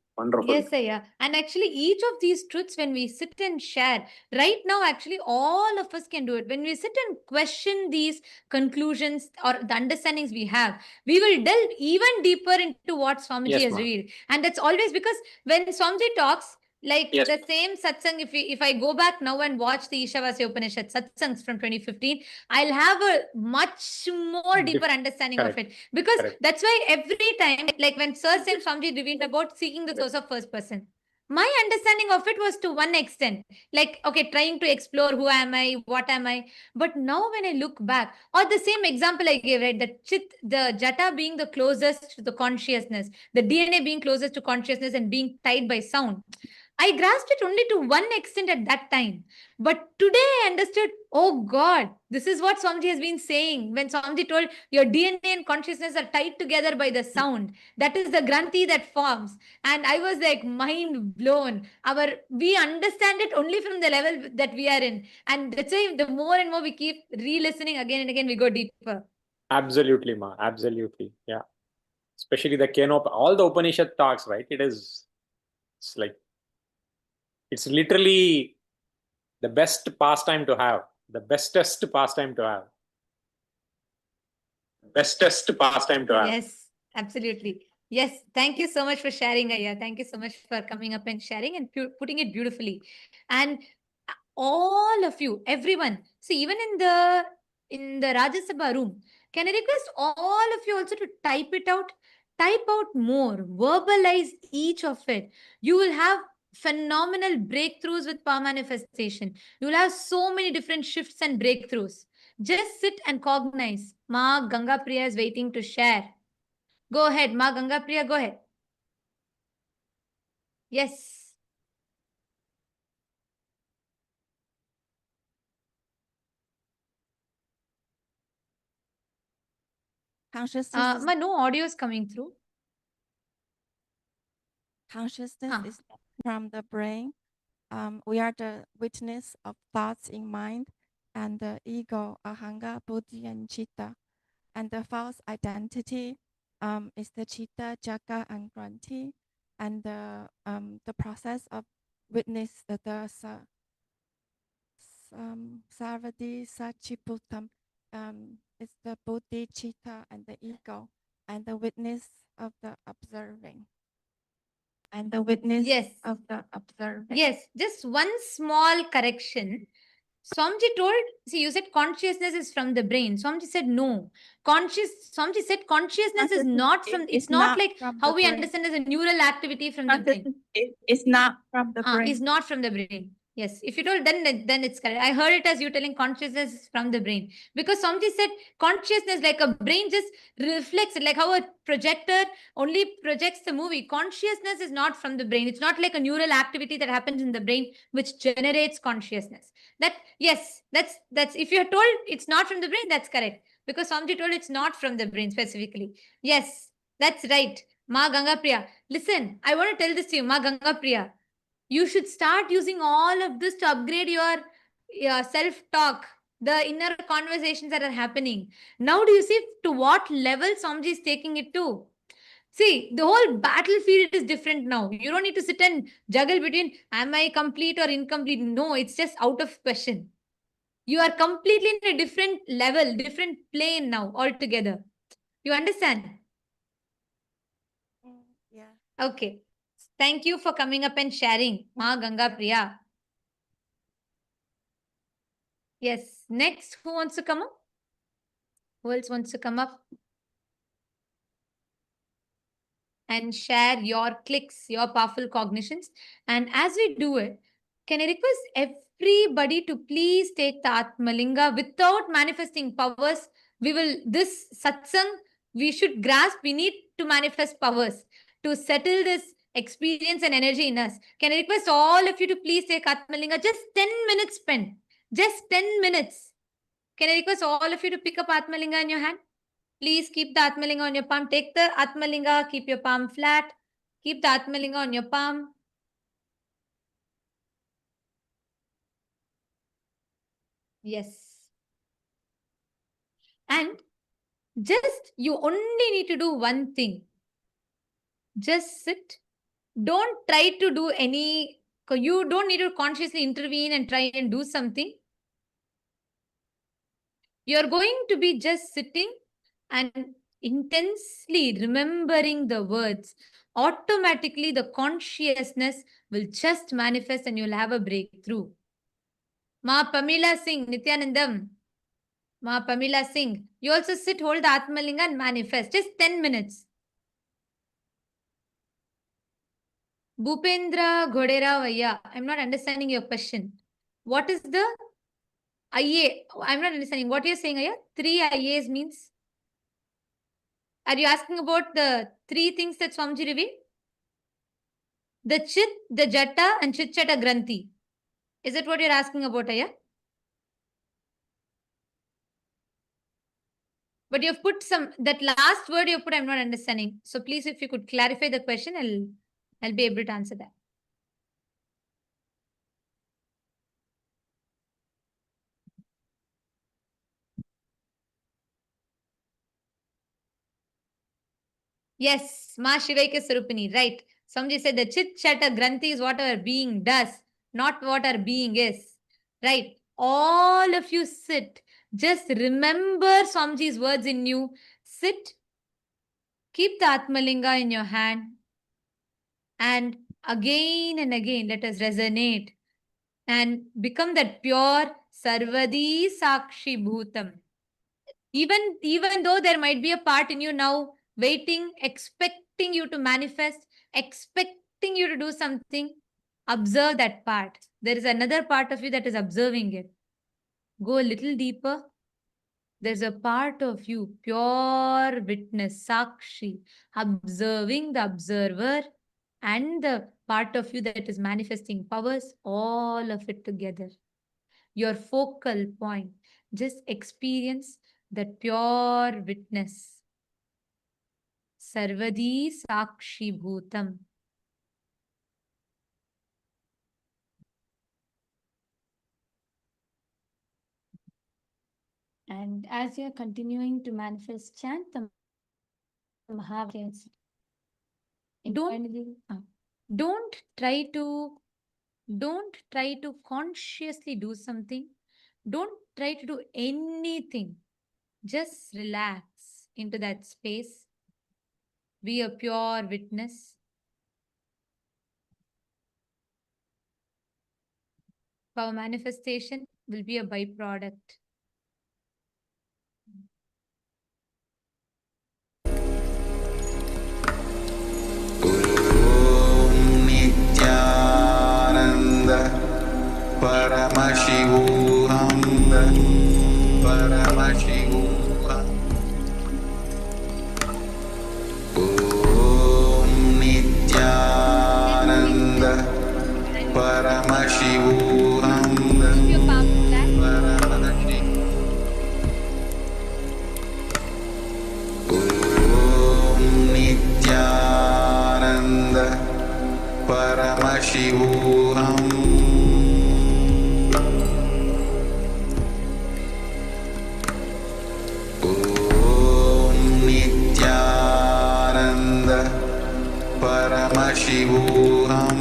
Yes, yeah. And actually, each of these truths, when we sit and share, right now, actually, all of us can do it. When we sit and question these conclusions or the understandings we have, we will delve even deeper into what Swamiji Yes, has ma'am. revealed. And that's always because when Swamiji talks, Like Yes. the same satsang, if I go back now and watch the Ishavasya Upanishad satsangs from 2015, I'll have a much more deeper understanding of it. Because that's why every time, like when Sir Saint Swamiji revealed about seeking the source of first person, my understanding of it was to one extent, like, okay, trying to explore who am I, what am I. But now when I look back, or the same example I gave, right, the jata being the closest to the consciousness, the DNA being closest to consciousness and being tied by sound, I grasped it only to one extent at that time. But today I understood, oh God, this is what Swamiji has been saying. When Swamiji told your DNA and consciousness are tied together by the sound, that is the granthi that forms. And I was like mind blown. We understand it only from the level that we are in. And that's why the more and more we keep re-listening again and again, we go deeper. Absolutely, Ma. Absolutely. Yeah. Especially the Kenop, all the Upanishad talks, right? It's like, it's literally the best pastime to have, the bestest pastime to have. Bestest pastime to have. Yes, absolutely. Yes, thank you so much for sharing, Aya. Thank you so much for coming up and sharing and putting it beautifully. And all of you, everyone, see, even in the Rajya Sabha room, can I request all of you also to type it out? Type out more, verbalize each of it. You will have phenomenal breakthroughs with power manifestation. You will have so many different shifts and breakthroughs. Just sit and cognize. Ma Ganga Priya is waiting to share. Go ahead, Ma Ganga Priya, go ahead. Yes. Consciousness, Ma, no audio is coming through. consciousness is from the brain. We are the witness of thoughts in mind and the ego, ahanga, buddhi, and chitta. And the false identity is the chitta, jaga, and granthi. And the process of witness the sarvadi sachiputam is the buddhi, chitta, and the ego, and the witness of the observing. And the witness of the observing. Yes, just one small correction. Swamiji told, see, you said consciousness is from the brain. Swamiji said no. Swamiji said consciousness is not from, it's not like how we understand as a neural activity from the brain. It's not from the brain. It's not from the brain. Yes, if you told, then it's correct. I heard it as you telling consciousness is from the brain. Because Swamiji said consciousness, like a brain just reflects it, like how a projector only projects the movie. Consciousness is not from the brain. It's not like a neural activity that happens in the brain which generates consciousness. That, yes, that's if you're told it's not from the brain, that's correct. Because Swamiji told it's not from the brain specifically. Yes, that's right. Ma Ganga Priya. Listen, I want to tell this to you, Ma Ganga Priya. You should start using all of this to upgrade your self-talk, the inner conversations that are happening. Now do you see to what level Swamiji is taking it to? See, the whole battlefield is different now. You don't need to sit and juggle between am I complete or incomplete. No, it's just out of question. You are completely in a different level, different plane now altogether. You understand? Yeah. Okay. Thank you for coming up and sharing, Ma Ganga Priya. Yes. Next, who wants to come up? Who else wants to come up? And share your clicks, your powerful cognitions. And as we do it, can I request everybody to please take the Atmalinga without manifesting powers? This satsang, we should grasp, we need to manifest powers to settle this experience and energy in us. Can I request all of you to please take Atmalinga? Just 10 minutes spent. Just 10 minutes. Can I request all of you to pick up Atmalinga in your hand? Please keep the Atmalinga on your palm. Take the Atmalinga, keep your palm flat. Keep the Atmalinga on your palm. Yes. And just, you only need to do one thing. Just sit. Don't try to do you don't need to consciously intervene and try and do something. You're going to be just sitting and intensely remembering the words. automatically the consciousness will just manifest and you'll have a breakthrough. Ma Pamela Singh, Nityanandam. Ma Pamela Singh. You also sit, hold the Atmalinga and manifest. Just 10 minutes. Bhupendra Ghodera Vaya. I'm not understanding your question. What is the IA? I'm not understanding. What you're saying, Aya? 3 IAs means? Are you asking about the 3 things that Swamiji revealed? The Chit, the Jata and Chit Chata Granthi. Is that what you're asking about, Aya? But you've put that last word you put, I'm not understanding. So please, if you could clarify the question, I'll be able to answer that. Yes, Ma Shivaika Sarupini, right. Somebody said the Chit Chata Granthi is what our being does, not what our being is. Right. All of you sit. Just remember Swamiji's words in you. Sit. Keep the Atmalinga in your hand. And again and again, let us resonate and become that pure Sarvadi Sakshi Bhutam. Even though there might be a part in you now waiting, expecting you to manifest, expecting you to do something, observe that part. There is another part of you that is observing it. Go a little deeper. There's a part of you, pure witness, Sakshi, observing the observer and the part of you that is manifesting powers, all of it together. Your focal point. Just experience that pure witness. Sarvadi Sakshi Bhutam. And as you're continuing to manifest, chant the Mahavakya. Don't try to consciously do something. Don't try to do anything. Just relax into that space. Be a pure witness. Our manifestation will be a byproduct. Paramashivam, Paramashivam. Om Nityananda, Paramashivam, Paramashivam. Om Nityananda, Paramashivam. Paramashivam. Om Nityananda Paramashivam.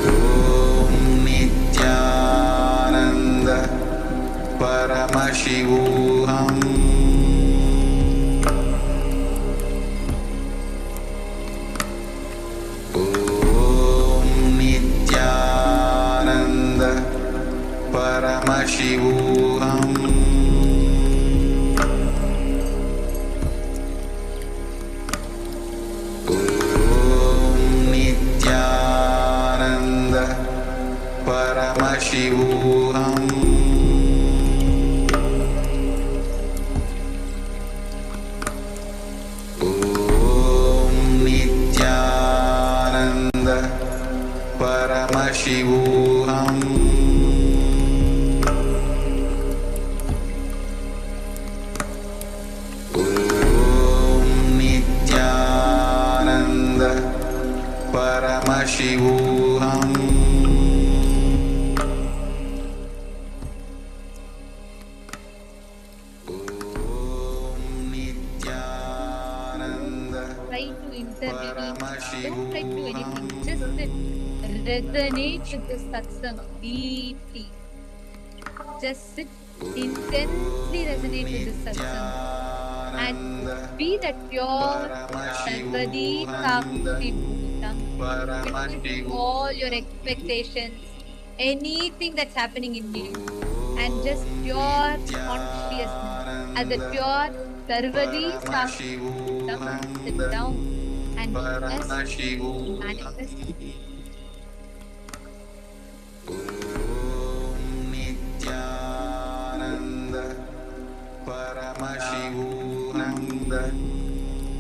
Om Nityananda Paramashivam. Paramashivam. Om Nityananda Paramashivam. Om Nityananda Paramashivam. Don't try to do anything. Just resonate with the satsang deeply. Just sit intensely resonate with this satsang and be that pure Sarvadi Sakshi Bhutam, witnessing all your expectations, anything that's happening in you, and just pure consciousness as a pure Sarvadi Sakshi Bhutam, sit down and witness manifest.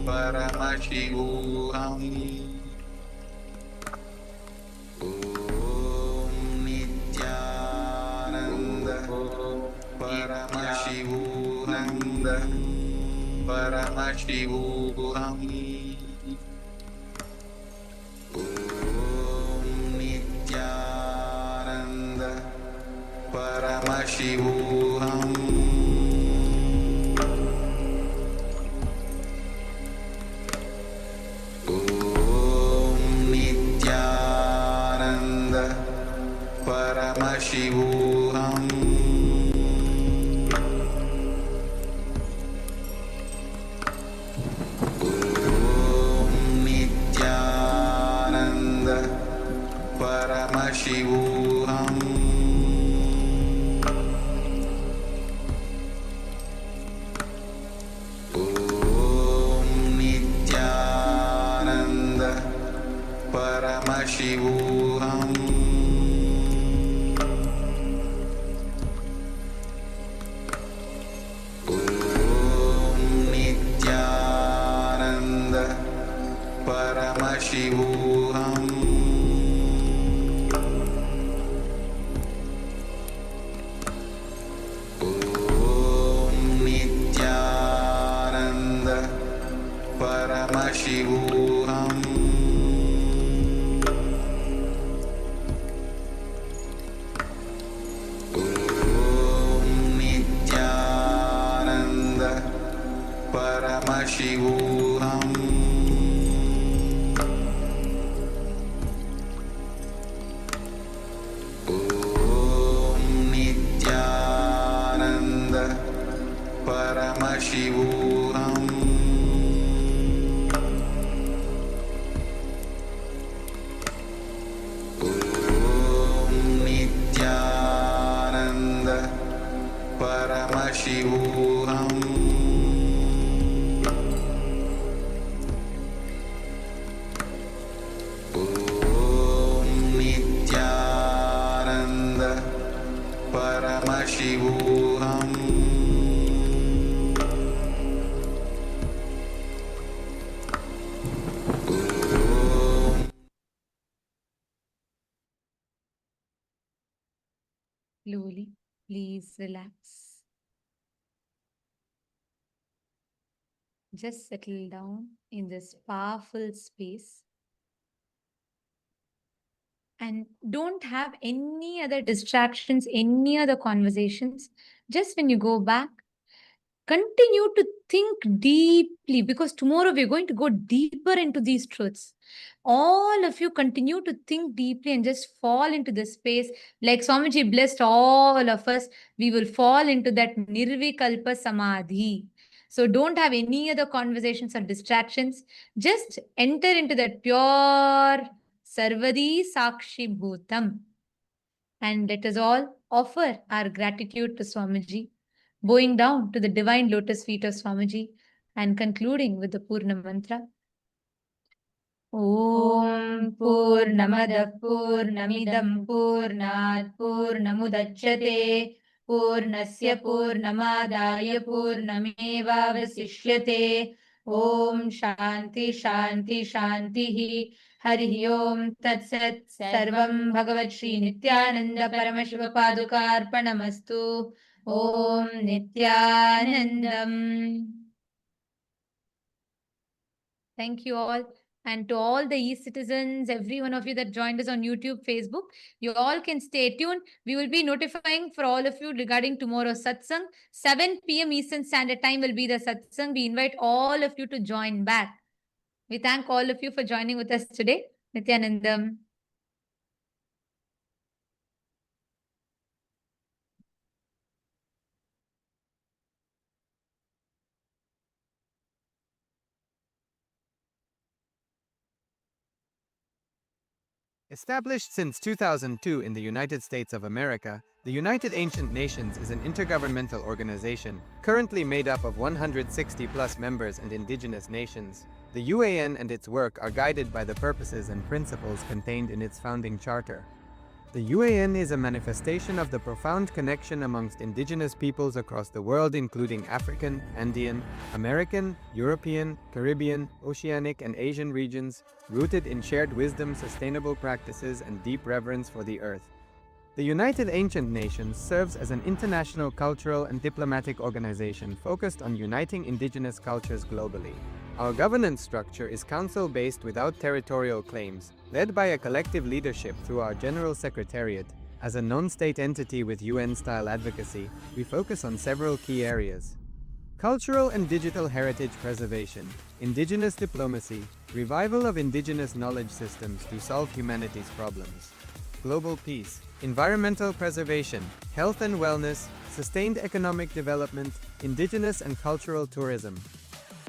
Paramashivam. Om Nityananda Paramashivananda Paramashivam. Om Nityananda Paramashivam. Paramashivam. Om Nityananda Paramashivam. Om Nityananda Paramashivam. Paramashivam. Om Nityananda Paramashivam. Om Nityananda Paramashivam. Paramashivam. Om Nityananda Paramashivam. Om Nityananda Paramashivam. Slowly, please relax. Just settle down in this powerful space and don't have any other distractions, any other conversations. Just when you go back, continue to think deeply because tomorrow we're going to go deeper into these truths. All of you continue to think deeply and just fall into this space. Like Swamiji blessed all of us, we will fall into that Nirvikalpa Samadhi. So don't have any other conversations or distractions. Just enter into that pure Sarvadi Sakshi Bhutam. And let us all offer our gratitude to Swamiji, bowing down to the divine lotus feet of Swamiji and concluding with the Purna Mantra. Om Purnamada Purnamidam Purnat Purnamudachyate Purnasya Purnamadaya Purnameva Vasishyate Om Shanti Shanti Shanti Hari Om Tat Sat Sarvam Bhagavat Shri Nityananda Paramashiva Padukarpanamastu Om Nityanandam. Thank you all. And to all the e-citizens, every one of you that joined us on YouTube, Facebook, you all can stay tuned. We will be notifying for all of you regarding tomorrow's satsang. 7 p.m. Eastern Standard Time will be the satsang. We invite all of you to join back. We thank all of you for joining with us today. Nityanandam. Established since 2002 in the United States of America, the United Ancient Nations is an intergovernmental organization, currently made up of 160+ members and indigenous nations. The UAN and its work are guided by the purposes and principles contained in its founding charter. The UAN is a manifestation of the profound connection amongst indigenous peoples across the world, including African, Andean, American, European, Caribbean, Oceanic, and Asian regions, rooted in shared wisdom, sustainable practices, and deep reverence for the earth. The United Ancient Nations serves as an international cultural and diplomatic organization focused on uniting indigenous cultures globally. Our governance structure is council-based without territorial claims, led by a collective leadership through our General Secretariat. As a non-state entity with UN-style advocacy, we focus on several key areas: cultural and digital heritage preservation, indigenous diplomacy, revival of indigenous knowledge systems to solve humanity's problems, global peace, environmental preservation, health and wellness, sustained economic development, indigenous and cultural tourism.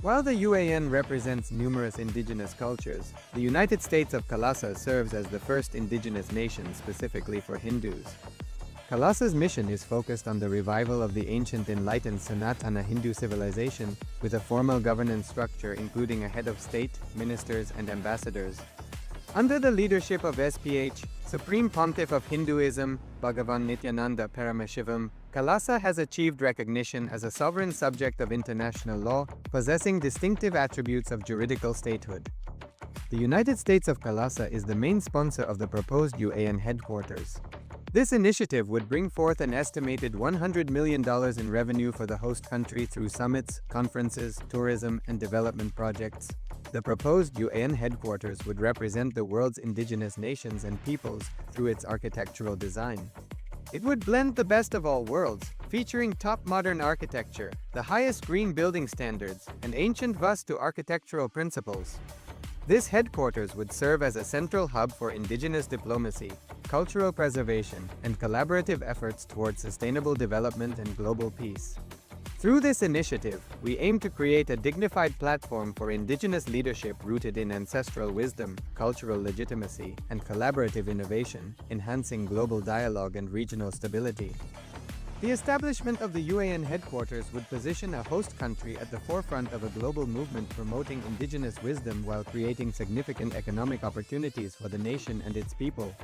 While the UAN represents numerous indigenous cultures, the United States of Kailasa serves as the first indigenous nation specifically for Hindus. Kailasa's mission is focused on the revival of the ancient enlightened Sanatana Hindu civilization with a formal governance structure including a head of state, ministers, and ambassadors. Under the leadership of SPH, Supreme Pontiff of Hinduism, Bhagavan Paramashivam, Kailasa has achieved recognition as a sovereign subject of international law, possessing distinctive attributes of juridical statehood. The United States of Kailasa is the main sponsor of the proposed UAN headquarters. This initiative would bring forth an estimated $100 million in revenue for the host country through summits, conferences, tourism, and development projects. The proposed UAN headquarters would represent the world's indigenous nations and peoples through its architectural design. It would blend the best of all worlds, featuring top modern architecture, the highest green building standards, and ancient Vastu architectural principles. This headquarters would serve as a central hub for indigenous diplomacy, cultural preservation, and collaborative efforts towards sustainable development and global peace. Through this initiative, we aim to create a dignified platform for indigenous leadership rooted in ancestral wisdom, cultural legitimacy, and collaborative innovation, enhancing global dialogue and regional stability. The establishment of the UAN headquarters would position a host country at the forefront of a global movement promoting indigenous wisdom while creating significant economic opportunities for the nation and its people.